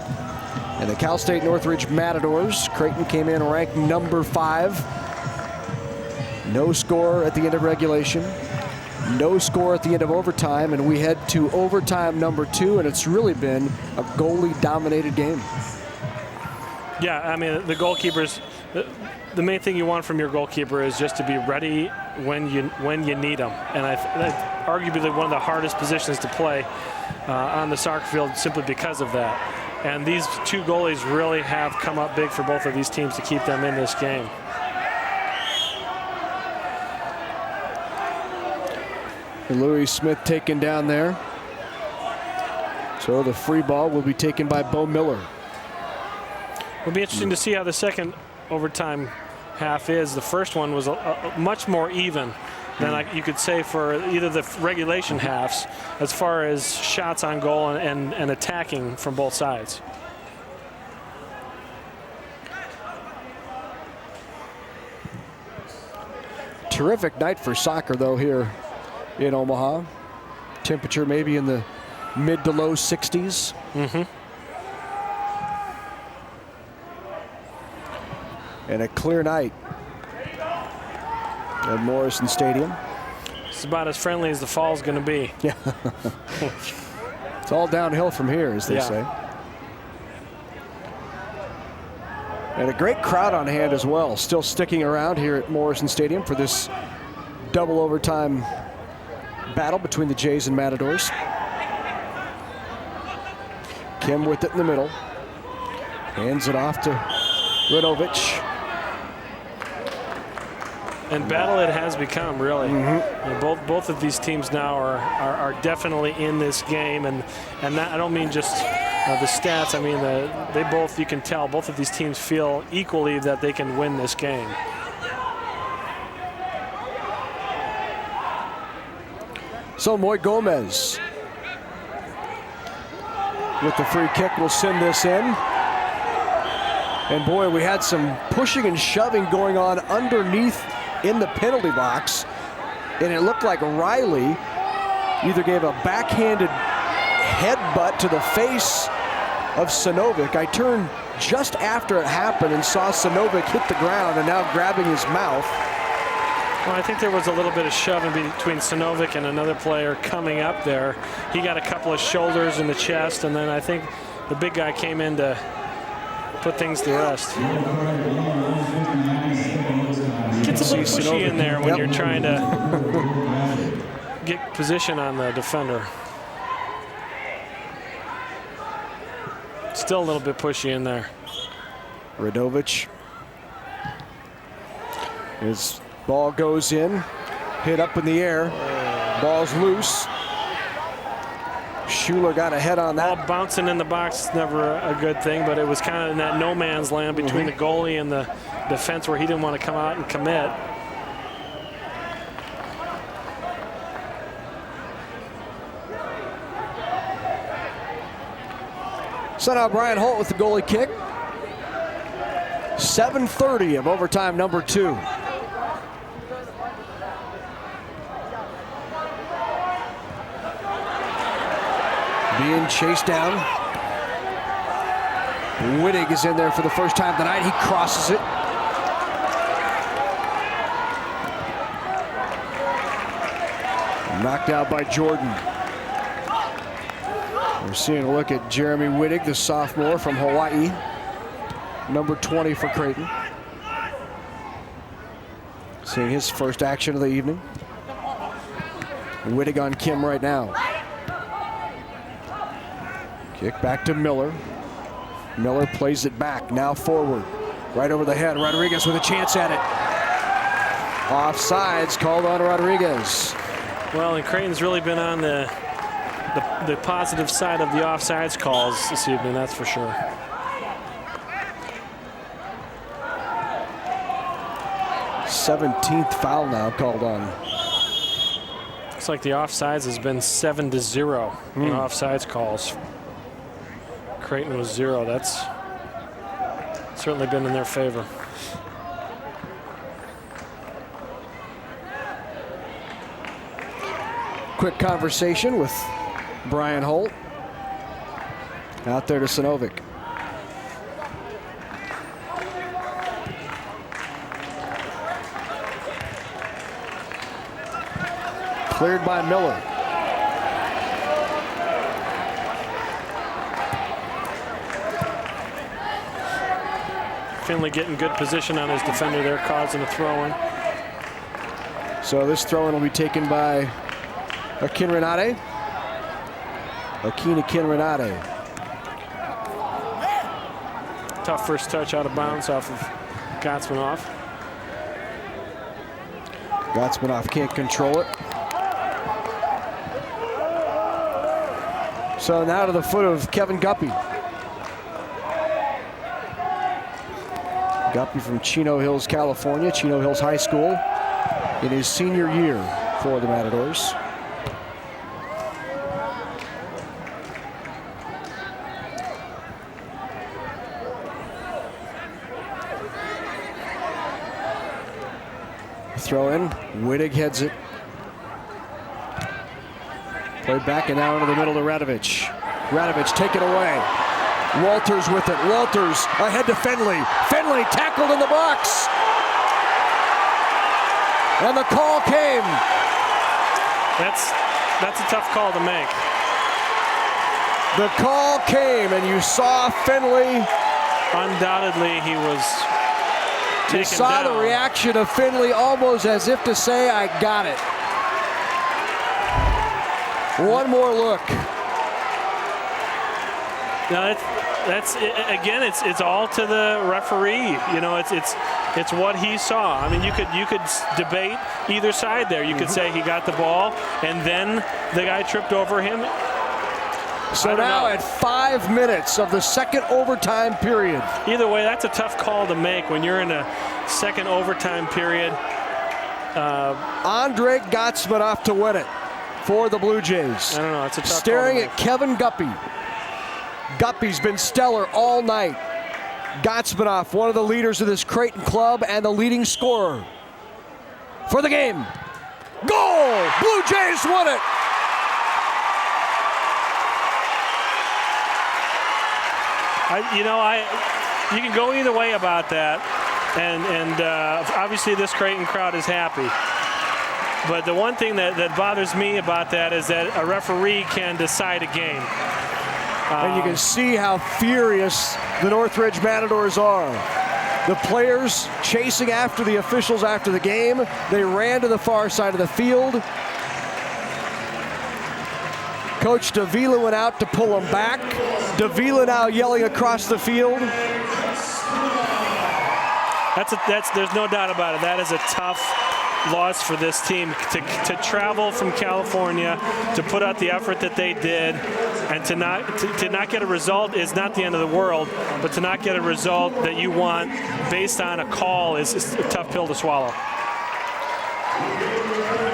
Speaker 1: and the Cal State Northridge Matadors. Creighton came in ranked number 5. No score at the end of regulation. No score at the end of overtime, and we head to overtime number 2, and it's really been a goalie-dominated game.
Speaker 4: Yeah, I mean, the goalkeepers, the main thing you want from your goalkeeper is just to be ready when you need them. And that's arguably one of the hardest positions to play on the soccer field simply because of that. And these two goalies really have come up big for both of these teams to keep them in this game.
Speaker 1: And Louis Smith taken down there. So the free ball will be taken by Bo Miller.
Speaker 4: It'll be interesting to see how the second overtime half is. The first one was much more even than you could say for either the regulation halves as far as shots on goal and attacking from both sides.
Speaker 1: Terrific night for soccer, though, here in Omaha. Temperature maybe in the mid to low 60s.
Speaker 4: Mm-hmm.
Speaker 1: And a clear night at Morrison Stadium.
Speaker 4: It's about as friendly as the fall's going to be.
Speaker 1: Yeah. It's all downhill from here, as they say. And a great crowd on hand as well, still sticking around here at Morrison Stadium for this double overtime battle between the Jays and Matadors. Kim with it in the middle. Hands it off to Radovich.
Speaker 4: And battle it has become, really.
Speaker 1: Mm-hmm.
Speaker 4: Both of these teams now are definitely in this game, and that, I don't mean just the stats. I mean they both, you can tell both of these teams feel equally that they can win this game.
Speaker 1: So Moy Gomez with the free kick will send this in. And boy, we had some pushing and shoving going on underneath in the penalty box, and it looked like Riley either gave a backhanded headbutt to the face of Sinovic. I turned just after it happened and saw Sinovic hit the ground and now grabbing his mouth.
Speaker 4: Well, I think there was a little bit of shoving between Sinovic and another player coming up there. He got a couple of shoulders in the chest, and then I think the big guy came in to put things to rest. Gets a little pushy in there when you're trying to get position on the defender. Still a little bit pushy in there.
Speaker 1: Radovich. His ball goes in, hit up in the air. Ball's loose. Schuler got a head on that.
Speaker 4: Ball bouncing in the box is never a good thing, but it was kind of in that no man's land between the goalie and the defense where he didn't want to come out and commit.
Speaker 1: So now Brian Holt with the goalie kick. 7:30 of overtime number 2. Being chased down. Wittig is in there for the first time tonight. He crosses it. Knocked out by Jordan. We're seeing a look at Jeremy Wittig, the sophomore from Hawaii. Number 20 for Creighton. Seeing his first action of the evening. Wittig on Kim right now. Kick back to Miller. Miller plays it back, now forward. Right over the head, Rodriguez with a chance at it. Offsides called on Rodriguez.
Speaker 4: Well, and Creighton's really been on the positive side of the offsides calls this evening, that's for sure.
Speaker 1: th foul now called on.
Speaker 4: Looks like the offsides has been 7-0 in offsides calls. Creighton was 0. That's certainly been in their favor.
Speaker 1: Quick conversation with Brian Holt. Out there to Sinovic. Cleared by Miller.
Speaker 4: Finley getting good position on his defender there, causing a throw-in.
Speaker 1: So this throw-in will be taken by Akinrinade. Akinrinade.
Speaker 4: Tough first touch out of bounds off of Gotsmanoff.
Speaker 1: Gotsmanoff can't control it. So now to the foot of Kevin Guppy. Guppy from Chino Hills, California, Chino Hills High School, in his senior year for the Matadors. Throw in, Wittig heads it. Played back and now into the middle to Radovich. Radovich taken away. Walters with it. Walters ahead to Finley. Finley tackled in the box. And the call came.
Speaker 4: That's a tough call to make.
Speaker 1: The call came, and you saw Finley.
Speaker 4: Undoubtedly, he was taken
Speaker 1: You saw
Speaker 4: down.
Speaker 1: the reaction of Finley, almost as if to say, I got it. One more look.
Speaker 4: Now that's again. It's all to the referee. You know, it's what he saw. I mean, you could debate either side there. You could say he got the ball and then the guy tripped over him.
Speaker 1: So now at 5 minutes of the second overtime period.
Speaker 4: Either way, that's a tough call to make when you're in a second overtime period.
Speaker 1: Andre Gotsmanoff to win it for the Blue Jays.
Speaker 4: I don't know. It's a tough
Speaker 1: Staring
Speaker 4: call to
Speaker 1: at Kevin Guppy. Guppy's been stellar all night. Gotsmanoff, one of the leaders of this Creighton club and the leading scorer. for the game. Goal! Blue Jays won it!
Speaker 4: You can go either way about that, and obviously this Creighton crowd is happy. But the one thing that bothers me about that is that a referee can decide a game.
Speaker 1: And you can see how furious the Northridge Matadors are. The players chasing after the officials after the game. They ran to the far side of the field. Coach Davila went out to pull them back. Davila now yelling across the field.
Speaker 4: There's no doubt about it. That is a tough loss for this team to travel from California, to put out the effort that they did, and to not get a result is not the end of the world, but to not get a result that you want based on a call is a tough pill to swallow.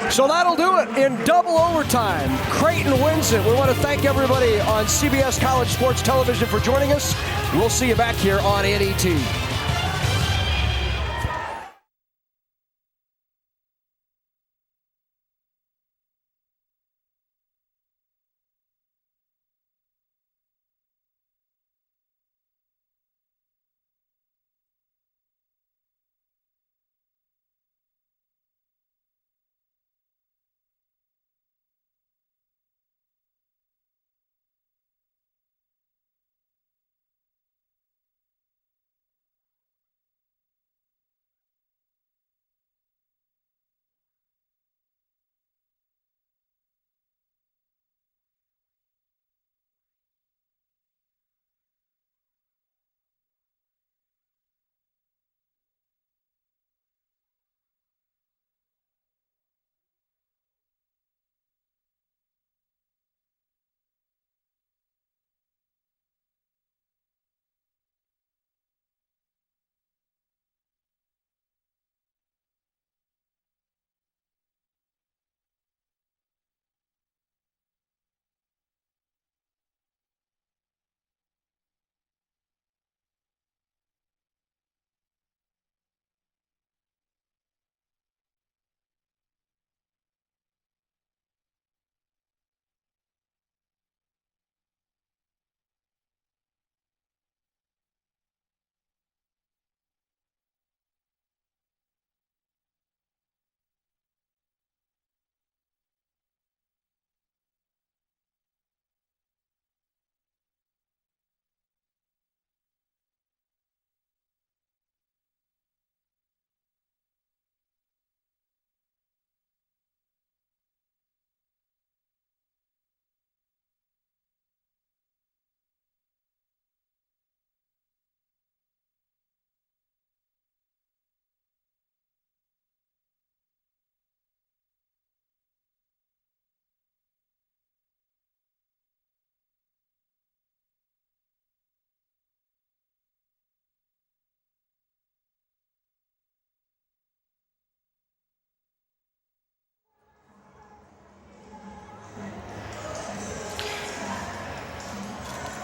Speaker 1: So that'll do it in double overtime. Creighton wins it. We want to thank everybody on CBS College Sports Television for joining us. We'll see you back here on NET.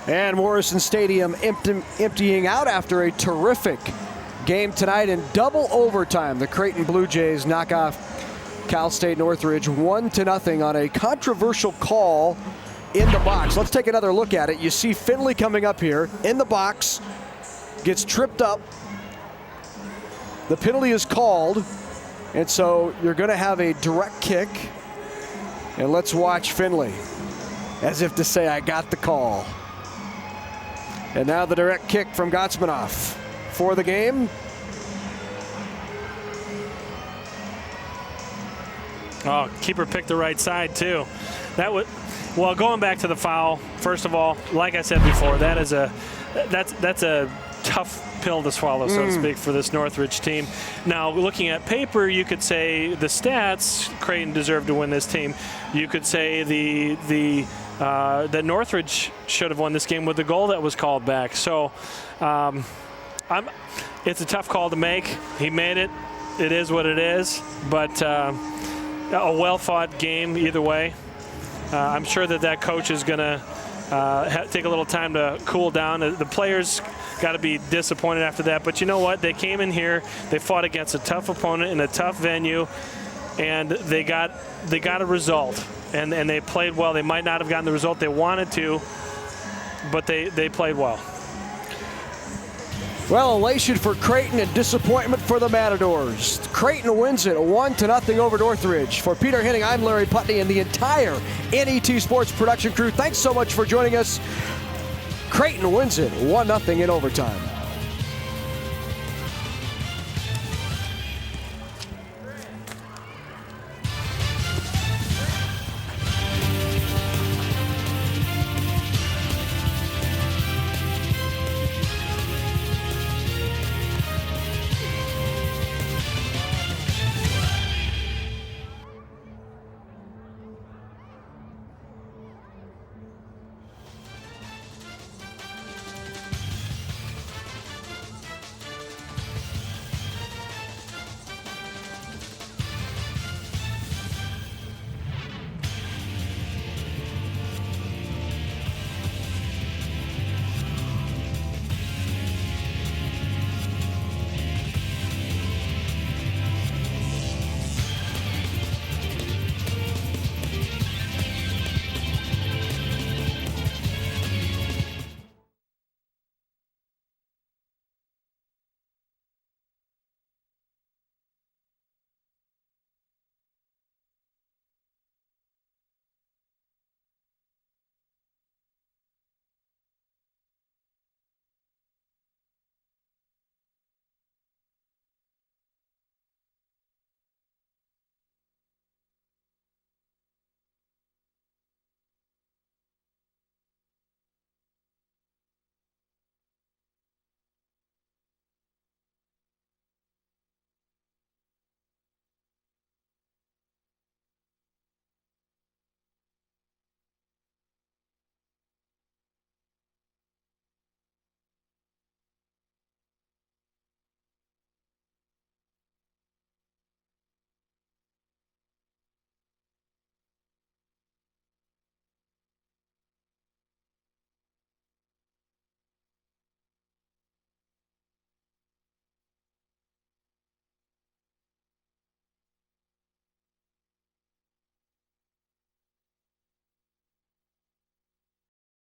Speaker 1: And Morrison Stadium emptying out after a terrific game tonight in double overtime. The Creighton Blue Jays knock off Cal State Northridge 1-0 on a controversial call in the box. Let's take another look at it. You see Finley coming up here in the box, gets tripped up. The penalty is called, and so you're going to have a direct kick. And let's watch Finley, as if to say, I got the call. And now the direct kick from Gotsmanoff for the game.
Speaker 4: Oh, keeper picked the right side too. Well, going back to the foul, first of all, like I said before, that's a tough pill to swallow, so to speak, for this Northridge team. Now, looking at paper, you could say the stats, Creighton deserved to win this team. You could say that Northridge should have won this game with the goal that was called back. So it's a tough call to make. He made it. It is what it is. But a well-fought game either way. I'm sure that coach is going to take a little time to cool down. The players got to be disappointed after that. But you know what? They came in here. They fought against a tough opponent in a tough venue. and they got a result, and they played well. They might not have gotten the result they wanted to, but they played well.
Speaker 1: Well, elation for Creighton and disappointment for the Matadors. Creighton wins it 1-0 over Northridge. For Peter Henning, I'm Larry Putney and the entire NET Sports production crew. Thanks so much for joining us. Creighton wins it 1-0 in overtime.